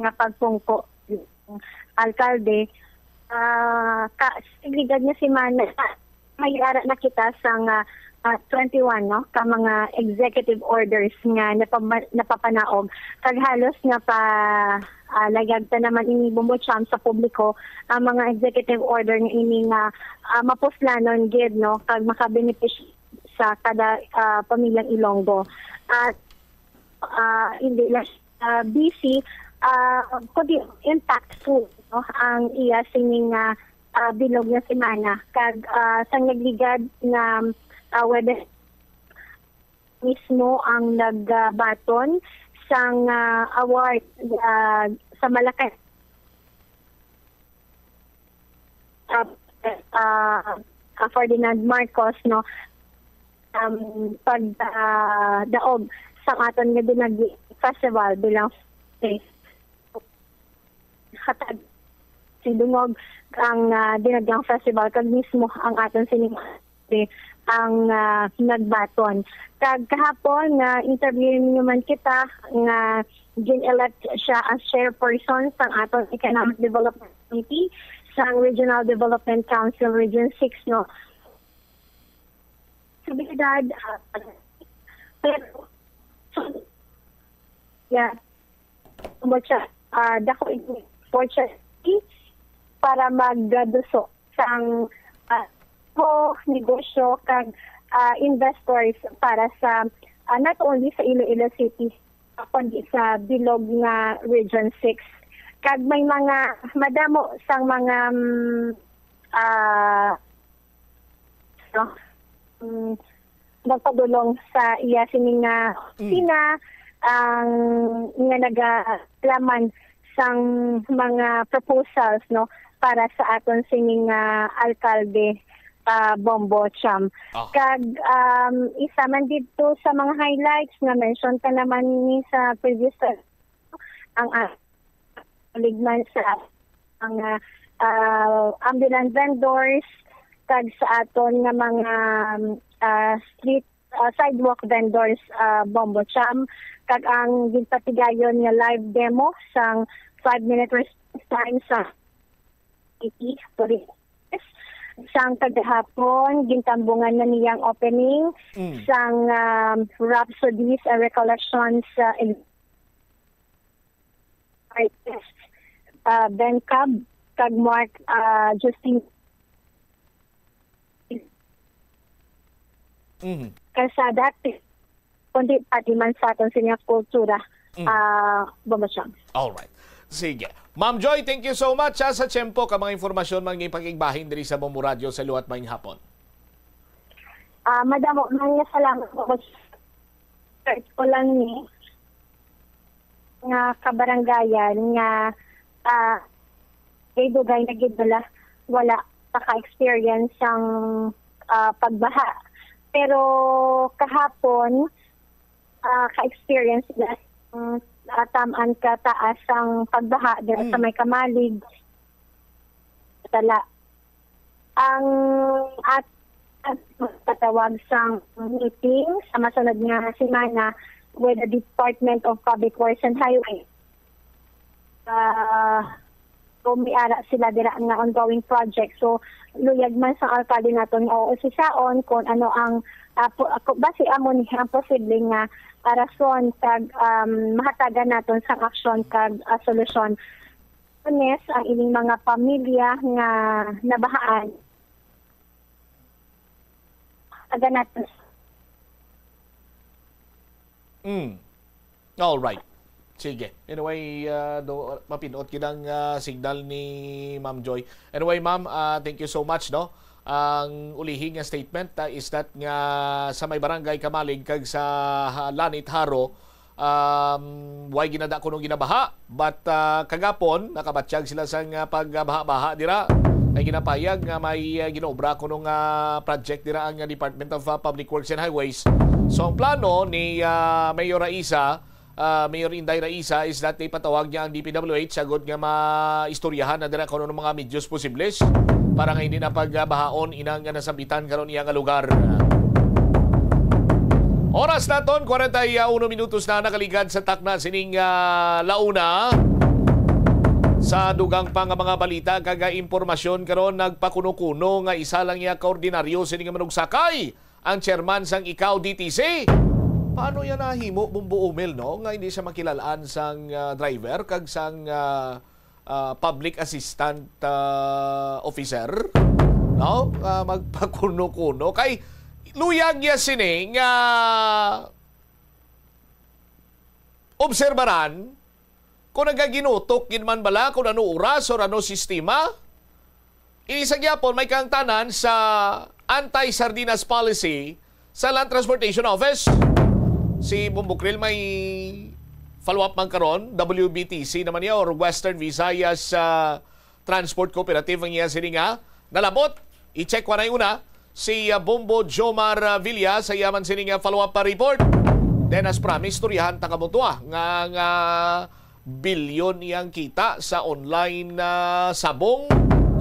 nga pagpungko alkalde, sigligad niya si Mana, may ara na kita sa 21 no ka mga executive orders nga napapanaog kag halos nga pa lagagta naman ini bumutsyam sa publiko ang mga executive order nga ini nga mapuslanon gid no kag makabenepisyo sa kada pamilyang Ilonggo at hindi lang busy kundi impactful no ang iya sining bilog nga semana kag sang nagligad na whether mismo ang nagbaton sang award sa Malacay Ferdinand Marcos no pagdaog sa aton nga dinag festival bilang hatag sidungog ang dinagang festival kag mismo ang aton sining ang nagbaton. Kag kahapon nga interview naman kita nga gin-elect siya as chairperson sang aton Economic Development Committee sa Regional Development Council Region 6 no. Sabidad pero siya dako opportunity para magduso sang negosyo kag investors para sa not only sa Iloilo City kundi sa bilog nga Region 6 kag may mga madamo sang mga nagpadulong sa iya sining sina ang nga nagalaman sang mga proposals no para sa aton sining alkalde Bombo Cham. Kag isa man dito sa mga highlights na mention ka naman ni sa previous ang ligman sa ang ambulant vendors kag sa aton nga mga street sidewalk vendors Bombo Cham kag ang ginpatigayon nga live demo sang 5-minute response time sa city sang kagahapon gintambungan na niyang opening sang Rhapsodies and Recollections artist Ben Cab kag Mark Justin kasi dati kundi pati man sa aton sinya kultura bumasyang. Alright. Sige. Ma'am Joy, thank you so much sa tiyempo ka mga informasyon mga ipagigbahin diri sa Bombo Radio sa luwat mayong hapon. Madamo, mga salamat po. Search ko lang ni nga kabaranggayan nga kay dugay na gidala wala naka-experience ang pagbaha. Pero kahapon ka-experience na tamaan ka taas ang pagbaha dito sa may Kamalig. Tala. Ang at patawag sang meeting sa masunod nga semana with the Department of Public Works and Highway. Umiara sila dira nga ongoing project. So, luyag man sa alkalde naton o usisaon kung ano ang base amon ang posible nga rason kag mahatagan naton sa aksyon kag solusyon. Honest, ang ining mga pamilya nga nabahaan aga natin. All right. Sige. Anyway, mapinoot kinang signal ni Ma'am Joy. Anyway, Ma'am, thank you so much, no? Ang ulihin nga statement is that nga sa may barangay Kamalig kag sa Lanit Haro Way ginada kuno ginabaha, but kagapon nakabatsyag sila sa pagbaha-baha dira. Ay ginapayag nga may ginobra kuno nga project dira ang Department of Public Works and Highways. So ang plano ni Mayor Inday Raisa is that ipatawag niya ang DPWH sagod nga maistoryahan na dira kuno ng mga medyos posibles para nga hindi na pagbahaon inang nasabitan karon iya nga lugar. Oras naton 41 minutos na nakaligad sa takna sining launa. Sa dugang pa nga mga balita kaga impormasyon karon nagpakuno-kuno nga isa lang iya kaordinaryo sining manugsakay ang chairman sang Ikaw DTC. Paano yan nahimo Bumbo Umel no nga hindi siya makilalaan sang driver kag sang public assistant officer no magpakuno-kuno kay luyag ya sini nga obserbaran kung nagaginutok gin man bala kung ano oras o ano sistema. Inisang yapon may kang tanan sa anti-sardinas policy sa Land Transportation Office. Si Bumbukril may follow-up man karon, WBTC naman niya or Western Visayas Transport Cooperative ang iya sini nga nalabot. I-check wa na una si Bombo Jomar Villa sa yaman sini nga follow-up pa report. Then as promised, turyahan takamutua nga bilyon iyang kita sa online sabong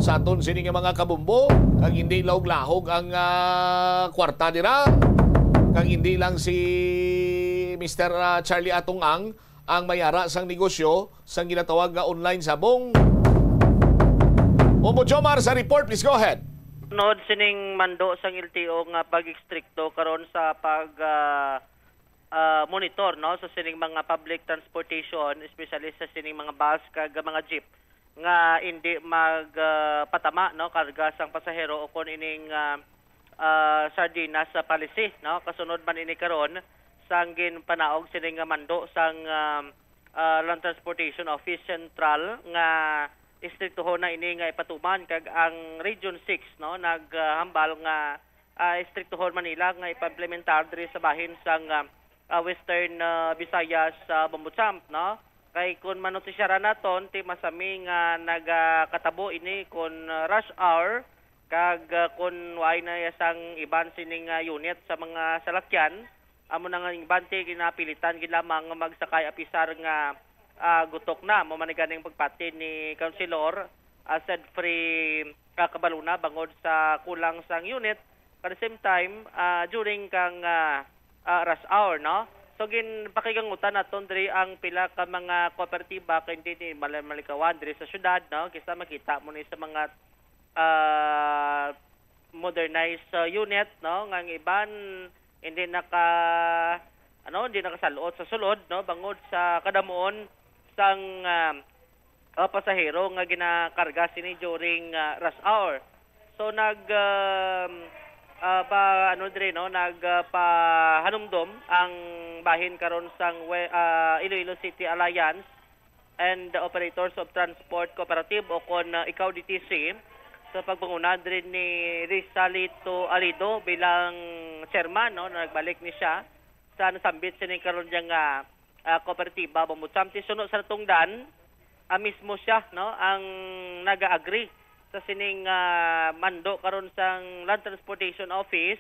sa aton sini nga mga kabumbo kag hindi lahog-lahog ang kwarta dira kag hindi lang si Mr. Charlie Atong ang mayara sang negosyo sang ginatawag nga online sabong. Bombo Jomar sa report, please go ahead. Nod sining mando sang LTO nga pag-ekstrikto karon sa pag monitor no sa sining mga public transportation, especially sa sining mga bus kag mga jeep nga hindi magpatama no karga sang pasahero o kon ining sardinas sa policy no kasunod man ini karon sang ginpanaog sining mando sang Land Transportation Office Central nga istriktohon na ini nga ipatuman kag ang Region 6 no naghambal nga istriktohon Manila nga ipaimplementar diri sa bahin sang Western Visayas Bombuchamp no kay kun manotisyaran naton ti masami nga nagakatabo ini kun rush hour kag kun way na sang iban sining unit sa mga salakyan amo na nga ibante ginapilitan gid lamang magsakay apisar nga gutok na mo man ganing pagpati ni Councilor said free kabaluna bangod sa kulang sang unit at the same time during kang rush hour no so gin pakigangutan naton diri ang pila ka mga kooperatiba kay hindi malikawan diri sa syudad no kaysa makita mo ni sa mga modernized unit no nga iban hindi nakasaluot sa sulod no bangod sa kadamuon sang pasahero nga ginakarga sini during rush hour. So nagpahanumdom ang bahin karon sang Iloilo City Alliance and the Operators of Transport Cooperative o kon Ikaw DTC sa pagbangunan din ni Rizalito Alido bilang chairman no nagbalik ni siya sa nasambit sining karon diyang kooperatiba Bombuchamp sunod sa tungdan mismo siya no ang naga-agree sa sining mando karon sang Land Transportation Office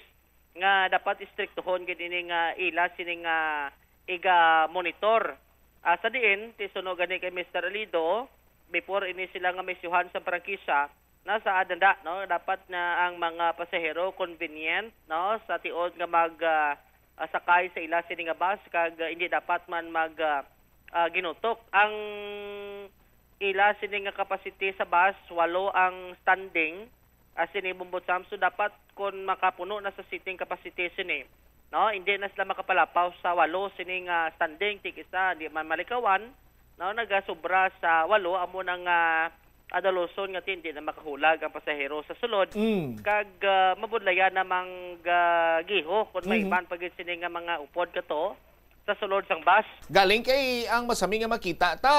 nga dapat istriktohon gid ini nga ila sining iga monitor sa diin ti suno gani kay Mr. Alido before ini sila nga misyuhan sa prangkisa nasa adanda no dapat na ang mga pasahero convenient no sa tiod nga mag sakay sa ila sini nga bus kag hindi dapat man mag ginutok ang ila sini nga capacity sa bus 8 ang standing sini Bombuchamp so dapat kun makapuno na sa seating capacity sini no hindi na sila makapalapaw sa 8 sini nga standing tikisa di man malikawan no nagasobra sa 8 amo nang adaloson nga hindi na makahulag ang pasahero sa sulod kag mabudlayan namang giho kung may iban pagit sini nga mga upod kato sa sulod sang bus. Galing kay ang masami nga makita ta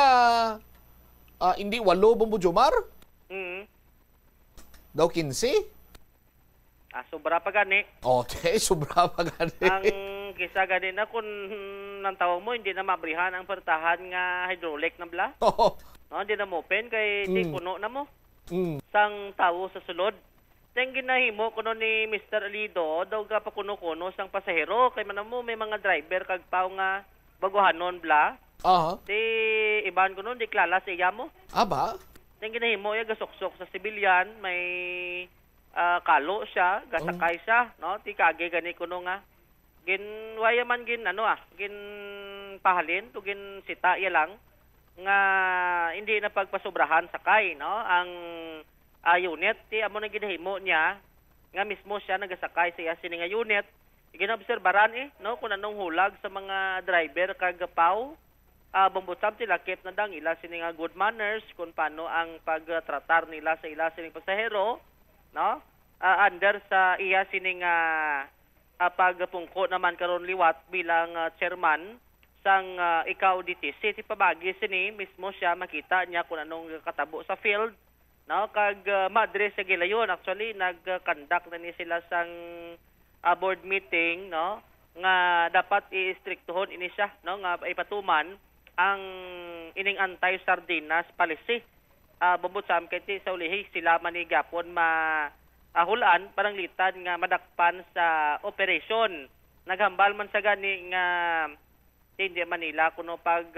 hindi 8 Bombo Jomar? Daw 15? Sobra pa gani. Okay, sobra pa gani. Ang kisa ganin na kung nang tawag mo, hindi na mabrihan ang pertahan nga hydraulic na bla. No, hindi na mo open kay di puno na mo. Sang tawo sa sulod. Then ginahimo kuno ni Mr. Alido, daw ga pa kuno-kuno sang pasahero kay man mo may mga driver kag pao nga baguhanon bla. Di iban kuno di klala sa iya mo. Aba? Then ginahimo ya gasoksok sa sibilyan, may kalo siya, gasakay siya, no? Ti kage gani kuno nga waya man gin pahalin to gin sita iya lang nga hindi na pagpasobrahan sakay, no? Ang unit ti amo na ginahimo niya nga mismo siya nagasakay sa iya sini nga unit. Ginobserbaran no, kung anong hulag sa mga driver kag paw. Bumbutsam ti lakip na dang ila sini nga good manners kung paano ang pagtratar nila sa ila sining pasahero, no? Under sa iya sining pagpungko naman karon liwat bilang chairman sang ikaw DTC ti pabagi sini mismo siya makita niya kung anong katabo sa field, no? Kag madre sa gilayon actually nag-conduct na ni sila sang board meeting, no, nga dapat i-strictohon ini siya, no, nga ipatuman ang ining anti-sardinas policy. Bumbutsam kay ti sa ulihi sila manigapon hulaan paranglitan nga madakpan sa operation. Naghambal man sa gani nga hindi Manila kuno pag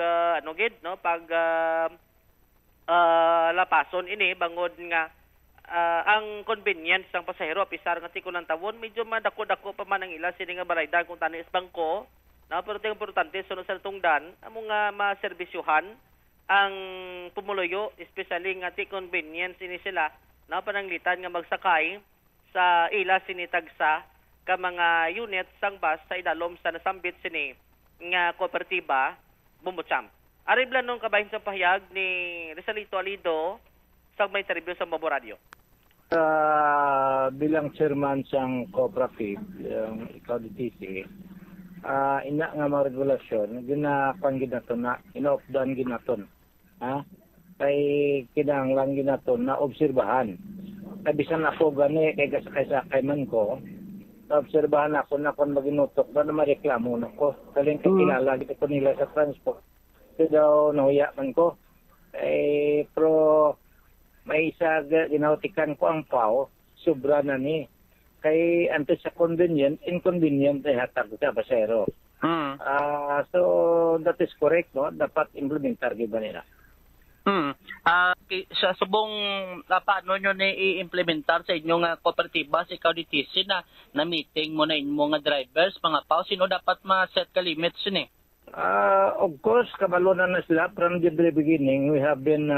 pag lapason ini bangod nga ang convenience ng pasahero pisar nga tiko ng tawon medyo madako-dako pa man ang ila sini nga balaydan kung tani is bangko, na pero ting importante sunod sa tungdan amo nga maserbisyuhan ang pumuloyo especially nga ti convenience ini sila na pananglitan nga magsakay sa ila sinitagsa ka mga unit sang bus sa idalom sa nasambit sini nga kooperatiba Bumbutsam. Aribla nung kabahin sa pahayag ni Rizalito Alido sa may interview sa Bombo Radio. Bilang chairman sang cooperative, yung ikaw DTC, ina nga mga regulasyon, ginapan ginaton na, ina-opdan ginaton. Kay kinahanglan ginaton na obserbahan. Kabisan ako gani kay kasakay man ko, obserbahan ako na kung maginutok na mareklamo na ko. Kaling kakilala ko nila sa transport. Kaya daw nahuya man ko. Pero may isa ginautikan ko ang pao, sobra na ni. Kay antes sa inconvenient ay hatag sa pasero. So that is correct, no? Dapat implementar giba nila. Sa subong paano nyo i-implementar sa inyong kooperatiba sa ikaw DTC na meeting mo na inyo nga drivers, mga pao, sino dapat ma-set ka limits yun eh? Of course, kabalo na sila from the very beginning. We have been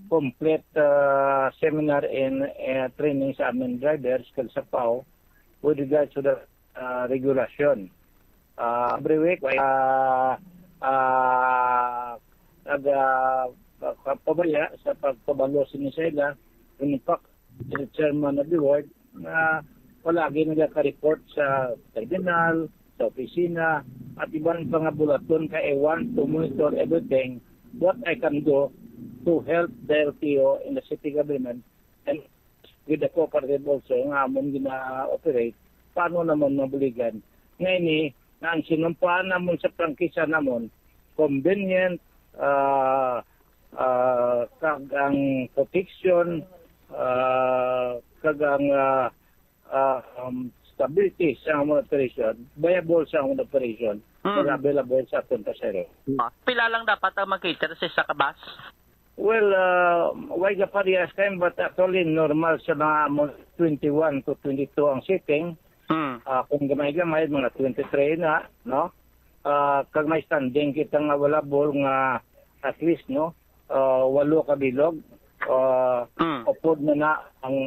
complete seminar and training sa amin drivers kag sa PAO with regards to the regulation. Every week, pabaya sa pagpabalo sinisela, in fact, the chairman of the board na palagi nagka-report sa tribunal, sa opisina, at ibang mga bulaton ka ewan to monitor everything what I can do to help the LTO in the city government and with the cooperative also nga amon gina-operate, paano naman mabuligan. Ngayon na ang sinumpaan namon sa prangkisa namon, convenient, kag ang protection, kag ang stability sa mga operation, viable sa mga operation, available sa atong pasero. Pila lang dapat ang mag-cater sa kabas? Well, why ka parehas kayo, but actually normal sa mga 21 to 22 ang sitting. Kung gamay-gamay, mga 23 na, no? Kag may standing kita nga available nga at least, no? 8 kabilog. Upod na ang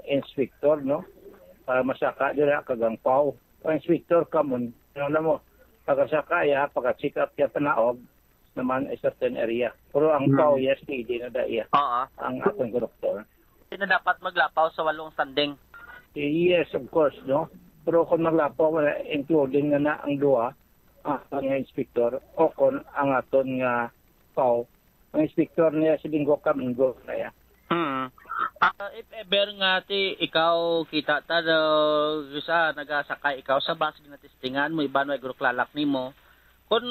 inspector, no? Masaka dira kagang pao. Ang inspector kamon, alam mo, pagkasakaya, pagka-check up ya panaog, naman a certain area. Pero ang pao, yes, hindi na daya. Ang atong konductor. Hindi na dapat maglapaw sa 8 standing? Yes, of course, no? Pero kung maglapaw, including na ang duwa, ang inspector, o kung ang aton nga pao, ang inspector niya si Bingo Kamingo na yan. If ever nga ti ikaw kita ta sa nagasakay ikaw sa bus ginatestingan mo iban may guruklalak nimo kun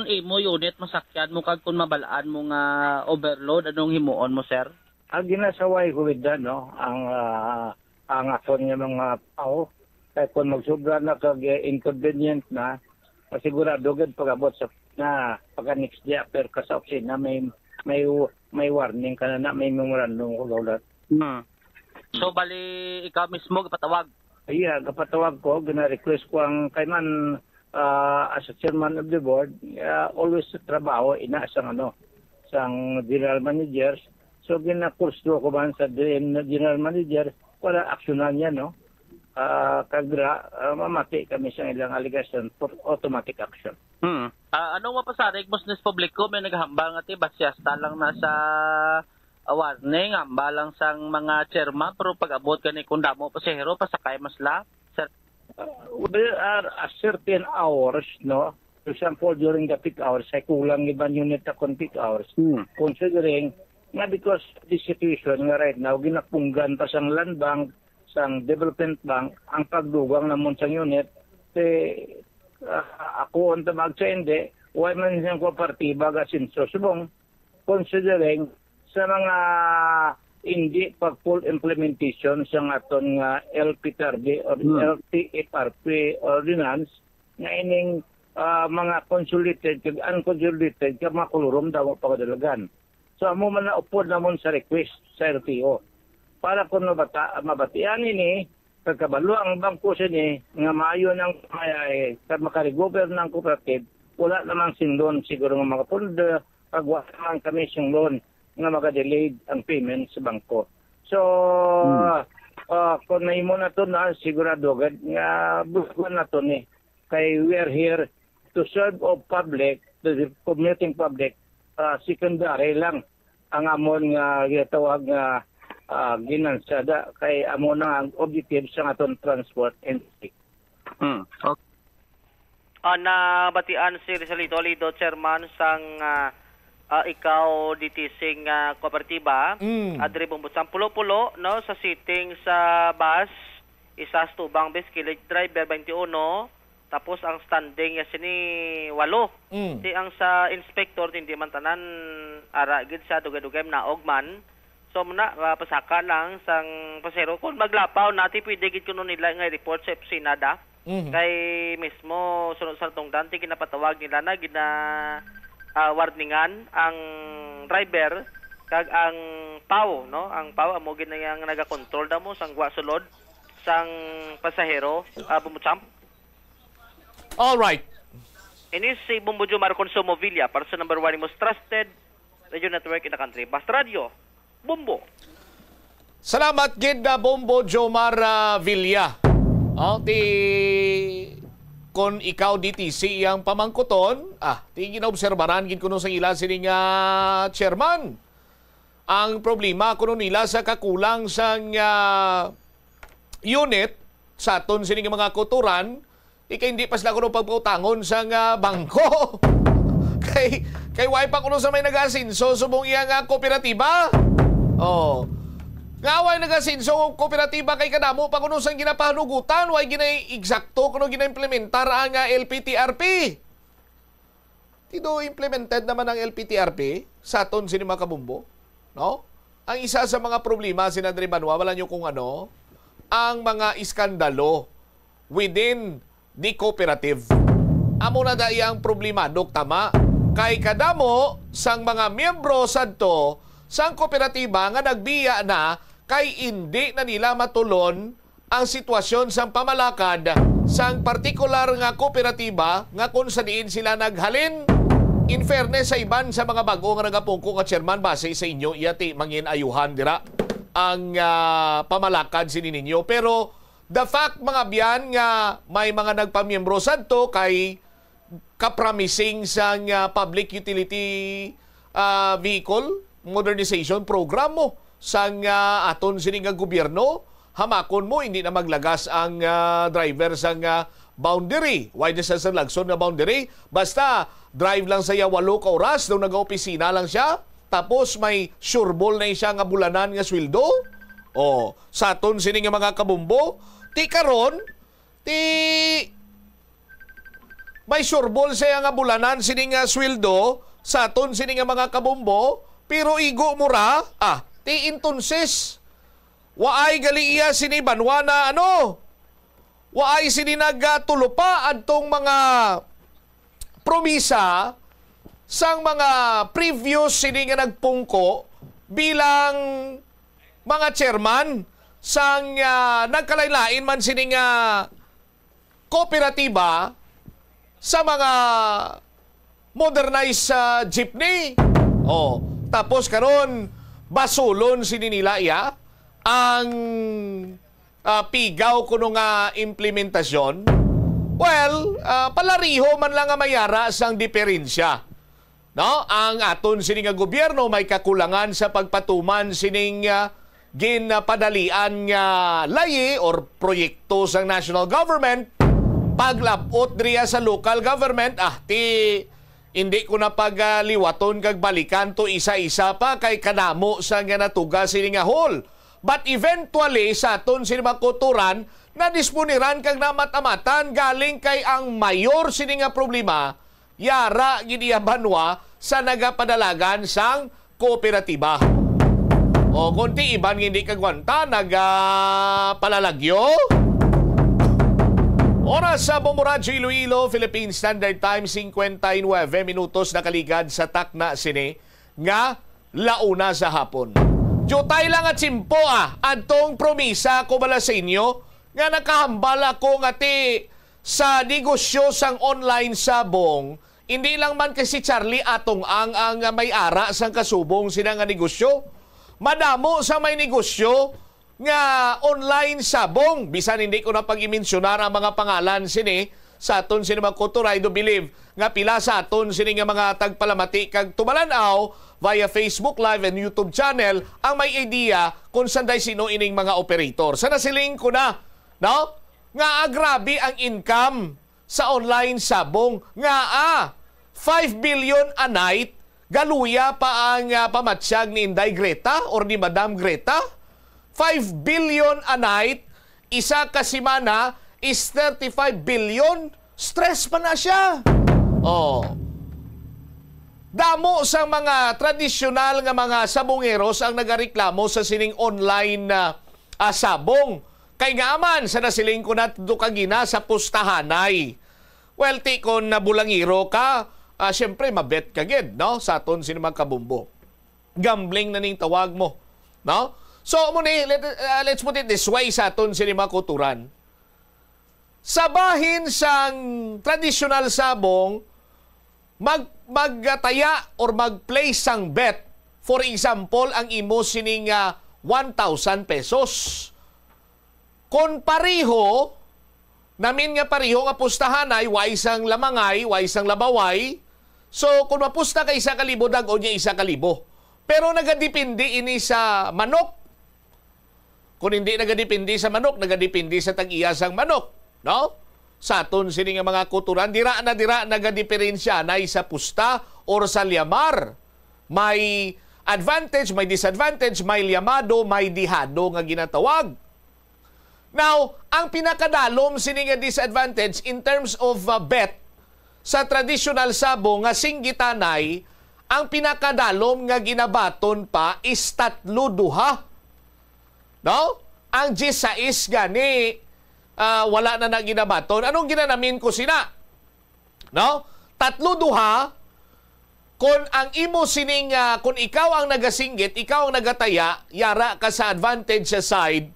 imo unit masakyan mo kag kun mabalaan mo nga overload anong himuon mo sir? Ang ginasaway ko with that, no, ang aton nga mga tao kay kun magsubra na kag inconvenient na masigurado gid pag-abot sa na pagka next day after ka sa opisina may warning ka na may memorandum ko gawlat. So bali ikaw mismo gapatawag? Iya, gapatawag ko, gina-request ko ang kaiman as a chairman of the board, always sa trabaho ina sang general managers. So gina-kurso ko man sa general manager, wala aksyonan niya, no? Kagra, mamati kami sa ilang allegation for automatic action. Anong mapasarig Musnis Publiko may naghambal nga ti basyasta lang na sa warning hamba lang sang mga chairman pero pag-abot kani kung damo pasahero pasakay masla sir. There are a certain hours, no? For example, during the peak hours, ay kulang ibang unit na peak hours. Considering nga because this situation nga right now, ginapunggan pa sang land bank, sang development bank, ang pagdugang namon sang unit, ako ang tamag sa hindi, why man siyang kopartiba gasin so subong, considering sa mga hindi pag-full implementation sa aton nga LPTRB or LTFRP ordinance nga ining mga consolidated kag unconsolidated kag makulurom daw pagdalagan. So amo man na upod namon sa request sa LTO para kun mabatian ini pagkabalo ang bangko sa ni nga maayo ng makarecover ng cooperative wala namang sindon siguro nga makapunda pagwa man kami sing loan nga maka-delayed ang payment sa bangko. So, kung naimo na ito na, sigurado agad nga buwan na ito ni. Kaya we are here to serve of public, the commuting public, secondary lang ang amon nga ginatawag nga ginansada. Kaya amon na ang objective sa aton transport entity. Okay. Nabatian si Rizalito Lido, chairman sang ikaw ditising kooperatiba adri bumbutang pulo-pulo no sa sitting sa bus isas tubang biskilid driver 21 tapos ang standing sini 8 di ang sa inspector hindi man tanan ara gid sa dugay-dugay na ogman so muna pasaka lang sang pasero kun maglapaw nati pwede gid kuno nila nga report sa opisinada kay mismo sunod sa tungdan ti ginapatawag nila na gina warningan ang driver kag ang PAW no ang PAW amo ginayang naga-control damo sang wa sulod sang pasahero bumutsam. All right. Ini si Bumbo Jomar Consumo Villa para sa number 1 most trusted radio network in the country. Basta Radio Bumbo. Salamat gid na Bumbo Jomar Villa. Kung ikaw DTC ang pamangkuton, tingin na obserbaran gid kuno sa ila sining chairman. Ang problema kuno nila sa kakulang sang unit sa aton sining mga kuturan, hindi pa sila kuno pagpautangon sang bangko. kay way pa kuno sa may nagasinso subong iyang kooperatiba. Ngaway nagasinso ang kooperatiba kay kadamo pa kuno sang ginapahanugutan way ginay eksakto kuno gina-implementar ang LPTRP. Tido implemented naman ang LPTRP sa aton sini mga kabumbo, no? Ang isa sa mga problema sinadri Banwa wala nyo kung ano ang mga iskandalo within the cooperative. Amo na dai ang problema dok tama kay kadamo sang mga miyembro sadto sang kooperatiba nga nagbiya na kay hindi na nila matulon ang sitwasyon sang pamalakad sang partikular nga kooperatiba nga kung sa diin sila naghalin. In fairness sa iban sa mga bago nga nagapungko nga chairman base sa inyo iyati mangin ayuhan dira ang pamalakad sini ninyo. Pero the fact mga biyan nga may mga nagpamiyembro sadto kay kapromising sang public utility vehicle modernization program mo sang aton sining nga gobyerno, hamakon mo hindi na maglagas ang driver sang boundary. Why na sa lagson nga boundary? Basta drive lang saya 8 ka oras daw nag-opisina lang siya, tapos may sureball na siya nga bulanan nga sweldo. O, sa aton sini nga mga kabumbo, ti karon, ti may surbol siya nga bulanan sini nga sweldo sa aton sini nga mga kabumbo, pero igo mura, ti entonces, waay gali iya sini banwa na waay sini nagtulupa adtong mga promisa sang mga previous sini nga nagpungko bilang mga chairman sang nagkalaylain man sini nga kooperatiba sa mga modernized jeepney. Tapos karon basulon sini nila iya ang pigaw kuno nga implementasyon. Well, palariho man lang nga mayara sang diferensya. No? Ang aton sini nga gobyerno may kakulangan sa pagpatuman sining ginpadalian nga layi or proyekto sa national government. Paglapot driya sa local government, hindi ko na pagliwaton kag balikan to isa-isa pa kay kanamo sa nga natuga sini nga hall. But eventually sa aton sini makuturan na disponiran kag namat-amatan galing kay ang mayor sini nga problema yara gidiya banwa sa nagapadalagan sang kooperatiba. O konti iban hindi kagwanta nagapalalagyo. Oras sa Bombo Radyo Iloilo, Philippine Standard Time, 59 minutos na kaligad sa takna sini nga launa sa hapon. Jutay lang at simpo adtong promisa ko bala sa inyo nga nakahambal ako nga ti sa negosyo sang online sabong. Hindi lang man kasi Charlie atong ang may ara sang kasubong sina nga negosyo. Madamo sa may negosyo nga online sabong. Bisan hindi ko na pag-imensionar ang mga pangalan sini sa aton sini mga kultura. I do believe nga pila sa aton sini nga mga tagpalamati kag tumalanaw via Facebook Live and YouTube channel ang may idea kung sanday sino ining mga operator. Sa nasiling ko na, no? Nga grabe ang income sa online sabong. Nga 5 billion a night, galuya pa ang pamatsyag ni Inday Greta or ni Madam Greta. 5 billion a night, isa ka simana is 35 billion. Stress pa na siya. Damo sa mga tradisyonal nga mga sabongeros ang nagareklamo sa sining online sabong. Kay nga man sa nasiling ko na kagina sa pustahanay. Well, tikon na bulangiro ka, syempre mabet kagid, no? Sa aton sini mga kabumbo. Gambling na ning tawag mo, no? So, let's put it this way sa aton sini mga kuturan. Sa bahin sang traditional sabong, magtaya or mag-place sang bet. For example, ang imo sining 1,000 pesos. Kung pariho, namin nga pariho nga pustahanay, wa isang lamangay, wa isang labaway. So, kung mapusta ka 1,000, dagon niya 1,000. Pero nagadepende ini sa manok. Kung hindi nagadepende sa manok, nagadepende sa tag-iyasang manok. No? Sa aton sini nga mga kuturan, dira nagadiferensya na sa pusta or sa liamar. May advantage, may disadvantage, may liamado, may dihado nga ginatawag. Now, ang pinakadalom sini nga disadvantage in terms of bet sa traditional sabong nga singgitanay, ang pinakadalom nga ginabaton pa is 3-2. No? Ang G6 gani wala na ginabaton. Anong ginanamin ko sina? No? 3-2 kung ang imo sining kung ikaw ang nagasinggit, ikaw ang nagataya, yara ka sa advantage sa side.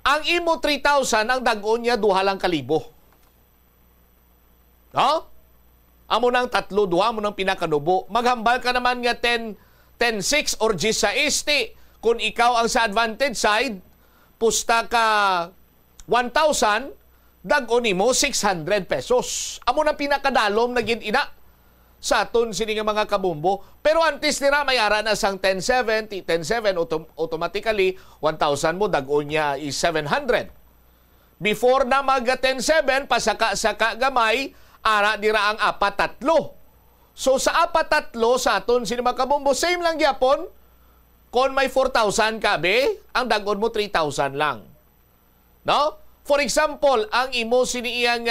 Ang imo 3,000 ang dagon niya 2,000. No? Amo nang 3-2, amo nang pinakanubo. Maghambal ka naman nga 10-6 or G6. Kung ikaw ang sa advantage side, pusta ka 1,000, dagon mo 600 pesos. Amo nang pinakadalom na ginina sa aton sini nga mga kabumbo. Pero antes nila may ara na sang 10-7, automatically 1,000 mo dagon niya is 700. Before na mag 10-7, pasaka-saka gamay, ara dira ang 4-3. So sa 4-3 sa aton sini mga kabumbo, same lang gyapon. kung may 4,000 ka, be, ang dagon mo 3,000 lang. No? For example, ang imo siniyang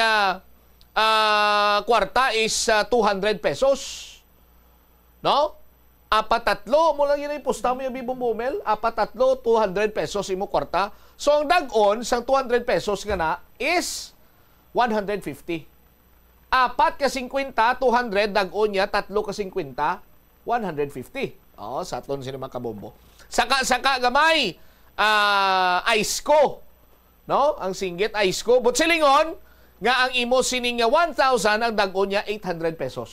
kwarta is 200 pesos. No? 4-3 mo lang yun ipusta mo yung bibumumel. 4-3, 200 pesos imo kwarta. So, ang dagon sa 200 pesos nga na is 150. 4 ka 50, 200, dagon niya, 3 ka 50, 150. Sa aton sino mga kabombo. Saka gamay, ice ko. No? Ang singgit, ice ko. But silingon, nga ang imo sining 1,000, ang dagon niya, 800 pesos.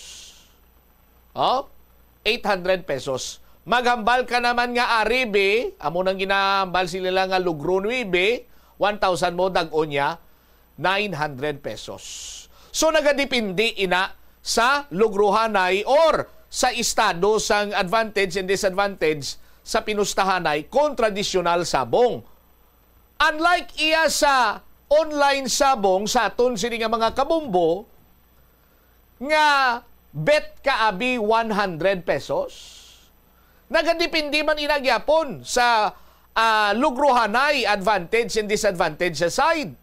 800 pesos. Maghambal ka naman nga aribe, amo nang ginahambal sila nga lugro 9, 1,000 mo dagon niya, 900 pesos. So nagadepende ina sa lugruhanay or sa estado sang advantage and disadvantage sa pinustahanay kung tradisyonal sabong. Unlike iya sa online sabong sa aton sini nga mga kabumbo nga bet ka abi 100 pesos, nagadepende man inagyapon sa lugruhanay advantage and disadvantage sa side.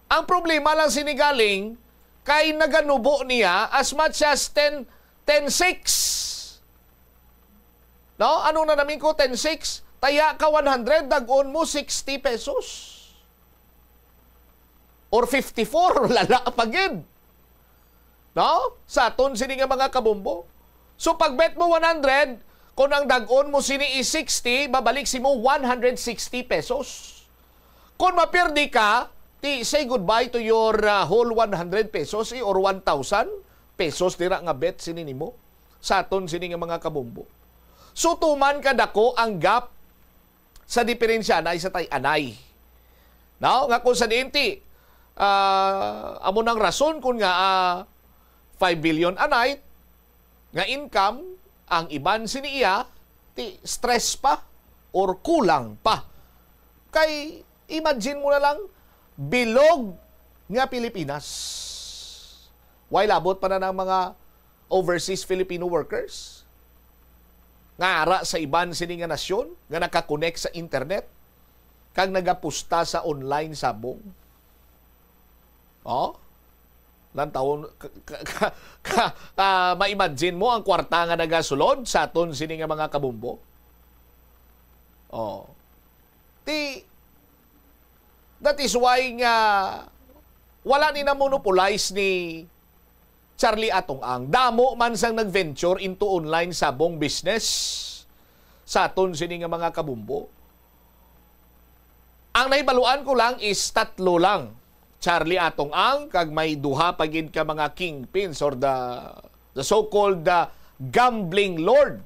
Ang problema lang sinigaling kay naganubo niya as much as 10-6. No? Ano na namin ko? 10-6. Taya ka 100, dagon mo 60 pesos. Or 54, lala pagid. No? Sa aton sini nga mga kabumbo. So pag bet mo 100, kung ang dagon mo sini is 60, babalik si mo 160 pesos. Kung mapirdi ka, say goodbye to your whole 100 pesos or 1,000 pesos dira nga bet sini nimo sa aton sini nga mga kabumbo. So tuman kadako ang gap sa diferensya anay sa tay-anay. Now, nga kung sa diinti, amo nang rason kung nga 5 billion anay nga income, ang iban siniya, stress pa or kulang pa. Kay imagine mo na lang, bilog nga Pilipinas. While abot pa na ng mga overseas Filipino workers nga ara sa iban sini nga nasyon nga nakakonect sa internet kag nagapusta sa online sabong. Lan taon ma-imagine mo ang kwarta nga nagasulod sa aton sini nga mga kabumbo. That is why nga wala ni na monopolize ni Charlie Atong Ang. Damo man sang nag-venture into online sabong business sa aton sini nga mga kabumbo. Ang nahibaluan ko lang is 3 lang. Charlie Atong Ang, kag may duha pagid ka mga kingpins or the so-called gambling lord.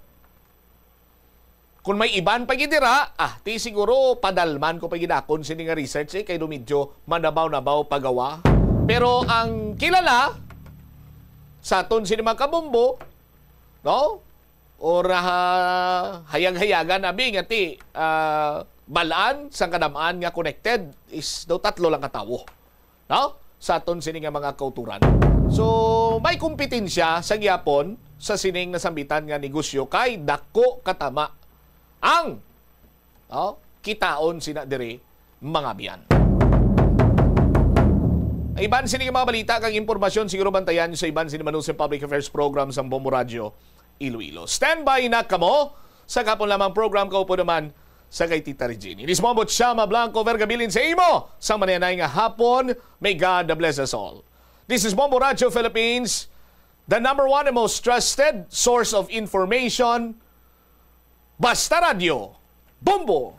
Kung may iban pagid dira, ti siguro padalman ko pagid akon sini nga research kay do medyo manabaw-nabaw pagawa. Pero ang kilala sa aton sini mga kabumbo, no? Or hayag-hayagan abi nga ti balaan sang kadamaan nga connected is daw 3 lang katawo. No? Sa aton sini nga mga kauturan. So, may kompetensya sa gyapon sa sining nasambitan nga negosyo kay dako katama ang kitaon sina diri mga biyan. Iban sini nga mga balita kag impormasyon siguro bantayan sa iban sini Manusip Public Affairs Program sa Bombo Radio Iloilo. Stand by na kamo sa kapon lamang program ko po naman sa kay Tita Regine. Inis mo Shama Blanco Vergabilin sa imo sa mananay nga hapon. May God bless us all. This is Bombo Radio Philippines, the number 1 and most trusted source of information. Basta Radio, Bombo!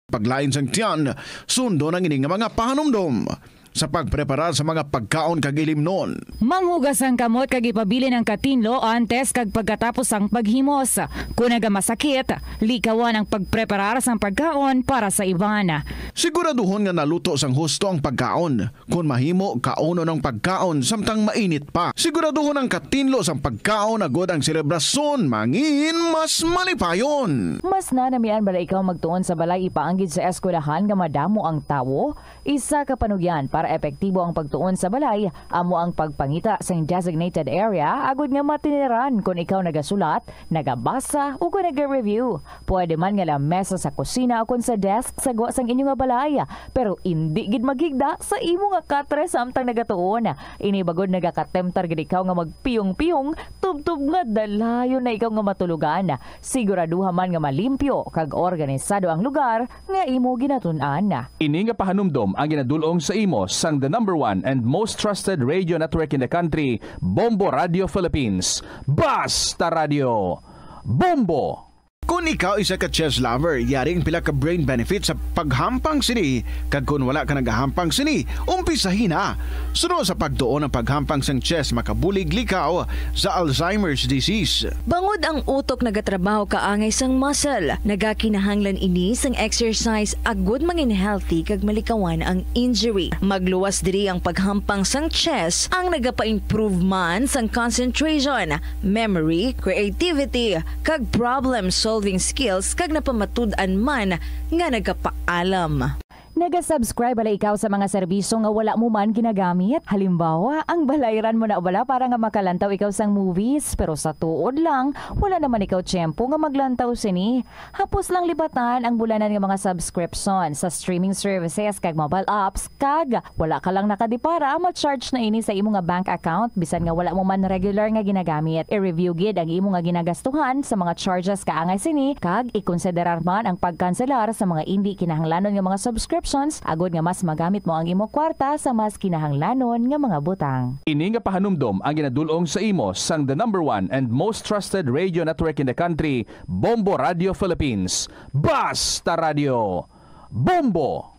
Paglain sang tiyan, sundo ng ining mga pahanumdom sa pagpreparar sa mga pagkaon kag ilimnon. Manghugas ang kamot kag ipabili ng katinlo antes kag pagkatapos ang paghimos. Kung nagamasakit, likawan ang pagpreparar sang pagkaon para sa iban. Siguraduhon nga naluto sang husto ang pagkaon. Kung mahimo, kauno ng pagkaon samtang mainit pa. Siguraduhon ang katinlo sang pagkaon agod ang selebrasyon mangin mas malipayon. Mas nanamian bala ikaw magtuon sa balay ipaanggid sa eskwelahan nga madamo ang tawo? Isa ka panugyan para para epektibo ang pagtuon sa balay, amo ang pagpangita sa designated area agud nga matiniran kung ikaw nagasulat, nagabasa o kung nag-review. Pwede man nga lamesa sa kusina o kung sa desk sa gawa sang inyong balay, pero hindi gid maghigda sa imo nga katre samtang nagatuon. Ini bagod nagakatemptar gid ikaw nga magpiyong-piyong tubtub nga dalayon na ikaw nga matulugan. Siguraduha man nga malimpyo kag organisado ang lugar nga imo ginatun-an. Ini nga pahanumdom ang ginadulong sa imo sang the #1 and most trusted radio network in the country, Bombo Radio Philippines. Basta Radio Bombo! Kung ikaw isa ka chess lover, yaring pila ka brain benefit sa paghampang sini. Kag kung wala ka nagahampang sini, umpisahin na. Sunod sa pagtuon ng paghampang sang chess, makabulig likaw sa Alzheimer's disease. Bangod ang utok nagatrabaho kaangay sang muscle, nagakinahanglan ini sang exercise agud mangin healthy kag malikawan ang injury. Magluwas diri ang paghampang sang chess ang nagapa-improve man sang concentration, memory, creativity, kag problem solving skills kag napamatud-an man nga nagapaalam. Naga-subscribe bala ikaw sa mga serbisyo nga wala mo man ginagamit. Halimbawa, ang balayran mo na bala para nga makalantaw ikaw sang movies, pero sa tuod lang, wala naman ikaw tiyempo nga maglantaw sini. Hapos lang libatan ang bulanan nga mga subscription sa streaming services kag mobile apps kag wala ka lang nakadipara ma-charge na ini sa imo nga bank account bisan nga wala mo man regular nga ginagamit. I-review gid ang imo nga ginagastuhan sa mga charges kaangay sini kag ikonsiderar man ang pagkanselar sa mga hindi kinahanglanon nga mga subscription agod nga mas magamit mo ang imo kwarta sa mas kinahanglanon nga mga butang. Ini nga pahanumdom ang ginadulong sa imo sang the #1 and most trusted radio network in the country, Bombo Radio Philippines. Basta Radio Bombo!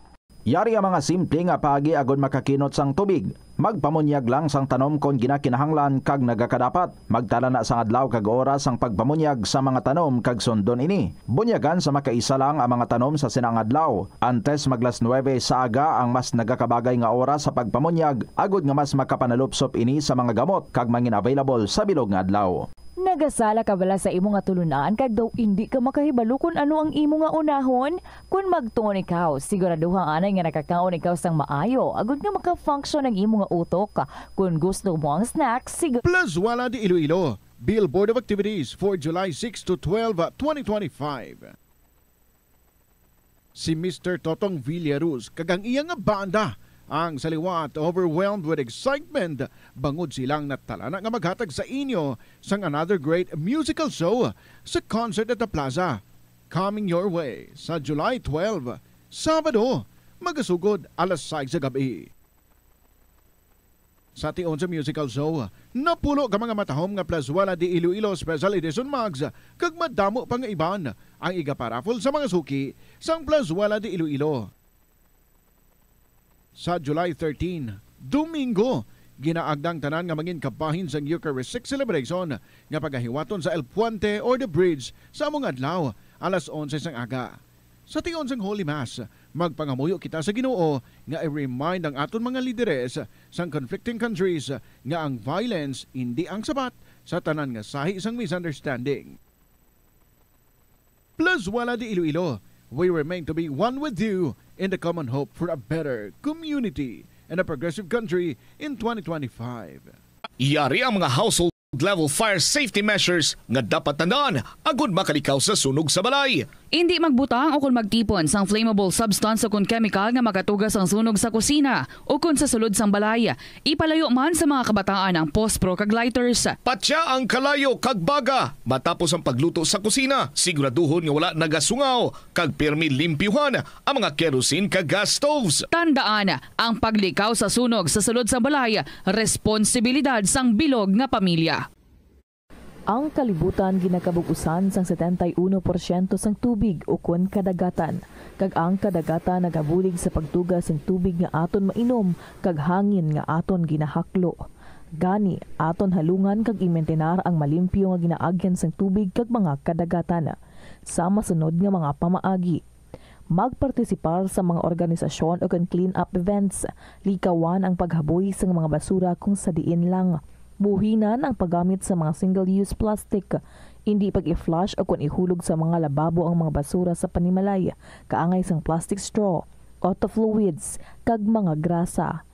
Yari ang mga simple nga pagi agod makakinot sang tubig. Magpamunyag lang sang tanom kon ginakinahanglan kag nagakadapat. Magtala na sang adlaw kag oras ang pagpamunyag sa mga tanom kag sundon ini. Bunyagan sa makaisa lang ang mga tanom sa sinang adlaw. Antes maglas 9 sa aga ang mas nagakabagay nga oras sa pagpamunyag agod nga mas makapanalupsop ini sa mga gamot kag mangin available sa bilog nga adlaw. Nagasala ka bala sa imo nga tulunan kag daw hindi ka makahibalo kung ano ang imo nga unahon? Kung magtuon ikaw, siguraduhang anay nga nakakaon ikaw sang maayo agud nga maka-function ang imo nga utok. Kung gusto mo ang snacks, Plus Wala di Iloilo, Billboard of Activities for July 6 to 12, 2025. Si Mr. Totong Villaruz kagang iyang nga banda ang saliwat overwhelmed with excitement bangod silang natalana nga maghatag sa inyo sang another great musical show sa Concert at the Plaza coming your way sa July 12, Sabado, magasugod alas 6 sa gabi. Sa tion sa musical show, napulo ka mga matahom nga Plus Wala di Iloilo Special Edition Mags kag madamo pang iban ang igaparafol sa mga suki sang Plus Wala di Iloilo. Sa July 13, Domingo, ginaagdang tanan nga mangin kabahin sa Eucharistic Celebration nga pagahiwaton sa El Puente or the Bridge sa among adlaw alas 11 sang aga. Sa tion sang Holy Mass, magpangamuyo kita sa Ginoo nga i-remind ang aton mga lideres sang conflicting countries nga ang violence hindi ang sabat sa tanan nga sahi sang misunderstanding. Plus Wala di Iloilo, we remain to be one with you in the common hope for a better community and a progressive country in 2025. Yari ang mga household level fire safety measures nga dapat tandaan agud makalikaw sa sunog sa balay. Hindi magbutang o kung magtipon sang flammable substance o kung chemical nga makatugas ang sunog sa kusina o kung sa sulod sang balay. Ipalayo man sa mga kabataan ang pospro kag lighters. Patya ang kalayo kag baga matapos ang pagluto sa kusina. Siguraduhon nga wala nagasungaw kag pirmi limpyuhan ang mga kerosene kag gas stoves. Tandaan, ang paglikaw sa sunog sa sulod sang balay, responsibilidad sang bilog nga pamilya. Ang kalibutan ginakabugusan sang 71% sang tubig o kun kadagatan. Kag ang kadagatan nagabulig sa pagtugas sang tubig nga aton mainom kag hangin nga aton ginahaklo. Gani aton halungan kag imentenar ang malimpyo nga ginaagyan sang tubig kag mga kadagatan. Sa masunod nga mga pamaagi. Magpartisipar sa mga organisasyon o clean up events. Likawan ang paghaboy sa mga basura kung sa diin lang. Buhinan ang paggamit sa mga single-use plastic, hindi pag-i-flush o kung ihulog sa mga lababo ang mga basura sa panimalay, kaangay sang plastic straw, auto fluids, kag mga grasa.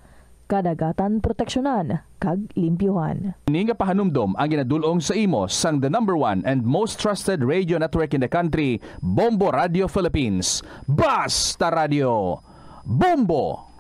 kadagatan proteksyonan kag limpyuhan. Ini nga pahanumdom ang ginadulong sa imo sang the #1 and most trusted radio network in the country, Bombo Radio Philippines. Basta Radio Bombo!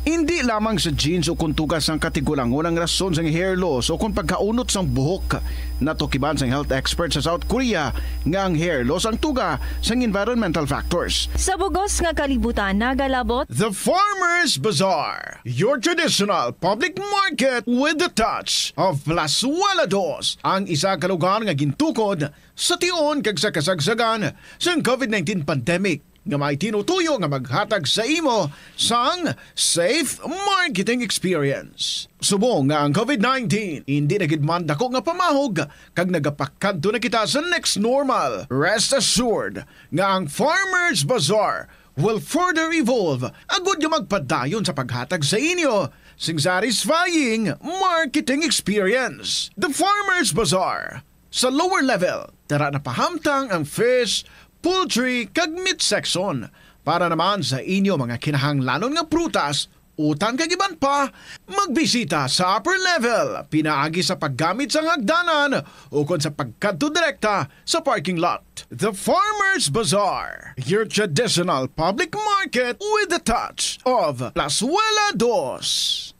Hindi lamang sa genes o kung tugas ang katigulangon ang rason sa hair loss o kung pagkaunot sang buhok. Natukiban sang health expert sa South Korea nga ang hair loss ang tuga sang environmental factors. Sa bugos nga kalibutan nagalabot The Farmers Bazaar, your traditional public market with the touch of Plazuela Dos, ang isa ka lugar nga gintukod sa tion kag sa kasagsagan sang COVID-19 pandemic nga may tinutuyo nga maghatag sa imo sang safe marketing experience. Subong nga ang COVID-19 hindi nagidman dako nga pamahog kag nagapakadto na kita sa next normal. Rest assured nga ang Farmers Bazaar will further evolve agud nga magpadayon sa paghatag sa inyo sing satisfying marketing experience. The Farmers Bazaar. Sa lower level, tara na pahamtang ang fish, poultry kag meat section para naman sa inyo mga kinahanglanon nga prutas, utang kag iban pa, magbisita sa upper level, pinaagi sa paggamit sa hagdanan o kon sa pagkadto direkta sa parking lot. The Farmers Bazaar, your traditional public market with the touch of Plazuela Dos.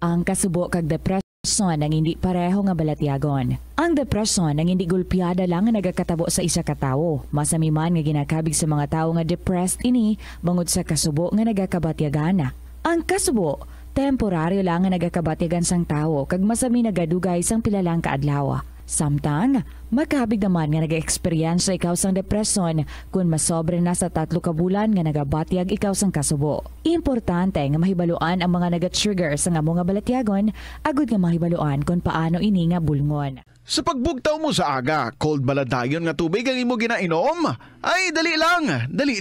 Ang kasubo kag depresyon ang hindi pareho nga balatyagon. Ang depresyon ang hindi gulpiyada lang nga nagakatabo sa isa ka tawo. Masami man nga ginakabig sa mga tawo nga depressed ini bangod sa kasubo nga nagakabatyagan. Ang kasubo, temporaryo lang nga nagakabatyagan sang tawo kag masami nagadugay sang pilalang kaadlaw. Samtang, magkabig naman nga nag-experience ikaw sang depresyon kung masobre na sa 3 ka bulan nga nagabatyag ikaw sang kasubo. Importante nga mahibaluan ang mga naga-trigger sa nga mga balatyagon, agud nga mahibaluan kung paano ini nga bulngon. Sa pagbugtaw mo sa aga, cold baladayon nga tubig ang imo ginainom? Ay, dali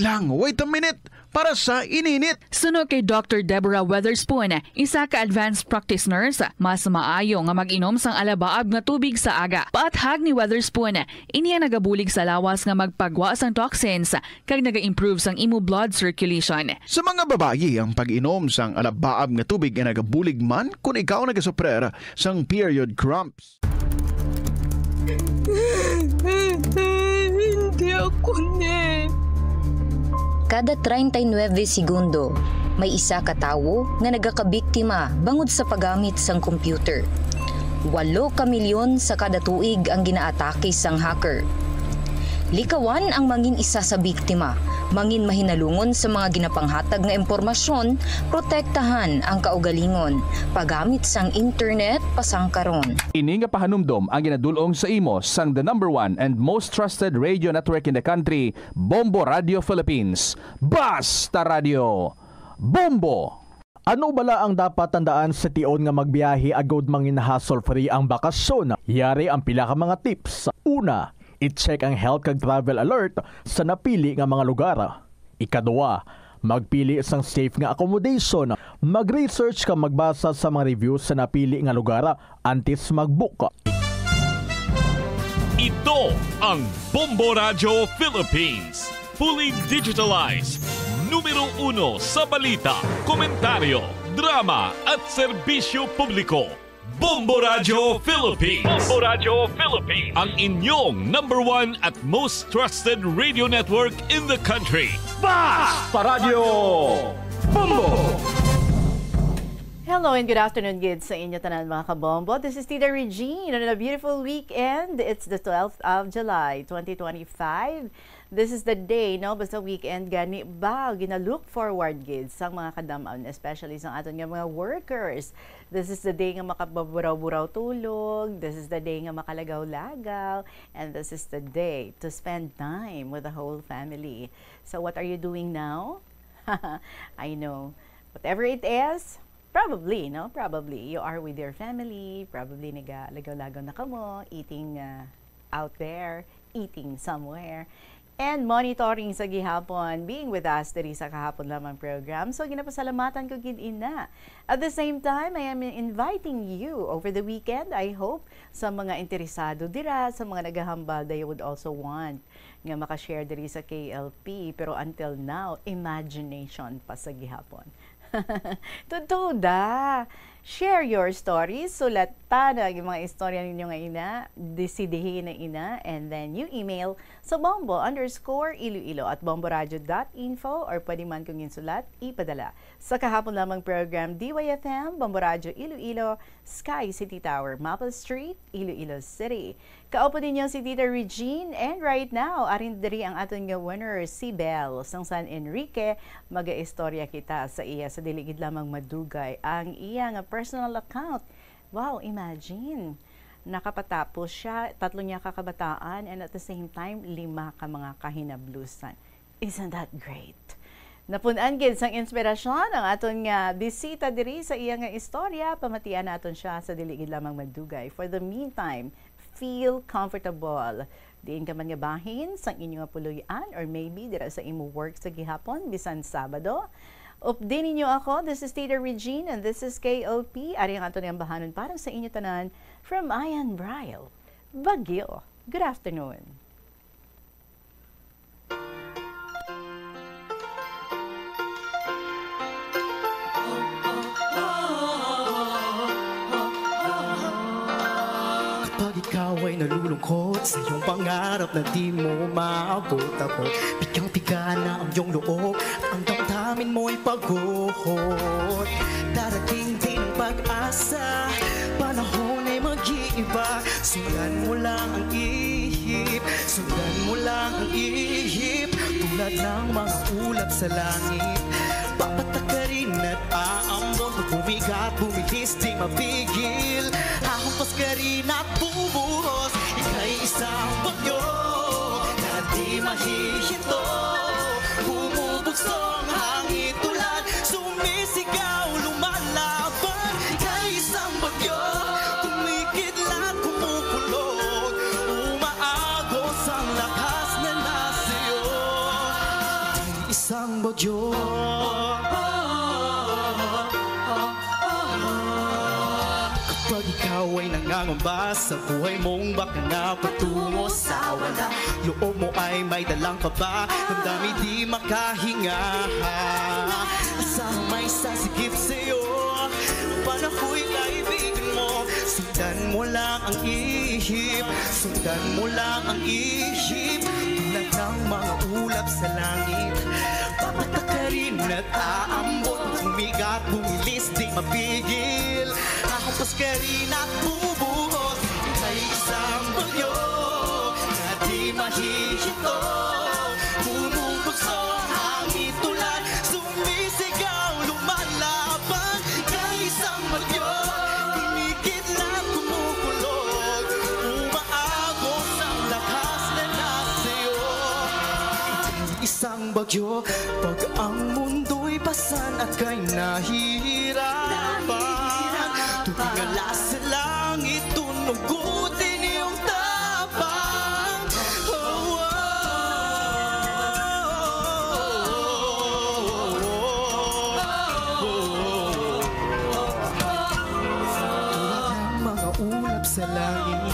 lang, wait a minute, para sa ininit. Suno kay Dr. Deborah Weatherspoon, isa ka advanced practice nurse, mas maayo nga mag-inom sang alabaab nga tubig sa aga. Paathag ni Weatherspoon, iniya nagabulig sa lawas nga magpagwa sang toxins kag naga-improve sang imo blood circulation. Sa mga babayi, ang pag-inom sang alabaab nga tubig ay nagabulig man kung ikaw nagasuprer sang period cramps. Hindi ako Kada 39 segundo, may isa ka tawo nga nagakabiktima bangod sa paggamit sang computer. 8 ka milyon sa kada tuig ang ginaatake sang hacker. Likawan ang mangin isa sa biktima, mangin mahinalungon sa mga ginapanghatag nga impormasyon, protektahan ang kaugalingon, paggamit sang internet pasangkaron. Ini nga pahanumdom ang ginadulong sa imo sang the #1 and most trusted radio network in the country, Bombo Radio Philippines. Basta Radio Bombo! Ano bala ang dapat tandaan sa tion nga magbiyahe agud mangin hassle-free ang bakasyon? Yari ang pila ka mga tips. Una, i-check ang health kag travel alert sa napili nga mga lugar. Ikaduwa, magpili sang safe nga accommodation. Mag-research ka magbasa sa mga reviews sa napili nga lugar antes mag-book. Ito ang Bombo Radio Philippines. Fully digitalized. Numero 1 sa balita, komentaryo, drama at serbisyo publiko. Bombo Radio Philippines. Bombo Radio Philippines. Ang inyong #1 at most trusted radio network in the country. Basta Radio Bombo! Hello and good afternoon, kids, sa inyo tanan mga kabombo. This is Tita Regine on a beautiful weekend. It's the 12th of July, 2025. This is the day, no? Basta weekend gani ba gina-look forward, kids, sa mga kadamon, especially sa aton nga mga workers. This is the day nga makababuraw-buraw tulog. This is the day nga makalagaw-lagaw. And this is the day to spend time with the whole family. So what are you doing now? I know. Whatever it is, probably, no? Probably. You are with your family. Probably nagalagaw-lagaw na kamo, eating out there, eating somewhere. And monitoring sa gihapon, being with us diri sa kahapon lamang program. So ginapasalamatan ko gid ina. At the same time, I am inviting you over the weekend, I hope, sa mga interesado dira, sa mga naghahambal, they would also want nga makashare diri sa KLP. Pero until now, imagination pa sa gihapon. Totoo da. Share your stories. Sulat ta na yung mga istorya ninyo nga ina, desidihin na ina, and then you email sa bombo_iloilo at bomboradio.info or pwede man kung insulat, ipadala. Sa kahapon lamang program, DYFM, Bombo Radio Iloilo, Sky City Tower, Maple Street, Iloilo City. Kaupo ninyo si Tita Regine, and right now, arin diri ang aton nga winner, si Belle, sang San Enrique. Mag-istorya kita sa iya sa diligid lamang madugay ang iya nga personal account. Wow, imagine! Nakapatapos siya, 3 niya kakabataan, and at the same time, 5 ka mga kahinablusan. Isn't that great? Napunan gid sang inspirasyon ang aton nga bisita diri sa iya nga istorya. Pamatian naton siya sa diligid lamang madugay. For the meantime, feel comfortable. Diin ka man nga bahin sang inyo nga puluyan or maybe dira sa imo work sa gihapon bisan Sabado. Update ninyo ako. This is Tita Regine and this is KOP. Ari ang aton nga bahanon para sa inyo tanan from Ayan Braille, Baguio. Good afternoon. Ikaw ay nalulungkot sa iyong pangarap na di mo maabot-abot. Pigang-piga na ang iyong loob at ang damdamin mo'y paghuhot. Darating din ang pag-asa, panahon ay mag-iiba. Sundan mo lang ang ihip, sundan mo lang ang ihip. Tulad ng mga ulap sa langit, papatakarin at aambon. Pag bumigat, bumilis, di mapigil. Hahampas ka rin at bubuhos. Ika'y isang bagyo na di mahihinto. Bumubugso ang hangin tulad, sumisigaw, lumalaban. Ika'y isang bagyo, kumikidlat, kumukulot. Umaagos ang lakas na nasiyo. Ika'y isang bagyo. Kapag ikaw ay nangangamba sa buhay mong baka nga patungo sa wala, loob mo ay may dalang kaba, ang dami di makahinga. Asang may sasigip sa'yo, panahoy kaibigan mo. Sundan mo lang ang ihip, sundan mo lang ang ihip. Tulad ng mga ulap sa langit, papatakarin at aambot. Bumigat, bumilis, di mapigil. Hahampas ka rin at bubuhos. Ika'y isang bagyo na di mahihinto. Bumubugso ang hangin tulad, sumisigaw, lumalaban. Ika'y isang bagyo, kumikidlat, kumukulot. Umaagos ang lakas na nasiyo. Ika'y isang bagyo, pag ang mundo'y pasan at ka'y nahihirapan. Tingala sa langit, tunugutin iyong tapang. Oh, oh, oh, tulad ng mga ulap sa langit,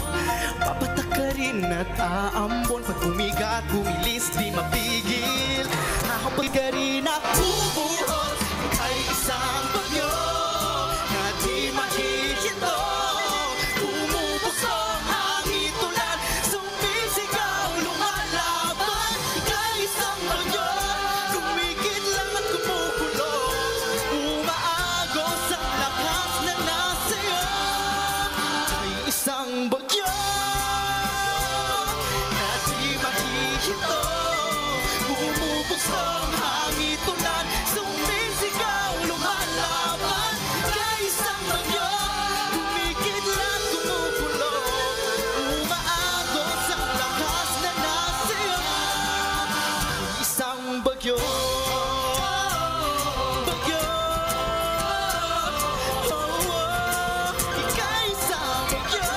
papatakarin at aambon. Pag bumigat, bumilis, di mapigil. Hahampas ka rin at bubuhos. Ika'y isang bagyo na di mahihinto. Bumubugso ang hangin tulad, sumisigaw, lumalaban. Ika'y isang bagyo, kumikidlat at kumukulot. Umaagos ang lakas na nasiyo. Ika'y isang bagyo na di mahihinto. Bumubugso ang hangin tulad, sumisigaw, lumalaban. Ika'y isang bagyo, kumikidlat, kumukulot. Umaagos ang lakas na nasiyo. Isang bagyo, bagyo. Oh, oh, ika'y isang bagyo.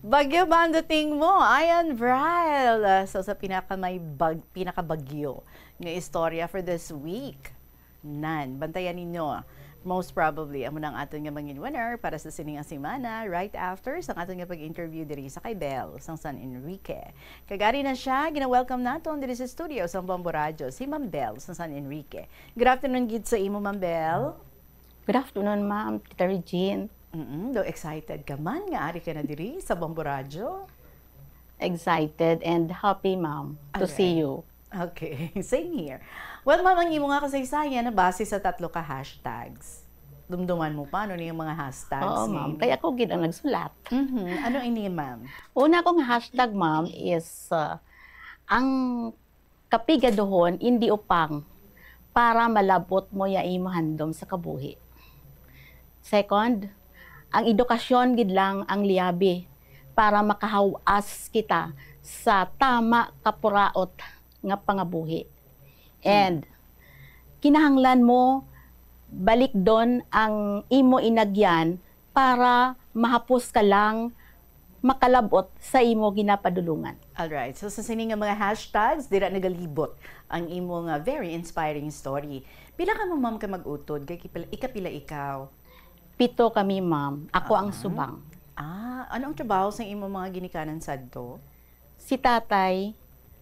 Bagyo ba ang dating mo? Ayan, Braille. So sa pinakabagyo na istorya for this week. Bantayan ninyo. Most probably, amo na ang aton nga mangin winner para sa sining asimana right after sa aton nga pag-interview diri sa kay Bel sang San Enrique. Kagari na siya, gina-welcome naton diri sa studio sa Bombo Radio si Ma'am Bel sa San Enrique. Good afternoon gid sa imo, Ma'am Bel. Good afternoon, Ma'am Tita Regine. Do excited ka man nga ari ka na diri sa Bombo Radio? Excited and happy, Ma'am, to see you. Okay, same here. Well, Ma'am, ang imo nga kasaysayan na base sa 3 ka hashtags. Dumduman mo pa, ano yung mga hashtags? Oo, Ma'am. Kaya ako gid ang nagsulat. Ano ini, Ma'am? Una kong hashtag, Ma'am, is ang kapigadohon, hindi upang, para malabot mo ya imo handom sa kabuhi. Second, ang edukasyon gid lang ang liabi para makahawas kita sa tama kapuraot nga pangabuhi. And kinahanglan mo balik doon ang imo inagyan para mahapos ka lang makalabot sa imo ginapadulungan. Alright, so sa sining nga mga hashtags, dira nagalibot ang imo nga very inspiring story. Pila ka mo, Ma'am, ka mag-utod? Ikapila ikaw? 7 kami, Ma'am. Ako ang subang. Ano ang trabaho sa imo mga ginikanan sadto? Si tatay,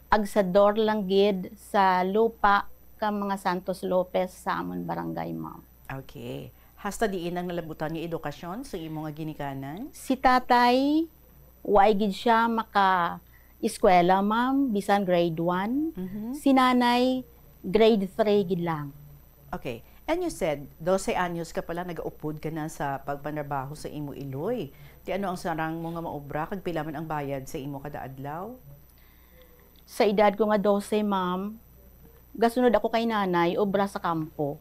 agsador lang gid sa lupa ka mga Santos Lopez sa amon barangay, Ma'am. Okay. Hasta diin ang nalabutan nga edukasyon sa imo nga ginikanan? Si tatay, way gid siya maka-eskwela, Ma'am, bisan grade 1. Si nanay, grade 3 gid lang. Okay. And you said, 12 anyos ka pala, nag-upod ka na sa pagpanarbaho sa imo iloy. Di ano ang sarang mo nga maobra, kag pila man ang bayad sa imo kada adlaw? Sa edad ko nga 12, Ma'am, gasunod ako kay nanay, obra sa kampo.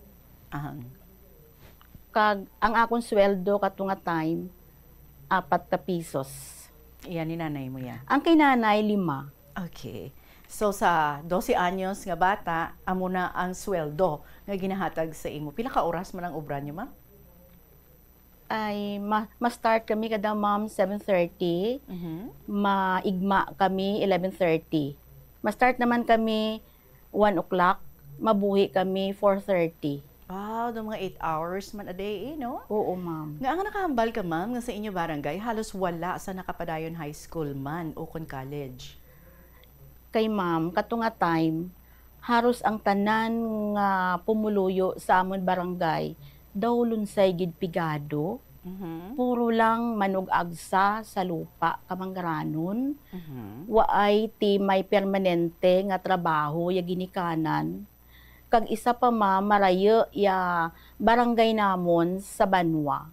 Kag ang akong sweldo kato nga time, 4 pesos. Iyan ni nanay mo yan? Ang kay nanay, 5. Okay. So sa 12 anyos nga bata, amo na ang sweldo nga ginahatag sa imo. Pila ka oras man ang obra niyo, Ma'am? Ay, ma-start kami kada, Ma'am, 7:30. Maigma kami 11:30. Ma-start naman kami 1 o'clock. Mabuhi kami 4:30. Wow, do mga 8 hours man a day, no? Oo, Ma'am. Nga ang nakahambal ka, Ma'am, nga sa inyo barangay, halos wala sa nakapadayon high school man o kon college. Kay Ma'am, kato nga time, haros ang tanan nga pumuluyo sa amon barangay, daw lunsay gid pigado. Puro lang manog agsa sa lupa kamanggaranon. Waay ti may permanente nga trabaho ya ginikanan. Kag isa pa, Ma'am, marayo ya barangay namon sa Banwa.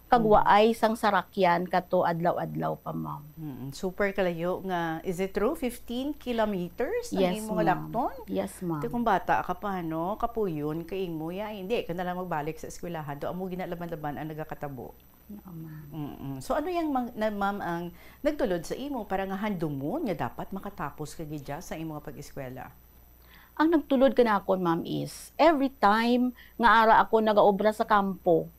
Kag waay sang sarakyan kato adlaw-adlaw pa, Ma'am. Super kalayo nga. Is it true? 15 kilometers ang Yes, imo nga lakton? Yes, Ma'am. Kung bata ka pa, no? Kapuyon, kaing mo, ya, hindi. Ka na lang magbalik sa eskwelahan. Do amo ginalaban-laban ang nagakatabo. So ano yang Ma'am ang nagtulod sa imo para nga handumon nga dapat makatapos ka gidya sa imo nga pag-eskwela? Ang nagtulod ka na ako, Ma'am, is every time nga ara ako nagaobra sa kampo,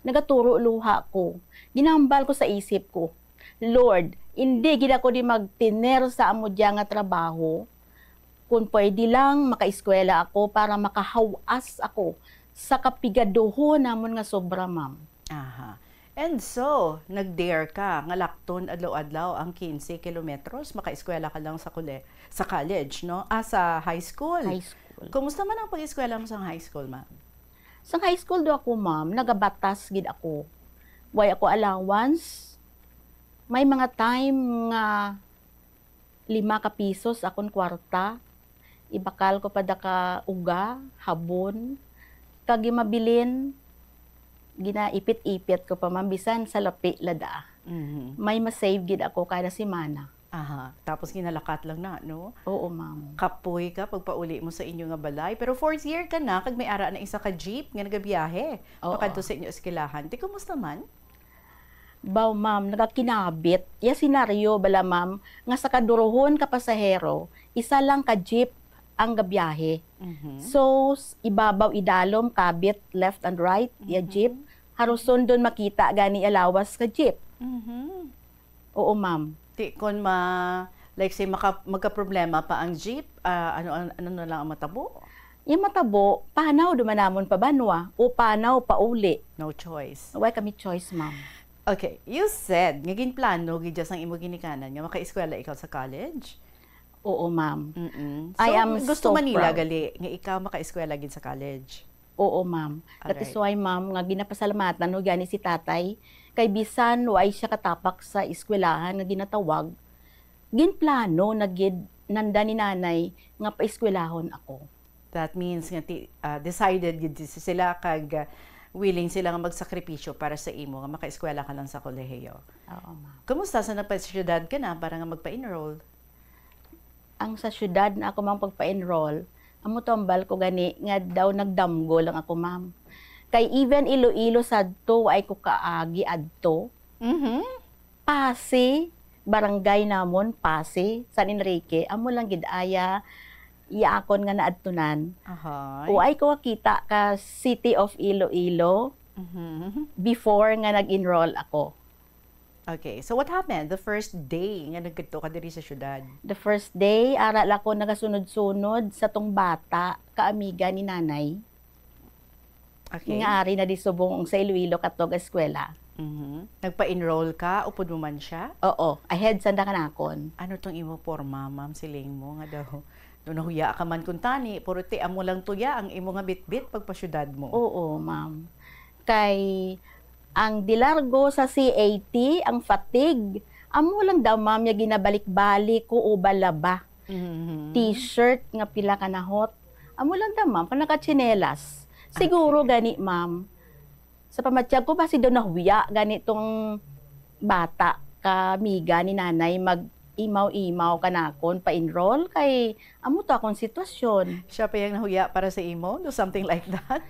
nagaturo luha ko, ginambal ko sa isip ko, Lord, hindi gid ako di magtiner sa amo diya nga trabaho, kung pwede lang makaeskwela ako para makahawas ako sa kapigadohon namon nga sobra, Ma'am. And so, nag-dare ka, nga lakton adlaw-adlaw ang 15 kilometros, makaeskwela ka lang sa college, no? Sa high school. High school. Kumusta man ang pag-eskwela mo sa high school, Ma'am? Sa high school do ako, Ma'am, nagabatas gid ako. Way ako allowance. May mga time nga 5 ka pesos akong kwarta. Ibakal ko pa da ka uga, habon. Kag mabilin, ginaipit-ipit ko pa, Ma'am, bisan sa lapi lada. May ma-save gid ako kada semana. Tapos ginalakat lang na, no? Oo, Ma'am. Kapoy ka pagpauli mo sa inyo nga balay. Pero 4th year ka na, kag may ara na isa ka jeep nga nagabiyahe. Pakadto sa inyo eskwelahan. Di kumusta man? Baw, Ma'am, nagakinabit. Ya senaryo bala, Ma'am, nga sa kadurohon ka pasahero, isa lang ka jeep ang gabiyahe. So, ibabaw idalom, kabit, left and right, ya jeep. Haruson doon makita gani alawas ka jeep. Oo, Ma'am. Kung like say magka-problema pa ang jeep, ano na lang ang matabo? Yung matabo, panaw dumanamon pa banwa o panaw pa uli. No choice. Why kami choice, ma'am? Okay, you said, ngaging plano, gidya sang imo ginikanan, nga maka-eskwela ikaw sa college? Oo, ma'am. So, I am gusto so Manila proud. gali, nga ikaw maka-eskwela gid sa college? Oo, ma'am. That is Alright. why, ma'am, nga ginapasalamatan no gani si tatay, kay bisan way siya katapak sa eskwelahan nga ginatawag, ginplano na gid nanda ni nanay nga paeskwelahon ako. That means nga decided gid sila kag willing sila nga magsakripisyo para sa imo nga maka-eskwela ka lang sa kolehiyo. Oo, ma'am. Kumusta sa nagpa-syudad ka na para nga magpa-enroll? Ang sa syudad na ako mang pagpa-enroll, amo tambal ko gani nga daw nagdamgo lang ako, ma'am. Kay even Iloilo sadto ay ko kaagi adto. Pasi, barangay namon Pasi, San Enrique, amo lang gid aya iakon nga naadtunan. O ay ko kita ka City of Iloilo before nga nag-enroll ako. Okay, so what happened the first day nga nagkadto ka diri sa syudad? The first day, aral ako nagasunod-sunod sa tong bata, kaamiga ni nanay. Okay. Nga ari na di subong sa Iloilo katog eskwela. Nagpa-enroll ka, upod mo man siya? Oo, ahead sanda kanakon. Ano tong imo porma, ma'am, siling mo nga daw? Doon nahuya ka man kung tani, puro ti amo lang tuya ang imo nga bitbit pagpasyudad mo. Oo, ma'am. Kay ang dilargo sa CAT, ang fatigue, amo lang daw, ma'am, ya ginabalik-balik ko o balaba. T-shirt nga pila ka nahot. Amo lang daw, ma'am, panakachinelas. Siguro gani, ma'am. Sa pamatyag ko, basi daw nahuya ganitong bata kamiga ni nanay mag-imaw-imaw kanakon pa-enroll kay amo to akong sitwasyon. Siya pa yung nahuya para sa imo? Do something like that?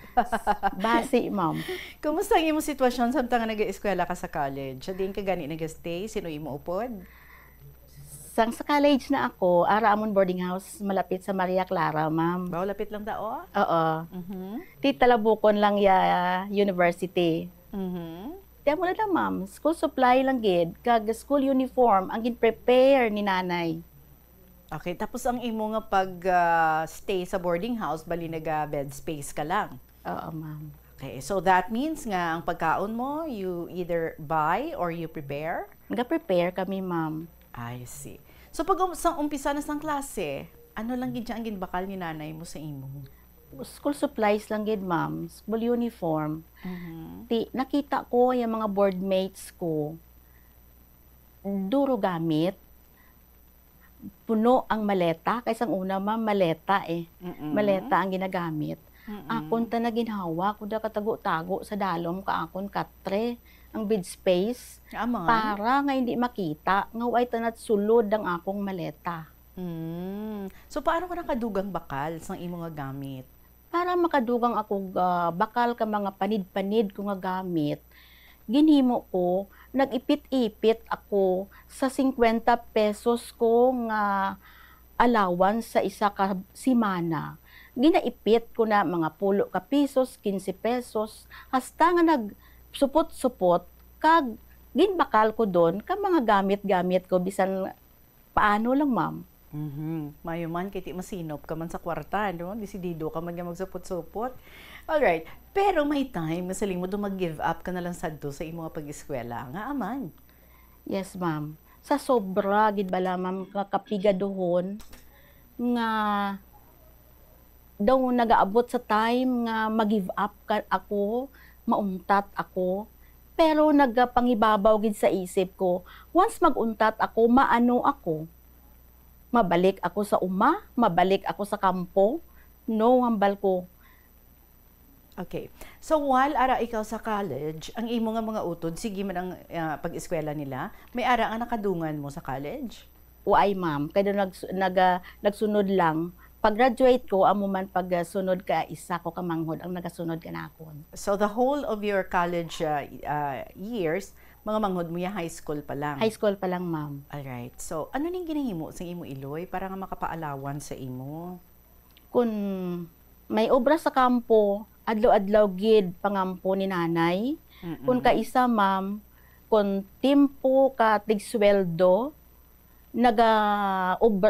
Basi, ma'am. Kumusta ang imo sitwasyon samtang nga nag-eskwela ka sa college? Sa din ka gani nag-stay? Sino imo upod? Sa college na ako, ara amon boarding house malapit sa Maria Clara, ma'am. Bao lapit lang dao? Oo. Tita Labukon lang ya university. Tiyan mo na lang, ma'am. School supply lang gid, kag school uniform ang gin-prepare ni nanay. Okay, tapos ang imo nga pag stay sa boarding house, bali naga-bed space ka lang? Oo, ma'am. Okay, so that means nga ang pagkaon mo, you either buy or you prepare? Naga-prepare kami, ma'am. I see. So pag sa umpisa na sang klase, ano lang gid ang ginbakal ni nanay mo sa imo? School supplies lang gid, ma'am. School uniform. Nakita ko yung mga boardmates ko, duro gamit, puno ang maleta. Kaysang una, ma'am, maleta eh. Maleta ang ginagamit. Akon ta na ginhawa, kuda katago-tago sa dalom ka akon katre ang bed space para nga hindi makita nga way tanat sulod ang akong maleta. So paano ka nakadugang bakal sang imo nga gamit? Para makadugang ako bakal ka mga panid-panid ko nga gamit, ginhimo ko, nag-ipit-ipit ako sa 50 pesos ko nga allowance sa isa ka simana. Ginaipit ko na mga 10 ka pesos, 15 pesos, hasta nga supot-supot, kag ginbakal ko doon ka mga gamit-gamit ko bisan paano lang, ma'am. Mayo man, kiti masinop ka man sa kwarta, no? Disidido ka man nga magsupot-supot. Alright, pero may time, masaling mo doon mag-give up ka na lang sadto sa imo nga pag-eskwela, nga aman. Yes, ma'am. Sa sobra, gid bala, ma'am, kapigadohon, nga daw nagaabot sa time nga mag-give up ka ako, mauntat ako, pero nagpangibabaw gid sa isip ko, once maguntat ako, maano ako? Mabalik ako sa uma, mabalik ako sa kampo, no, hambal ko. Okay. So while ara ikaw sa college, ang imo nga mga utod, sige man ang pag-eskwela nila, may ara nga nakadungan mo sa college? Uay, ma'am, kaya nagsunod lang. Pag-graduate ko, amo man pagsunod ka, isa ko kamanghod ang nagasunod ka na ako. So the whole of your college years, mga manghod mo ya high school pa lang? High school pa lang, ma'am. Alright. So ano ning ginahimo sa imo Iloy para nga makapaalawan sa imo? Kung may obra sa kampo, adlaw-adlaw gid pangampo ni nanay. Kung kaisa, ma'am, kung timpo ka tigsweldo,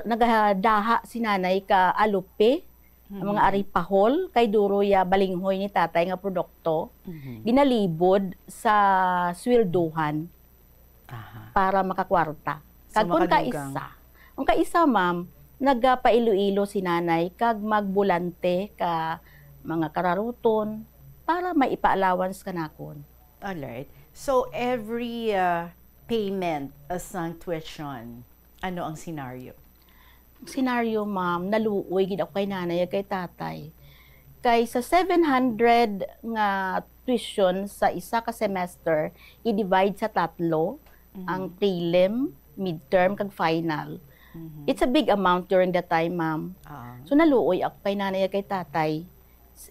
nagadaha si nanay ka alupe, Ang mga aripahol kay duro ya balinghoy ni tatay nga produkto ginalibod sa swelduhan para makakwarta. Kag kun kaisa ma'am nagpailo-ilo si nanay kag magbulante ka mga kararuton para maipa-allowance kanakon. Alright. So every payment asang tuition, ano ang senaryo? Senaryo, ma'am, naluoy gid ako kay nanay kay tatay. Kay sa 700 nga tuition sa isa ka semester, i-divide sa tatlo, ang prelim, midterm, kag final. It's a big amount during that time, ma'am. So naluoy ako kay nanay kay tatay.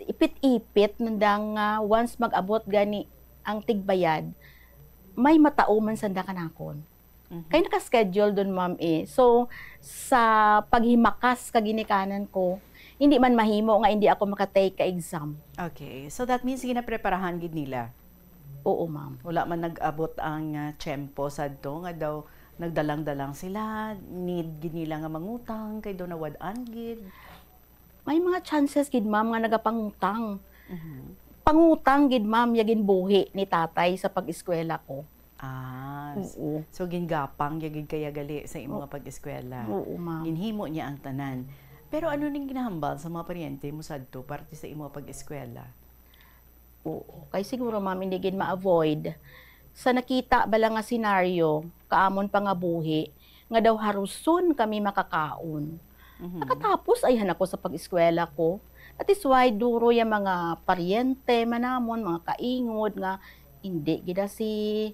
Ipit-ipit nandang once mag-abot gani ang tigbayad, may matauman sanda kanakon. Kaya naka-schedule dun, ma'am So, sa paghimakas kaginikanan ko, hindi man mahimo nga hindi ako makatake ka exam. Okay. So, that means ginapreparahan gid nila? Oo, ma'am. Wala man nag-abot ang tiyempo sa do nga daw nagdalang-dalang sila, need gid nila nga mangutang, kay do nawad-an gid. May mga chances gid, ma'am, nga nagapangutang. Pangutang gid, ma'am, yagin buhi ni tatay sa pag-eskwela ko. So gingapang yagid kaya gali sa imong pag-eskwela. Oo, ma'am. Ginhimo niya ang tanan. Pero ano ning ginahambal sa mga paryente mo sadto parte sa imong pag-eskwela? Oo. Kay siguro, ma'am, hindi gid ma-avoid. Sa nakita bala nga senaryo, kaamon pa nga buhi, nga daw haruson kami makakaon. Nakatapos ayhan ako sa pag-eskwela ko. At is why duro yung mga paryente manamon, mga kaingod nga hindi gida si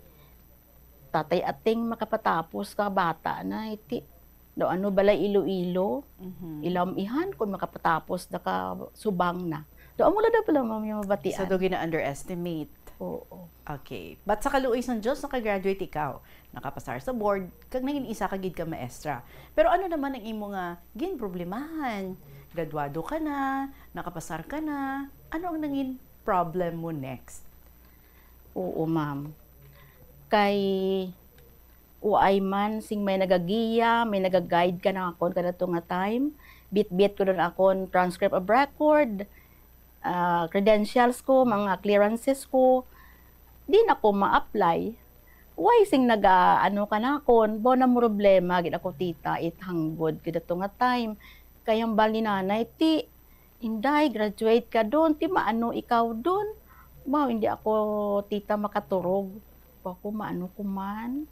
tatay ating makapatapos ka bata na iti. Do ano balay ilo-ilo, ilamihan kung makapatapos na ka subang na. Do amo la pala ma'am yung mabatian. So do gina-underestimate. Oo. Okay. But sa kaluoy ng Diyos, nakagraduate ikaw, nakapasar sa board, kag naging isa kagid ka maestra. Pero ano naman ang imo nga gin problemahan? Graduado ka na, nakapasar ka na, ano ang naging problem mo next? Oo, ma'am. Kay uay man, sing may nagagiya, may nagaguide ka na akon kada nga time. Bit-bit ko doon akon transcript of record, credentials ko, mga clearances ko. Di na ako ma-apply. Uay sing ano ka na akon, bo na mo problema, gid ako tita, hanggod kada nga time. Kayang bali nanay, ti, inday, graduate ka doon, ti maano ikaw doon. Wow, hindi ako tita makaturog. Ako maano ko man.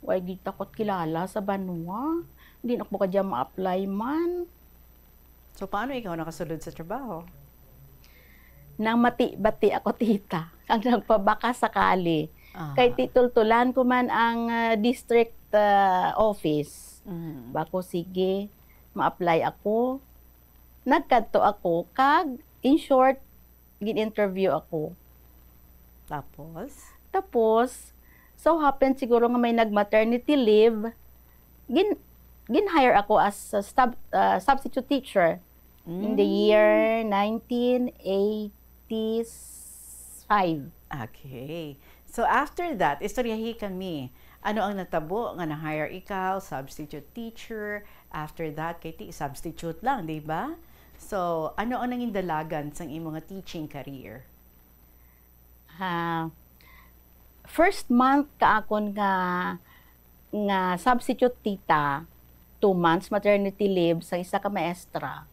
Why di takot kilala sa Banua. Hindi na ako kadya ma-apply man. So, paano ikaw nakasulod sa trabaho? Nang mati-bati ako tita. Ang nagpabaka sakali. Kay titultulan ko man ang district office. Bako sige, ma-apply ako. Nagkadto ako, kag in short, gin-interview ako. Tapos, so happen siguro nga may nag-maternity leave, gin-hire ako as a substitute teacher in the year 1985. Okay. So after that, istoryahi kami. Ano ang natabo nga na-hire ikaw, substitute teacher? After that, kay ti substitute lang, di ba? So, ano ang nanging dalagan sa imong nga teaching career? First month kaakon nga substitute tita, 2 months maternity leave sa isa ka maestra.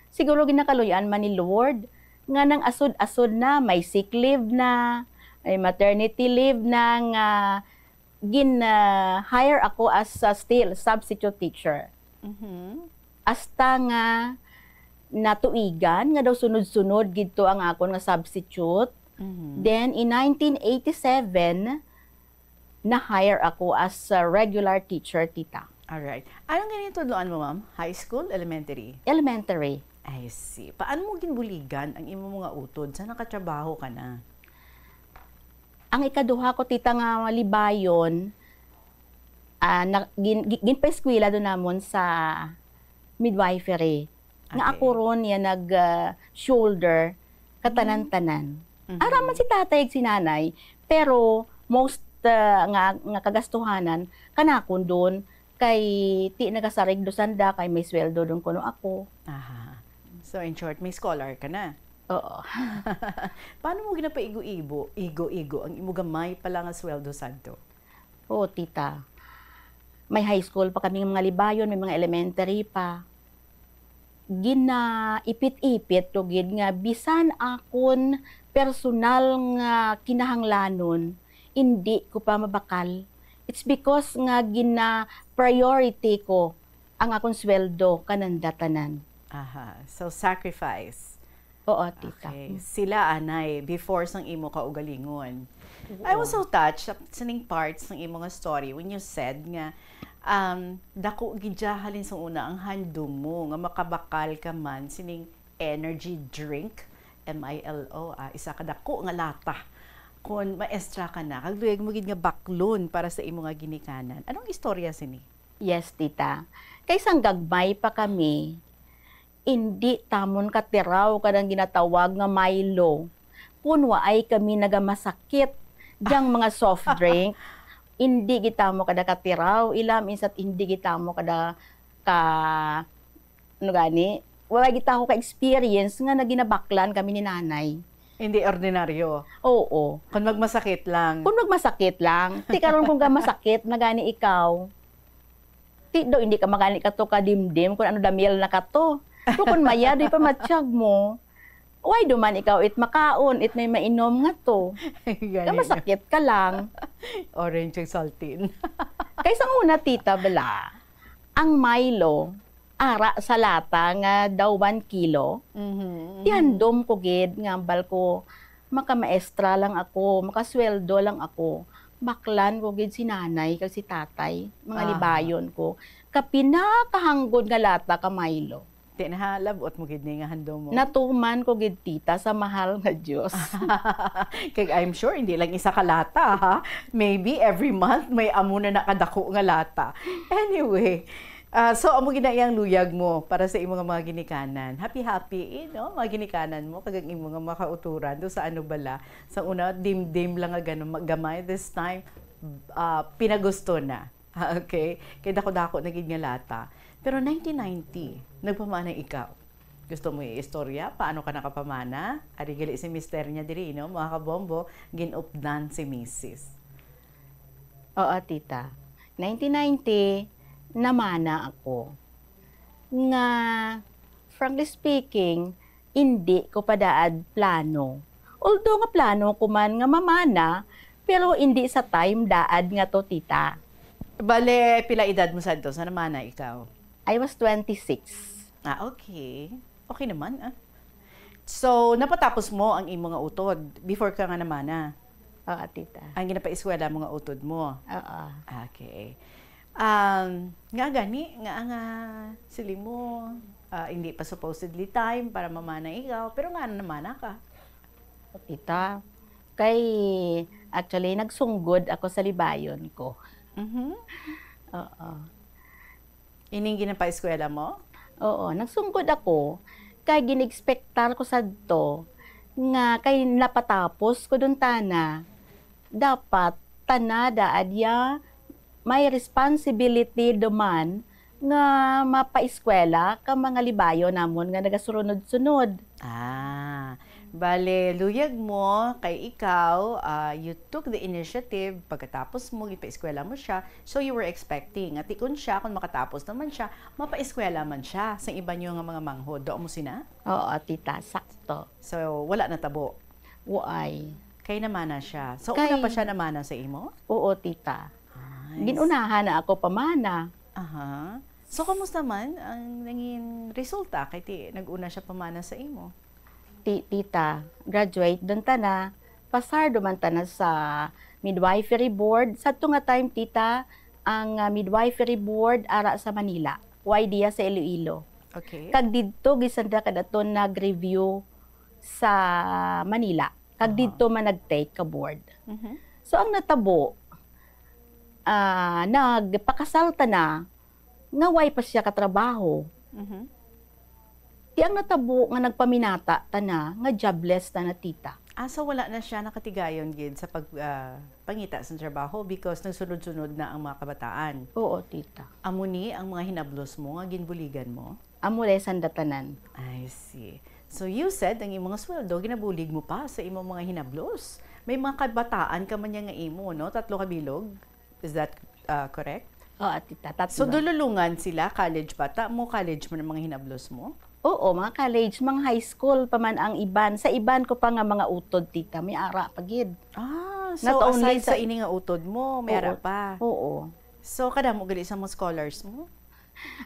Siguro ginakaluyan man ni Lord nga nang asod-asod na, may sick leave na, may maternity leave na nga hire ako as still substitute teacher. Hasta nga natuigan nga daw sunod-sunod gidto ang akon nga substitute. Then in 1987 na-hire ako as a regular teacher, tita. Alright. Anong ganito tudloan mo, ma'am? High school, elementary? Elementary. I see. Paano mo ginbuligan ang imo mga utod sa nakatrabaho ka na? Ang ikaduha ko, tita, nga libayon, ginpa-eskwela doon namon sa midwifery. Nga ako ron yan nag-shoulder katanan-tanan. Araman si tatay ag si nanay, pero most nga kagastuhanan kanakon doon kay ti nagasarig do sanda kay may sweldo doon kuno ako. So in short, may scholar ka na. Oo. Paano mo ginapaigo-igo ang imo gamay pala nga sweldo sadto? Oo, tita. May high school pa kaming mga libayon, may mga elementary pa. Ipit-ipit to gid nga bisan akon personal nga kinahanglanon, hindi ko pa mabakal. It's because nga priority ko ang akong sweldo kananda tanan. Aha. So sacrifice. Oo, tita. Okay. Sila anay before sang imo kaugalingon. I was so touched sa ning parts ng imo nga story when you said nga dako gidyahalin sa una ang handom mo nga makabakal ka man sining energy drink, MILO, isa ka dako nga lata kun maestra ka na kag duyeg mo gid nga baklon para sa imo nga ginikanan. Anong istorya sini? Yes, tita. Kaysang gagmay pa kami, hindi tamon katiraw kadang ginatawag nga Milo. Kun waay kami nagamasakit diyang mga soft drink, hindi kita mo kada katiraw, ilam insat hindi kita mo kada ano gani, wala kita ko ka-experience nga naginabaklan kami ni nanay. Hindi ordinaryo. Oo. Kung magmasakit lang. Kung magmasakit lang. Ti karon kung masakit na gani ikaw. Ti do hindi ka magani ka to kadimdim kung ano damil na ka to. So kung maya, di pa matsyag mo, why duman ikaw it makaon, it may mainom nga to. Masakit ka lang. Orange yung saltin. Kaysa una, tita, bala, ang Milo, ara sa lata nga daw 1 kilo, tihandom ko gid, ngambal ko, makamaestra lang ako, makasweldo lang ako. Baklan ko gid si nanay, kag si tatay, mga libayon ko. Kapinakahanggod nga lata ka Milo. Tinahalabot mo gid nga handom mo. Natuman ko gid tita sa mahal nga Dios. Kaya I'm sure hindi lang isa ka lata ha. Maybe every month may amo na nakadako nga lata. Anyway, so amo ginayang luyag mo para sa imong mga ginikanan. Happy no? Mga ginikanan mo kag imo nga makauturan do sa ano bala. Sa una dim-dim lang nga ganun gamay, this time pinagusto na. Okay? Kaya dako-dako na gid nga lata. Pero 1990, nagpamana ikaw. Gusto mo i-istorya? Paano ka nakapamana? Ari gali si mister niya diri, no? Mga kabombo, ginupdan si Mrs. Oo, tita. 1990, namana ako. Nga, frankly speaking, hindi ko padaad plano. Although nga plano ko man nga mamana, pero hindi sa time daad nga to, tita. Bale, pila edad mo sadto? Sa namana ikaw? I was 26. Okay. Okay naman, So, napatapos mo ang imong nga utod before ka nga namana? Oo, tita. Ang ginapaiswela mo nga utod mo? Oo. Okay. Nga gani, nga sili mo, hindi pa supposedly time para mamana ikaw, pero nga namana ka. Tita, actually, nagsunggod ako sa libayon ko. Oo. Ining ginapaiskwela mo? Oo, nagsungkod ako. Kay ginexpectar ko sadto nga kay napatapos ko dun tana. Dapat tanada adya may responsibility duman nga mapaiskwela ka mga libayo namon nga nagasunod-sunod. Bale, luyag mo kay ikaw, you took the initiative, pagkatapos mo, ipa-eskwela mo siya, so you were expecting. At ikon siya, kung makatapos naman siya, mapa-eskwela man siya sa iba niyo nga mga manghod. Doon mo sina? Oo, tita, sakto. So, wala na tabo? Uay. Kay namana siya. So, una pa siya namana sa imo? Oo, tita. Ginunahan na ako pamana. Aha. So, kamusta man ang naging resulta kay nag-una siya pamana sa imo? Tita, graduate doon tana, pasar duman tana sa midwifery board. Sa ito nga time, tita, ang midwifery board ara sa Manila. YDA sa Iloilo. Okay. Kag didto gisanda kadaton nag-review sa Manila. Kag didto man nag-take ka board. So ang natabo, nagpakasal ta na, nga way pa siya katrabaho. Ang natabo nga nagpaminata tana nga jobless tana tita. So wala na siya nakatigayon gid sa pangita sa trabaho because nagsunod-sunod na ang mga kabataan. Oo, tita. Amo ni ang mga hinablos mo nga ginbuligan mo? Amulay sandatanan. I see. So you said ang imong mga sweldo ginabulig mo pa sa imong mga hinablos. May mga kabataan ka man nga imo, no? 3 ka bilog. Is that correct? Oo, tita. 3. So dululungan sila, college bata mo, college mo ng mga hinablos mo? Oo, mga college, mga high school pa man ang iban. Sa iban ko pa nga mga utod, tita, may ara pagid. So Not aside only sa ini nga utod mo, may ara pa. Oo. So kada mo gali sa mga scholars mo?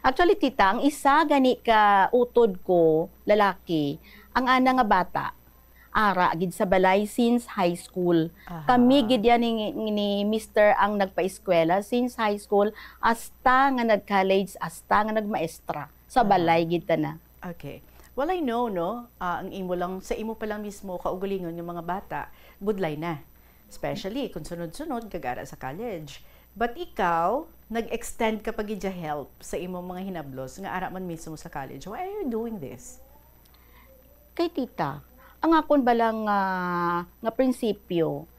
Actually, tita, ang isa gani ka utod ko, lalaki, ang ana nga bata, ara gid sa balay since high school. Kami gid yan ni Mr. ang nagpa-eskwela since high school hasta nga nag-college, hasta nga nagmaestra. Sa balay gid ta na. Okay. Well, I know, no? Ang imo lang, sa imo pa lang mismo, kaugalingon yung mga bata, budlay na. Especially kung sunod-sunod, gagara sa college. But ikaw, nag-extend ka pag help sa imong mga hinablos, nga ara man mismo sa college. Why are you doing this? Kay tita, ang akon balang nga prinsipyo,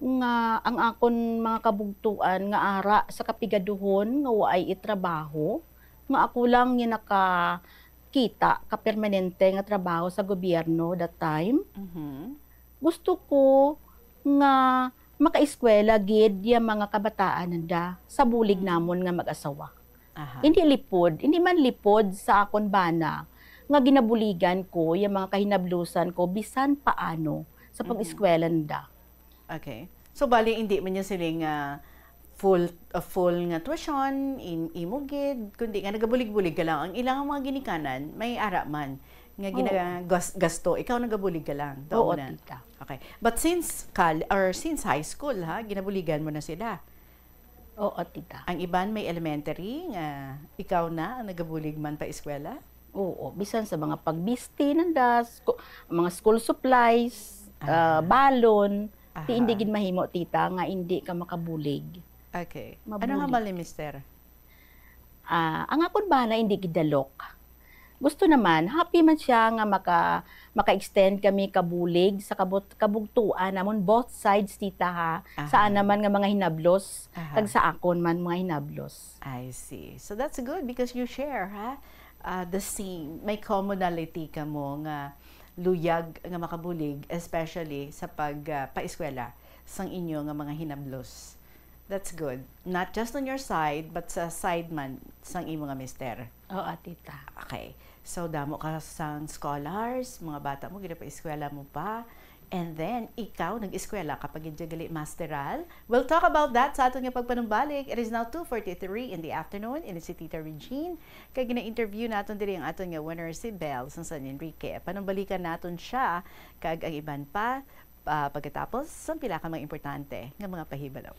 nga ang akon mga kabugtuan nga ara sa kapigaduhon nga waay itrabaho, nga ako lang yung kita ka permanente nga trabaho sa gobyerno that time. Gusto ko nga makaeskwela gid yung mga kabataan nanda sa bulig namon nga mag-asawa. Hindi man lipod sa akon bana nga ginabuligan ko yung mga kahinablusan ko bisan paano sa pag-eskwela nanda. Okay. So bali hindi man niya siling full nga tuition in imugid, kundi nga nagabulig-bulig ka lang. Ang ilang mga ginikanan, may ara man nga gasto, ikaw nagabulig ka lang. Oo, na. tita. Okay. But since high school, ginabuligan mo na sila. Oo, tita. Ang iban may elementary, nga ikaw na ang nagabulig man pa eskwela? Oo, bisan sa mga pagbisti nanda, mga school supplies, balon, hindi gid mahimo, tita, nga hindi ka makabulig. Okay. Ano hambal ni Mister? Ang akon bana hindi gidalok. Gusto naman, happy man siya nga maka-extend kami kabulig sa kabugtuan namon both sides, tita, ha. Saan naman nga mga hinablos, kag sa akon man mga hinablos. I see. So that's good because you share, ha? The same, may commonality ka mo nga luyag nga makabulig, especially sa paeskwela sang inyo nga mga hinablos. That's good. Not just on your side, but sa side man sang imo nga mister. Oo, tita. Okay. So, damo ka sang scholars, mga bata mo, gina-eskwela mo pa. And then, ikaw, nag-eskwela kapag gali masteral. We'll talk about that sa aton nga pagpanumbalik. It is now 2:43 in the afternoon in si Tita Regine. Kaya gina-interview natin diri ang aton nga winner si Belle sa San Enrique. Panumbalikan natin siya, kag ang iban pa, pagkatapos, sa pila ka mga importante nga mga pahibalaw.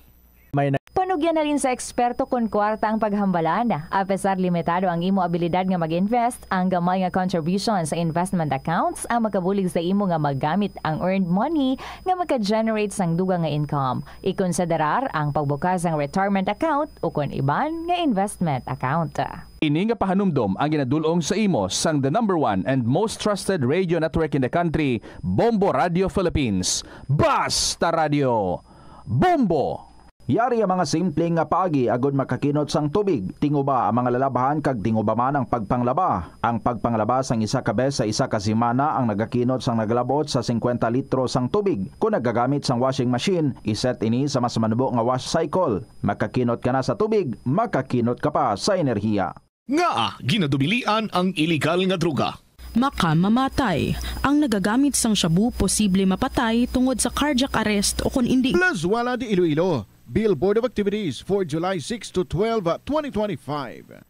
Panugyan na rin sa eksperto kung kwarta ang paghambalan. Apesar limitado ang imo abilidad nga mag-invest, ang gamay nga contribution sa investment accounts ang makabulig sa imo nga magamit ang earned money nga maka-generate sang dugang nga income. Ikonsiderar ang pagbukas ng retirement account o kung iban nga investment account. Ini nga pahanumdom ang ginadulong sa imo sang the #1 and most trusted radio network in the country, Bombo Radio Philippines. Basta Radio! Bombo! Yari ang mga simpleng nga paagi agod makakinot sang tubig. Tinguba ang mga lalabahan kag tinguba man ang pagpanglaba. Ang pagpanglaba sang isa ka bes sa isa ka semana ang nagakinot sang nagalabot sa 50 litro sang tubig. Kung nagagamit sang washing machine, iset ini sa mas manubo nga wash cycle. Makakinot ka na sa tubig, makakinot ka pa sa enerhiya. Nga ginadubilian ang illegal nga droga. Makamamatay. Ang nagagamit sang shabu posible mapatay tungod sa cardiac arrest o kung hindi. Plazuela de Iloilo. Billboard of Activities for July 6 to 12, 2025.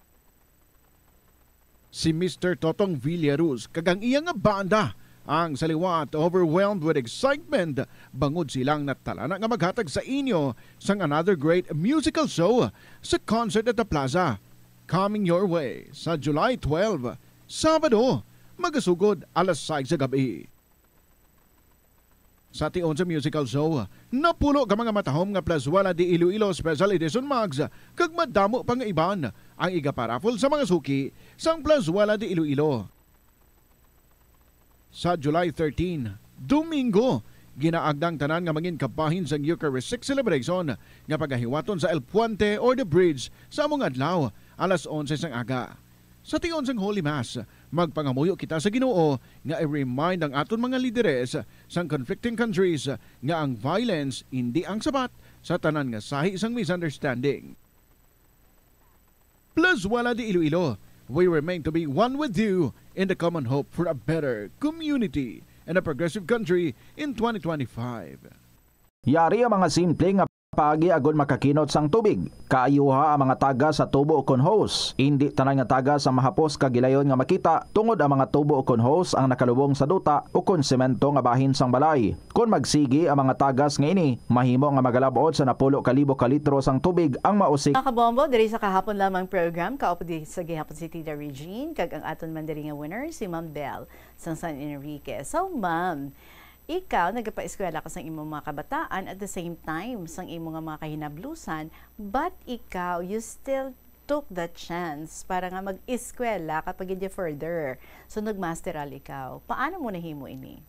Si Mr. Totong Villaruz kagang iyang banda ang saliwat overwhelmed with excitement bangod silang natalana nga maghatag sa inyo sang another great musical show sa concert at the Plaza. Coming your way sa July 12, Sabado, magasugod alas 6 sa gabi. Sa tion sa musical show, napulo ka mga matahom nga Plazuela de Iloilo Special Edition Mags kag madamo pang iban ang igaparafol sa mga suki sang Plazuela de Iloilo. Sa July 13, Domingo, ginaagdang tanan nga mangin kabahin sang Eucharistic celebration nga pagahiwaton sa El Puente or the Bridge sa among adlaw alas 11 sang aga. Sa tion sang Holy Mass, magpangamuyo kita sa Ginoo nga i-remind ang aton mga lideres sang conflicting countries nga ang violence hindi ang sabat sa tanan nga sahi sang misunderstanding. Plus wala di Iloilo, we remain to be one with you in the common hope for a better community and a progressive country in 2025. Yari ang mga simple nga paagi agon makakinot sang tubig. Kaayuha ang mga taga sa tubo ukon hose. Hindi tanan nga taga sa mahapos kagilayon nga makita tungod ang mga tubo ukon hose ang nakalubong sa duta ukon semento nga bahin sang balay. Kung magsigi ang mga tagas nga ini, mahimo nga magalabot sa 10,000 ka litro sang tubig ang mausik. Mga kabombo, diri sa kahapon lamang program, kaupo di sa gihapon si Tita Regine, kag ang aton man diri nga winner si Ma'am Belle sang San Enrique. So Ma'am, ikaw, nagpa-eskwela ka sa imong mga kabataan at the same time sang imong mga kahinablusan, but ikaw, you still took the chance para nga mag-eskwela kapag hindi further. So, nagmasteral ikaw. Paano mo nahimo ini?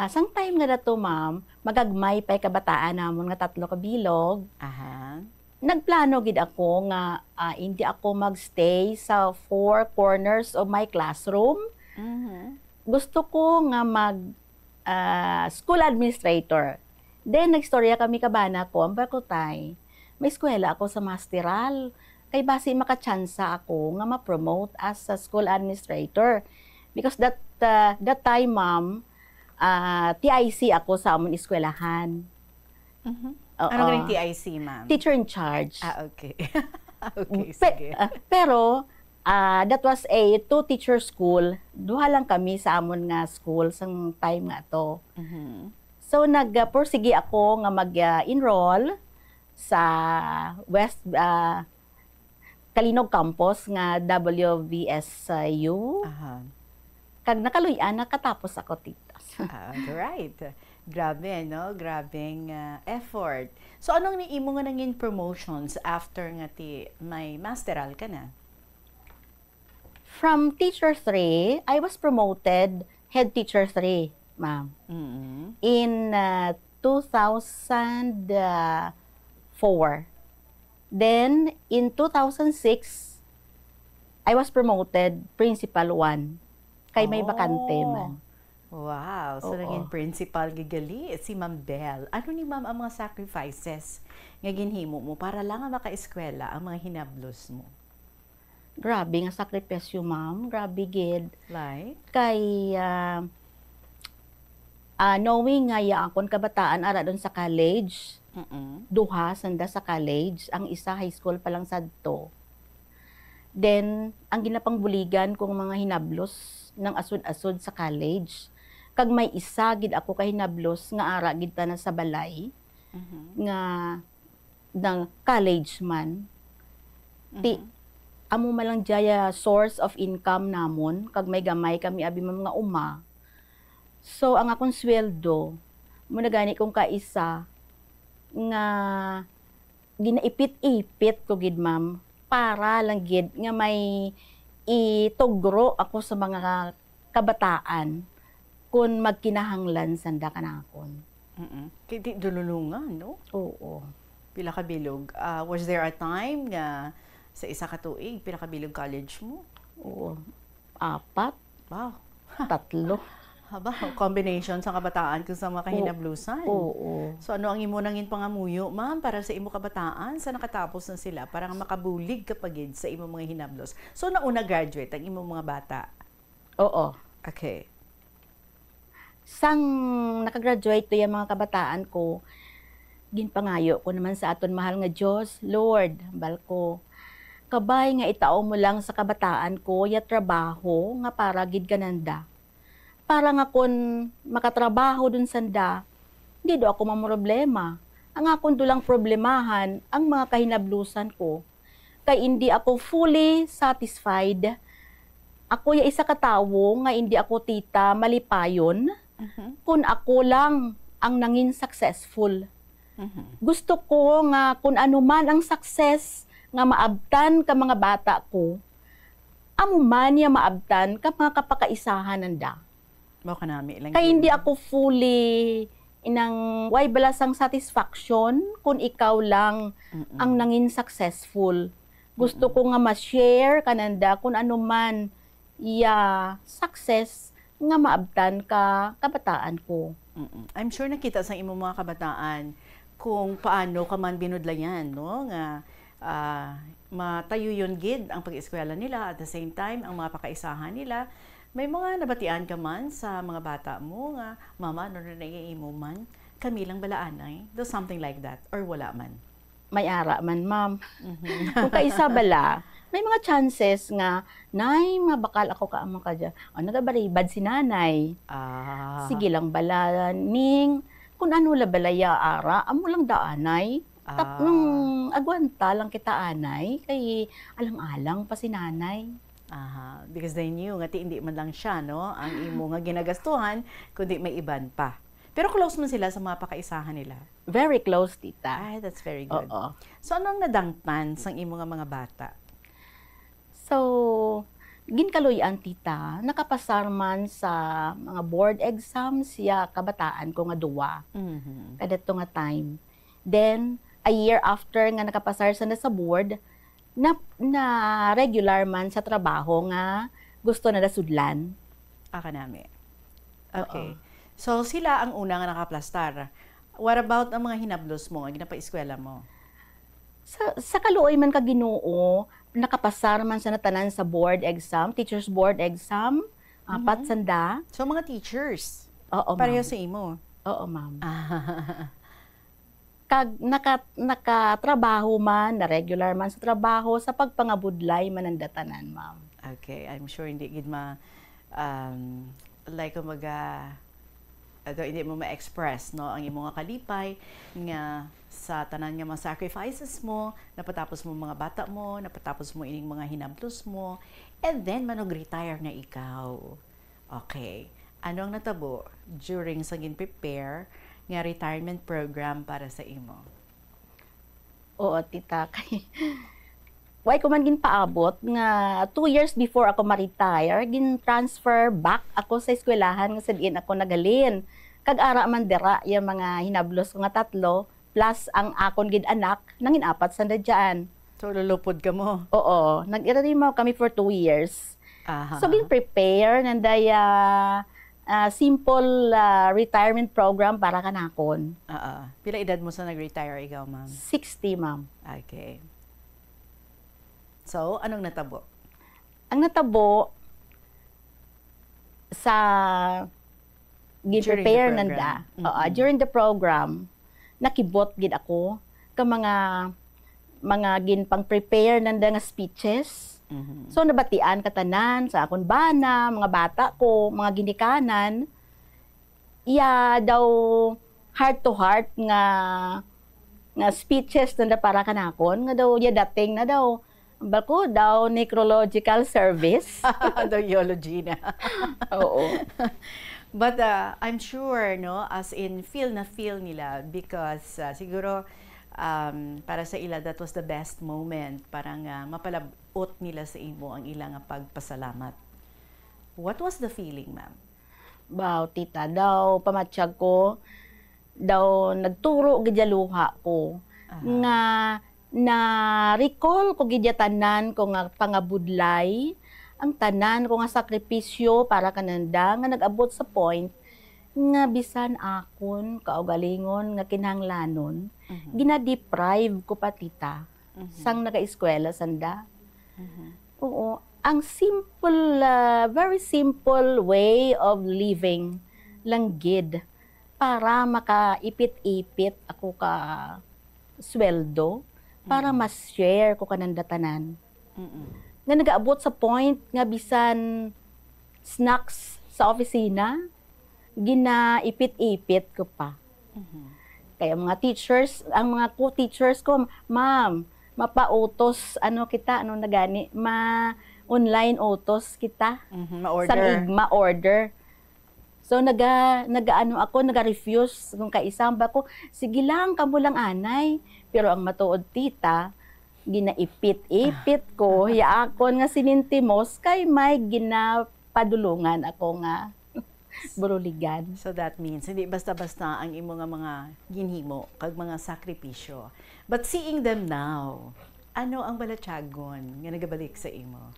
Sang time nga dato, ma'am, magagmay pa'y kabataan namon nga 3 ka bilog. Aha. Nagplano gid ako nga hindi ako magstay sa 4 corners of my classroom. Gusto ko nga school administrator. Then, nagstorya kami kabana ko, ang barkotay, may eskwela ako sa masteral. Kay basi makachansa ako nga ma-promote as a school administrator. Because that time, ma'am, TIC ako sa amon eskwelahan. Ano rin TIC, ma'am? Teacher in charge. Okay. Okay, sige. Pero, that was a 2-teacher school. Duha lang kami sa amon nga school sang time nga to. So nagpursige ako nga mag-enroll sa West Kalinog Campus nga WVSU. Kag nakaluyan nakatapos ako titas. Right. Grabe, no? Grabing effort. So anong niimo nga nangin promotions after nga may masteral ka na? From teacher 3, I was promoted head teacher 3, ma'am. In 2004. Then, in 2006, I was promoted principal 1. Kay may bakante man. Wow. So, naging principal gigali si Ma'am Belle. Ano ni Ma'am ang mga sacrifices nga ginhimo mo para lang maka-eskwela ang mga hinablos mo? Grabe nga sakripisyo, ma'am. Grabe gid. Like? Kay knowing nga akon kabataan ara doon sa college. Duha sanda sa college, ang isa high school pa lang sadto. Then ang ginapangbuligan kong mga hinablos ng asod-asod sa college. Kag may isa gid ako ka hinablos nga ara gid ta na sa balay. Nga ng college man. Amo malang jaya source of income namon kag may gamay kami abi mga uma. So ang akong sweldo mo na gani kong kaisa nga ginaipit-ipit ko gid ma'am para lang gid nga may itugro ako sa mga kabataan kun magkinahanglan sanda kanakon. Kiti dululungan, no? Oo. Pila ka bilog. Was there a time nga sa isa ka tuig, pinakabilog college mo? Oo. 4. Wow. 3. Haba, combination sa kabataan kung sa mga kahinablusan. Oo. So ano ang imo nangin pangamuyo, ma'am, para sa imo kabataan? Sa nakatapos na sila, para makabulig kapagid sa imo mga hinablos. So nauna graduate ang imo mga bata? Oo. Okay. Sang nakagraduate to yung mga kabataan ko, ginpangayo ko naman sa aton mahal nga Diyos, Lord, balko, kabay nga itao mo lang sa kabataan ko ya trabaho nga para gid kananda. Para nga kun makatrabaho dun sanda, hindi do ako mamroblema. Ang akon dulang problemahan ang mga kahinablusan ko. Kay hindi ako fully satisfied. Ako ya isa ka tawo nga hindi ako tita malipayon. Kun ako lang ang nangin successful. Gusto ko nga kun ano man ang success nga maabtan ka mga bata ko, amo man ya maabtan ka mga kapakaisahan nanda. Baka nami lang. Kaya hindi ako fully inang way balasang satisfaction kung ikaw lang ang nangin successful. Gusto ko nga ma-share kananda kung ano man success nga maabtan ka kabataan ko. I'm sure nakita sa imong mga kabataan kung paano ka man binudlayan, no? Nga matayo yun gid ang pag-eskwela nila, at the same time ang mga pakaisahan nila. May mga nabatian ka man sa mga bata mo nga, mama, ano na imo man, kami lang balaanay? Do something like that, or wala man? May ara man, ma'am. Kung kaisa bala, may mga chances nga, nay, mabakal ako ka amang ka dyan. O, nagabaribad si nanay. Sige lang bala, ning, kung ano la balaya ara, amo lang daanay. Agwanta lang kita anay, kay alang-alang pa si nanay. Because they knew nga hindi man lang siya, no? Ang imo nga ginagastuhan, kundi may iban pa. Pero close man sila sa mga pakaisahan nila. Very close, tita. Ay, that's very good. Oo. So, anong nadangtan sa imo nga mga bata? So, ginkaluyan, tita, nakapasar man sa mga board exams, kabataan ko nga duwa. Kada to nga time. Then, a year after nga nakapasar sa board, na regular man sa trabaho nga gusto na nasudlan. Kanami. Okay. So, sila ang una nga nakaplastar. What about ang mga hinablos mo, ginapa-eskwela mo? Sa kaluoy man ka Ginoo, nakapasar man sa natanan sa board exam, teacher's board exam, apat sanda. So, mga teachers? Oo, ma'am. Pareho sa imo? Oo, ma'am. Kag nakatrabaho man, na regular man sa trabaho, sa pagpangabudlay man ang datanan, ma'am. Okay, I'm sure hindi gid like hindi mo ma-express, no, ang imong kalipay nga sa tanan nga mga sacrifices mo, napatapos mo mga bata mo, napatapos mo ining mga hinablos mo, and then manog-retire na ikaw. Okay. Ano ang natabo during sa gin-prepare nga retirement program para sa imo? Oo, tita. Why ko man ginpaabot nga 2 years before ako ma-retire, gin-transfer back ako sa eskwelahan nga sadiin ako nagalin. Kag-ara man dira yung mga hinablos ko nga 3 plus ang akon gid anak nangin 4 sanda dyan. So lulupod ka mo? Oo, nag-irarimo kami for 2 years. So gin-prepare nandaya simple retirement program para kanakon. Pila edad mo sa nag-retire ikaw, ma'am? 60, ma'am. Okay. So, anong natabo? Ang natabo sa gin-prepare nanda. During the program, nakibot gid ako ka mga ginpang-prepare nanda nga speeches. So nabatian katanan sa akon bana, mga bata ko, mga ginikanan, daw heart to heart nga speeches nanda para kanakon, nga daw dating na daw bako daw necrological service. Daw eulogy na. Oo. But I'm sure, no, as in feel nila because siguro para sa ila that was the best moment, parang mapalabot nila sa imo ang ilang pagpasalamat. What was the feeling, ma'am? Wow, tita, daw pamatsyag ko, daw nagturo gidyaluha ko nga na recall ko gidyatanan ko nga pangabudlay, ang tanan ko nga sakripisyo para kananda nga nag-abot sa point nga bisan akon kaugalingon nga kinahanglanon, gina-deprive ko pa tita sang nag-eskwela sanda. Oo, ang simple, very simple way of living lang gid para makaipit-ipit ako ka sweldo para mas-share ko kanang datanan. Nga nag-aabot sa point nga bisan snacks sa opisina, ginaipit-ipit ko pa. Kaya mga teachers, ang mga co-teachers ko, ma'am, mapa-utos, kita, nagani, online utos kita. Ma-order. Ma-order. So, naga-refuse kung kaisang ba ko, sige lang, kamo lang anay. Pero ang matuod tita, ginaipit-ipit ko, yaakon nga sinintimos, kay may ginapadulungan ako nga buruligan. So that means, hindi basta-basta ang imo nga mga ginhimo, kag mga sakripisyo. But seeing them now, ano ang balatyagon nga nagabalik sa imo?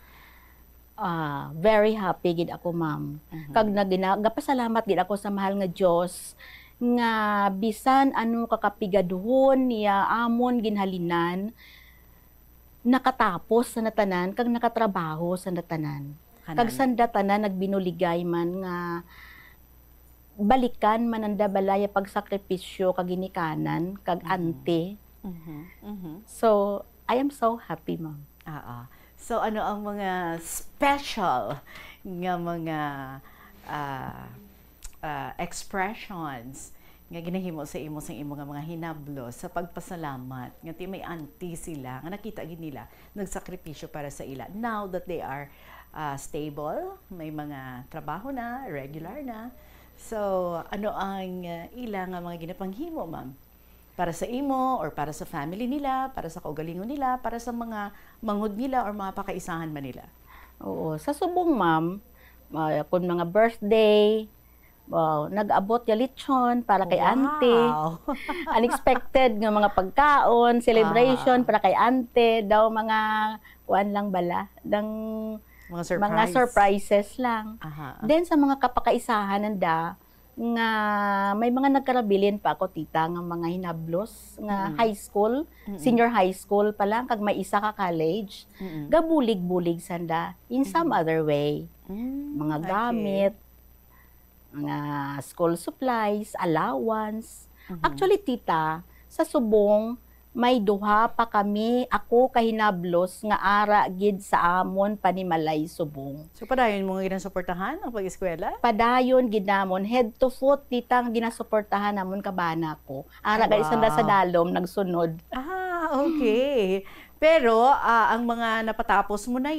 Very happy gid ako, ma'am. Kag nagapasalamat gid ako sa mahal nga Dios nga bisan ano kakapigaduhon niya amon ginhalinan nakatapos sa natanan kag nakatrabaho sa natanan. Kag sanda tanan nagbinuligay man nga balikan mananda balaya pagsakripisyo kag ginikanan kag ante. So, I am so happy, ma'am. So, ano ang mga special nga mga expressions nga ginahimo sa imo nga mga hinablo sa pagpasalamat nga ti may auntie sila nga nakita gid nila nagsakripisyo para sa ila now that they are stable, may mga trabaho na, regular na. So, ano ang ila nga mga ginapanghimo, ma'am? Para sa imo or para sa family nila, para sa kaugalingon nila, para sa mga mangod nila or mga pakaisahan man nila? Oo, sa subong, ma'am, kung mga birthday, nag-abot ya lechon para kay auntie. Unexpected nga mga pagkaon, celebration para kay auntie, daw mga kuan lang bala, mga surprises lang. Then sa mga kapakaisahan nanda nga may mga nagkarabilin pa ako tita nga mga hinablos nga high school, senior high school pa lang kag may isa ka college. Gabulig-bulig sanda in some other way. Mga gamit, mga school supplies, allowance. Actually tita, sa subong may duha pa kami ako kahinablos nga ara gid sa amon panimalay subong. So padayon mo nga ginasuportahan ang pag-eskwela? Padayon gid namon head to foot titang ginasuportahan namon kabana ko. Ara gid sanda sa dalom nagsunod. Okay. Pero ang mga napatapos mo na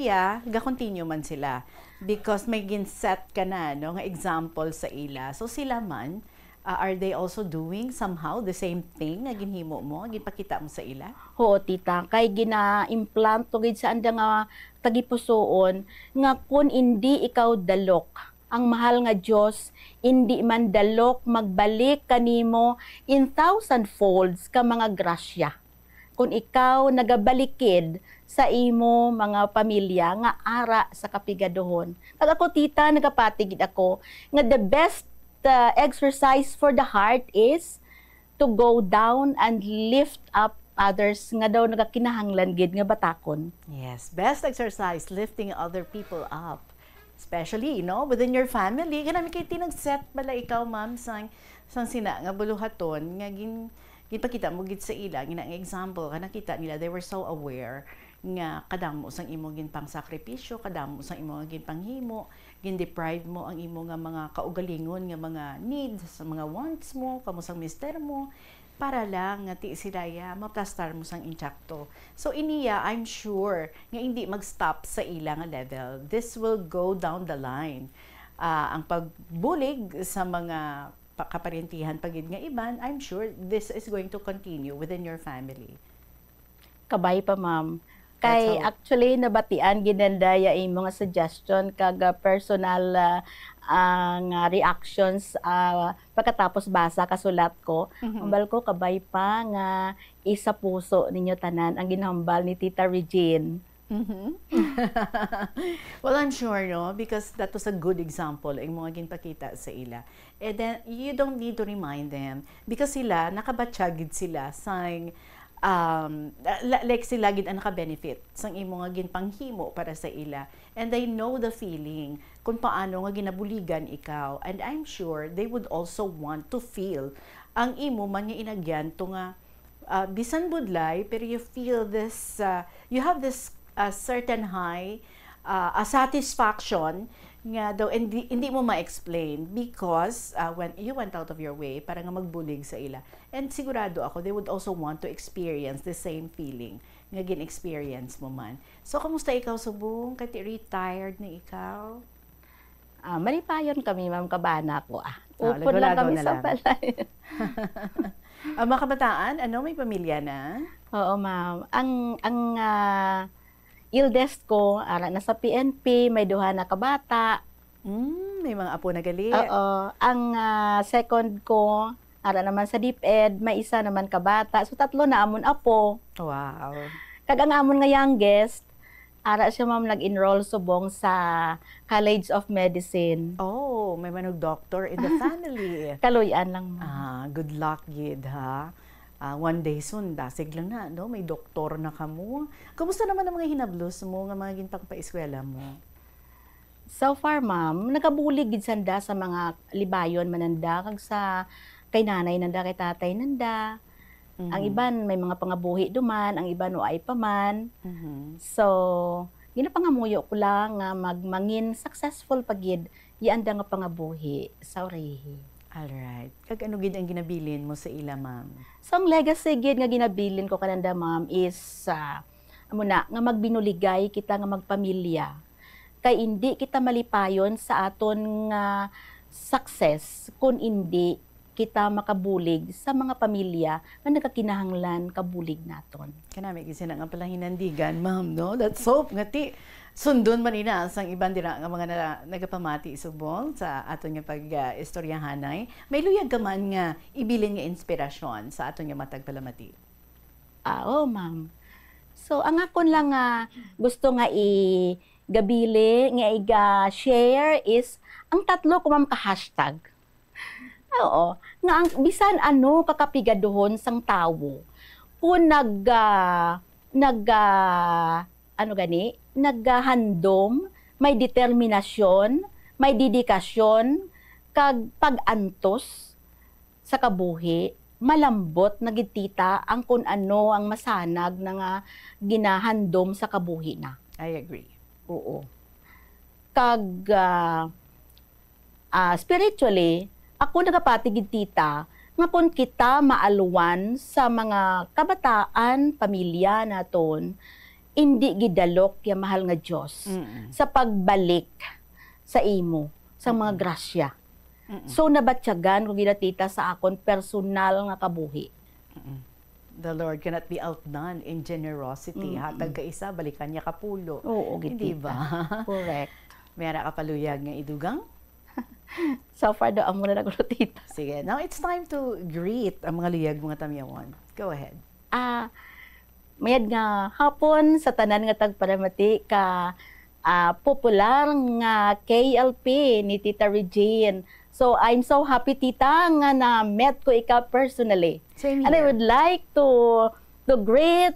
ga-continue man sila because may ginset ka na no nga example sa ila. So sila man are they also doing somehow the same thing nga ginhimo mo, ginpakita mo sa ila? Oo, tita. Kay gina-implant to gid sa anda nga tagipusoon nga kun hindi ikaw dalok, ang mahal nga Dios hindi man dalok magbalik kanimo in 1,000 folds ka mga grasya. Kung ikaw nagabalikid sa imo mga pamilya nga ara sa kapigaduhon. Kag ako tita nagapatigid ako nga the best exercise for the heart is to go down and lift up others nga daw nagakinahanglan gid nga batakon. Yes, best exercise lifting other people up. Especially, within your family. Kanami kay tinag-set bala ikaw, ma'am, sang sina nga buluhaton nga ginpakita mo gid sa ila, nga example ka nakita nila, they were so aware nga kadamo sang imo ginpang sakripisyo, kadamo sang imo ginpanghimo, gin-deprive mo ang imo nga mga kaugalingon nga mga needs, sa mga wants mo, kamo sang mister mo, para lang nga ti sila maplastar mo sang intakto. So iniya, I'm sure nga hindi mag-stop sa ila nga level. This will go down the line. Ang pagbulig sa mga kaparentihan pagid nga iban, I'm sure this is going to continue within your family. Kabay pa, ma'am. Kay actually nabatian ginandaya yung mga suggestion kag personal ang reactions pagkatapos basa kasulat ko. Ambal ko kabay pa nga isa puso ninyo tanan ang ginhambal ni Tita Regine. Well, I'm sure, because that was a good example ang mga ginpakita sa ila. And then, you don't need to remind them because sila, nakabatsyagid sila saying like sila gid ang naka-benefit sang imo nga ginpanghimo para sa ila, and they know the feeling kung paano nga ginabuligan ikaw, and I'm sure they would also want to feel ang imo man nga inagyan to nga bisan budlay pero you feel this you have this certain high a satisfaction nga daw hindi mo ma-explain because when you went out of your way para nga magbulig sa ila, and sigurado ako they would also want to experience the same feeling nga gin-experience mo man. So kamusta ikaw subong? Kati retired na ikaw? Malipayon kami, ma'am, kabana ko. Upod lang kami sa balay. Mga kabataan, may pamilya na? Oo, ma'am. Ang eldest ko, nasa PNP, may duha na kabata. May mga apo na gali. Oo. Ang second ko, naman sa DepEd, may isa naman kabata. So, 3 na amon apo. Wow. Kag ang amon nga youngest, ara siya ma'am nag-enroll subong sa College of Medicine. Oh, may manog doctor in the family. Kaluyan lang ma'am. Good luck, Gid, ha? One day soon, dasig lang na, no? May doktor na kamo. Kamusta naman ang mga hinablos mo, nga mga ginpang pa-eskwela mo? So far, ma'am, nagabulig gid sanda sa mga libayon mananda, kag sa kay nanay nanda, kay tatay nanda. Ang iban may mga pangabuhi duman, ang iban ay paman. So, ginapangamuyo ko lang nga magmangin successful pagid ianda nga pangabuhi sa urihi. Alright. Kag ano gid ang ginabilin mo sa ila, ma'am? So, ang legacy gid nga ginabilin ko kananda, ma'am, is nga magbinuligay kita nga magpamilya. Kay hindi kita malipayon sa aton nga success kung hindi kita makabulig sa mga pamilya nga nagkakinahanglan kabulig naton. Kanami kasi na nga pala hinandigan, ma'am, no? Let's hope nga ti sundon man ina sang iban dira nga mga nagapamati subong sa aton nga pag-istoryahanay. May luyag ka man nga ibilin nga inspirasyon sa aton nga matag palamati. Oo, ma'am. So, ang akon lang nga gusto nga gabili nga iga-share is ang tatlo ko ma'am ka-hashtag. Oo. Nga ang bisan ano kakapigadohon sang tawo. Kung naghandom, may determinasyon, may dedikasyon, kag pag-antos sa kabuhi, malambot na gitita ang kung ano ang masanag na nga ginahandom sa kabuhi na. I agree. Oo. Kag spiritually, ako nagapatigid tita nga kung kita maaluwan sa mga kabataan, pamilya naton, hindi gidalok yung mahal nga Diyos sa pagbalik sa imo, sa mga grasya. So nabatyagan kung ginatita sa akon personal nga kabuhi. The Lord cannot be outdone in generosity. Hatag ka isa, balikan niya kapulo. Oo, hindi ba? Correct. Mayara ka paluyag nga idugang? So far daw, amo na nagulo, tita. Sige, now it's time to greet ang mga luyag mga tamyawan. Go ahead. Mayad nga hapon sa tanan nga tagparamati ka popular nga KLP ni Tita Regine. So I'm so happy, tita, nga na met ko ikaw personally. Same And I here. would like to greet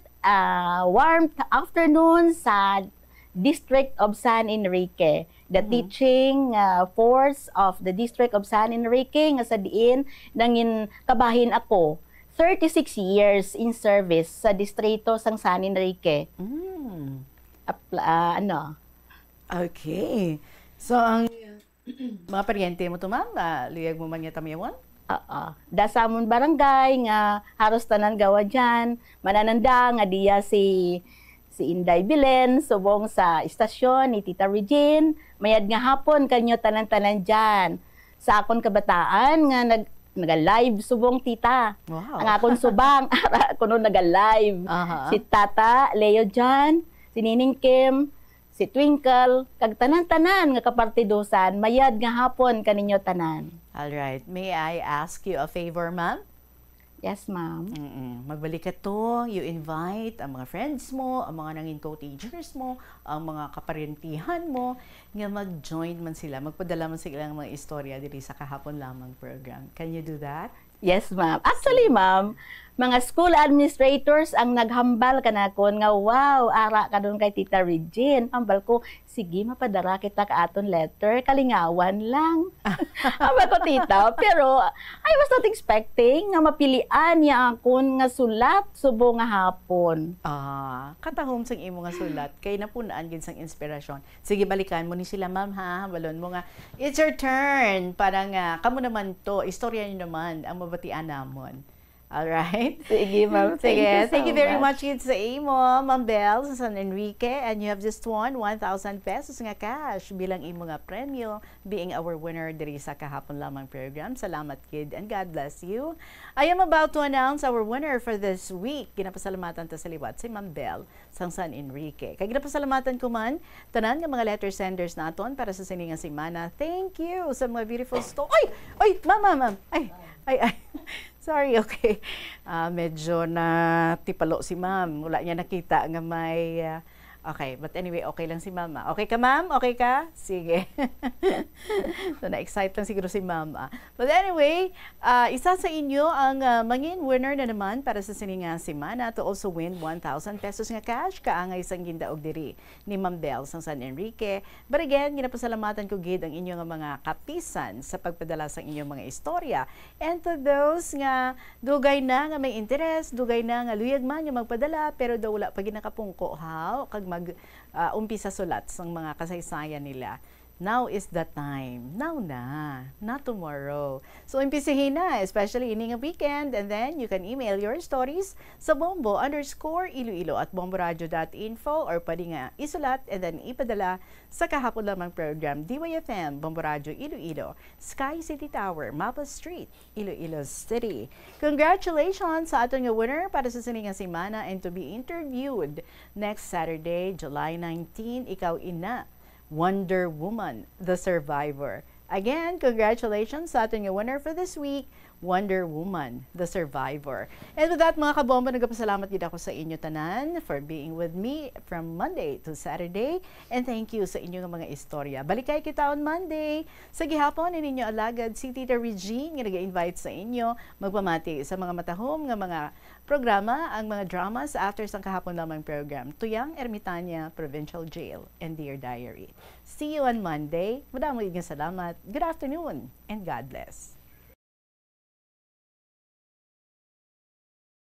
warm afternoon sa District of San Enrique. The teaching force of the District of San Enrique nga sa diin nangin kabahin ako 36 years in service sa distrito sang San Enrique. Okay. So ang mga paryente mo to, ma'am, luyag mo man nga tamyawan? Dasamon barangay nga haros tanan gawa dyan. Manananda nga diya si Inday Bilen, subong sa istasyon ni Tita Regine. Mayad nga hapon kanyo tanan-tanan dyan. Sa akon kabataan nga naga-live subong tita. Wow. Ang akon subang, kuno naga-live. Si Tata Leo dyan, si Nining Kim, si Twinkle, kag tanan-tanan nga kapartidusan, mayad nga hapon kaninyo tanan. Alright. May I ask you a favor, ma'am? Yes, ma'am. Magbalik ka to, you invite ang mga friends mo, ang mga nanging co-teachers mo, ang mga kaparentihan mo, nga mag-join man sila, magpadala man sila ng mga istorya diri sa Kahapon Lamang program. Can you do that? Yes, ma'am. Actually, ma'am, mga school administrators ang naghambal kanakon nga, wow, ara ka doon kay Tita Regine. Hambal ko, sige, mapadara kita ka aton letter, kalingawan lang. Hambal ko, tita. Pero, I was not expecting nga mapilian niya akon nga sulat subo nga hapon. Katahom sang imo nga sulat, kay napunaan gid sang inspirasyon. Sige, balikan mo ni sila, ma'am, ha? Balon mo nga, it's your turn. Parang, kamo naman to, istorya niyo naman, ang mabatian namon. Alright? Sige, ma'am. Sige. Thank you very much sa imo, Ma'am Belle, sa San Enrique. And you have just won 1,000 pesos nga cash bilang imo nga premyo, being our winner diri sa Kahapon Lamang program. Salamat, kid, and God bless you. I am about to announce our winner for this week. Ginapasalamatan ta sa liwat si Ma'am Belle sang San Enrique. Kaya ginapasalamatan ko man, tanan nga mga letter senders naton para sa siningang simana. Thank you sa mga beautiful story. Ay, ma'am. Ay, Ay. Sorry, okay. Medyo na tipalo si ma'am. Wala niya nakita nga may... okay, but anyway, okay lang si mama. Okay ka, ma'am? Okay ka? Sige. So, na-excite lang siguro si mama. But anyway, isa sa inyo ang mangin winner na naman para sa siningang semana to also win 1,000 pesos nga cash kaangay sang gindaog diri ni Ma'am Belle sang San Enrique. But again, ginapasalamatan ko gid ang inyong mga kapisan sa pagpadala sa inyong mga istorya. And to those nga dugay na nga may interest, dugay na nga luyag man nga magpadala pero daw wala pa ginakapungko ha kag umpisa sulat sang mga kasaysayan nila. Now is the time. Now na. Not tomorrow. So, umpisihin na, especially ining weekend. And then, you can email your stories sa bombo_iloilo@bomboradio.info or pwede nga isulat and then ipadala sa kahapon lamang program DYFM, Bombo Radio Iloilo, Sky City Tower, Mapa Street, Iloilo City. Congratulations sa ating winner para sa siningang semana and to be interviewed next Saturday, July 19. Ikaw ina. Wonder Woman, the survivor. Again, congratulations sa ating winner for this week, Wonder Woman, the survivor. And with that, mga kabomba, nagpasalamat din ako sa inyo tanan for being with me from Monday to Saturday. And thank you sa inyong mga istorya. Balikay kita on Monday. Sa gihapon, ininyo alagad si Tita Regine nga nag-invite sa inyo magpamati sa mga matahom nga mga programa, ang mga dramas after sang kahapon lamang program, Tuyang Ermitanya Provincial Jail and Dear Diary. See you on Monday. Madaming salamat. Good afternoon and God bless.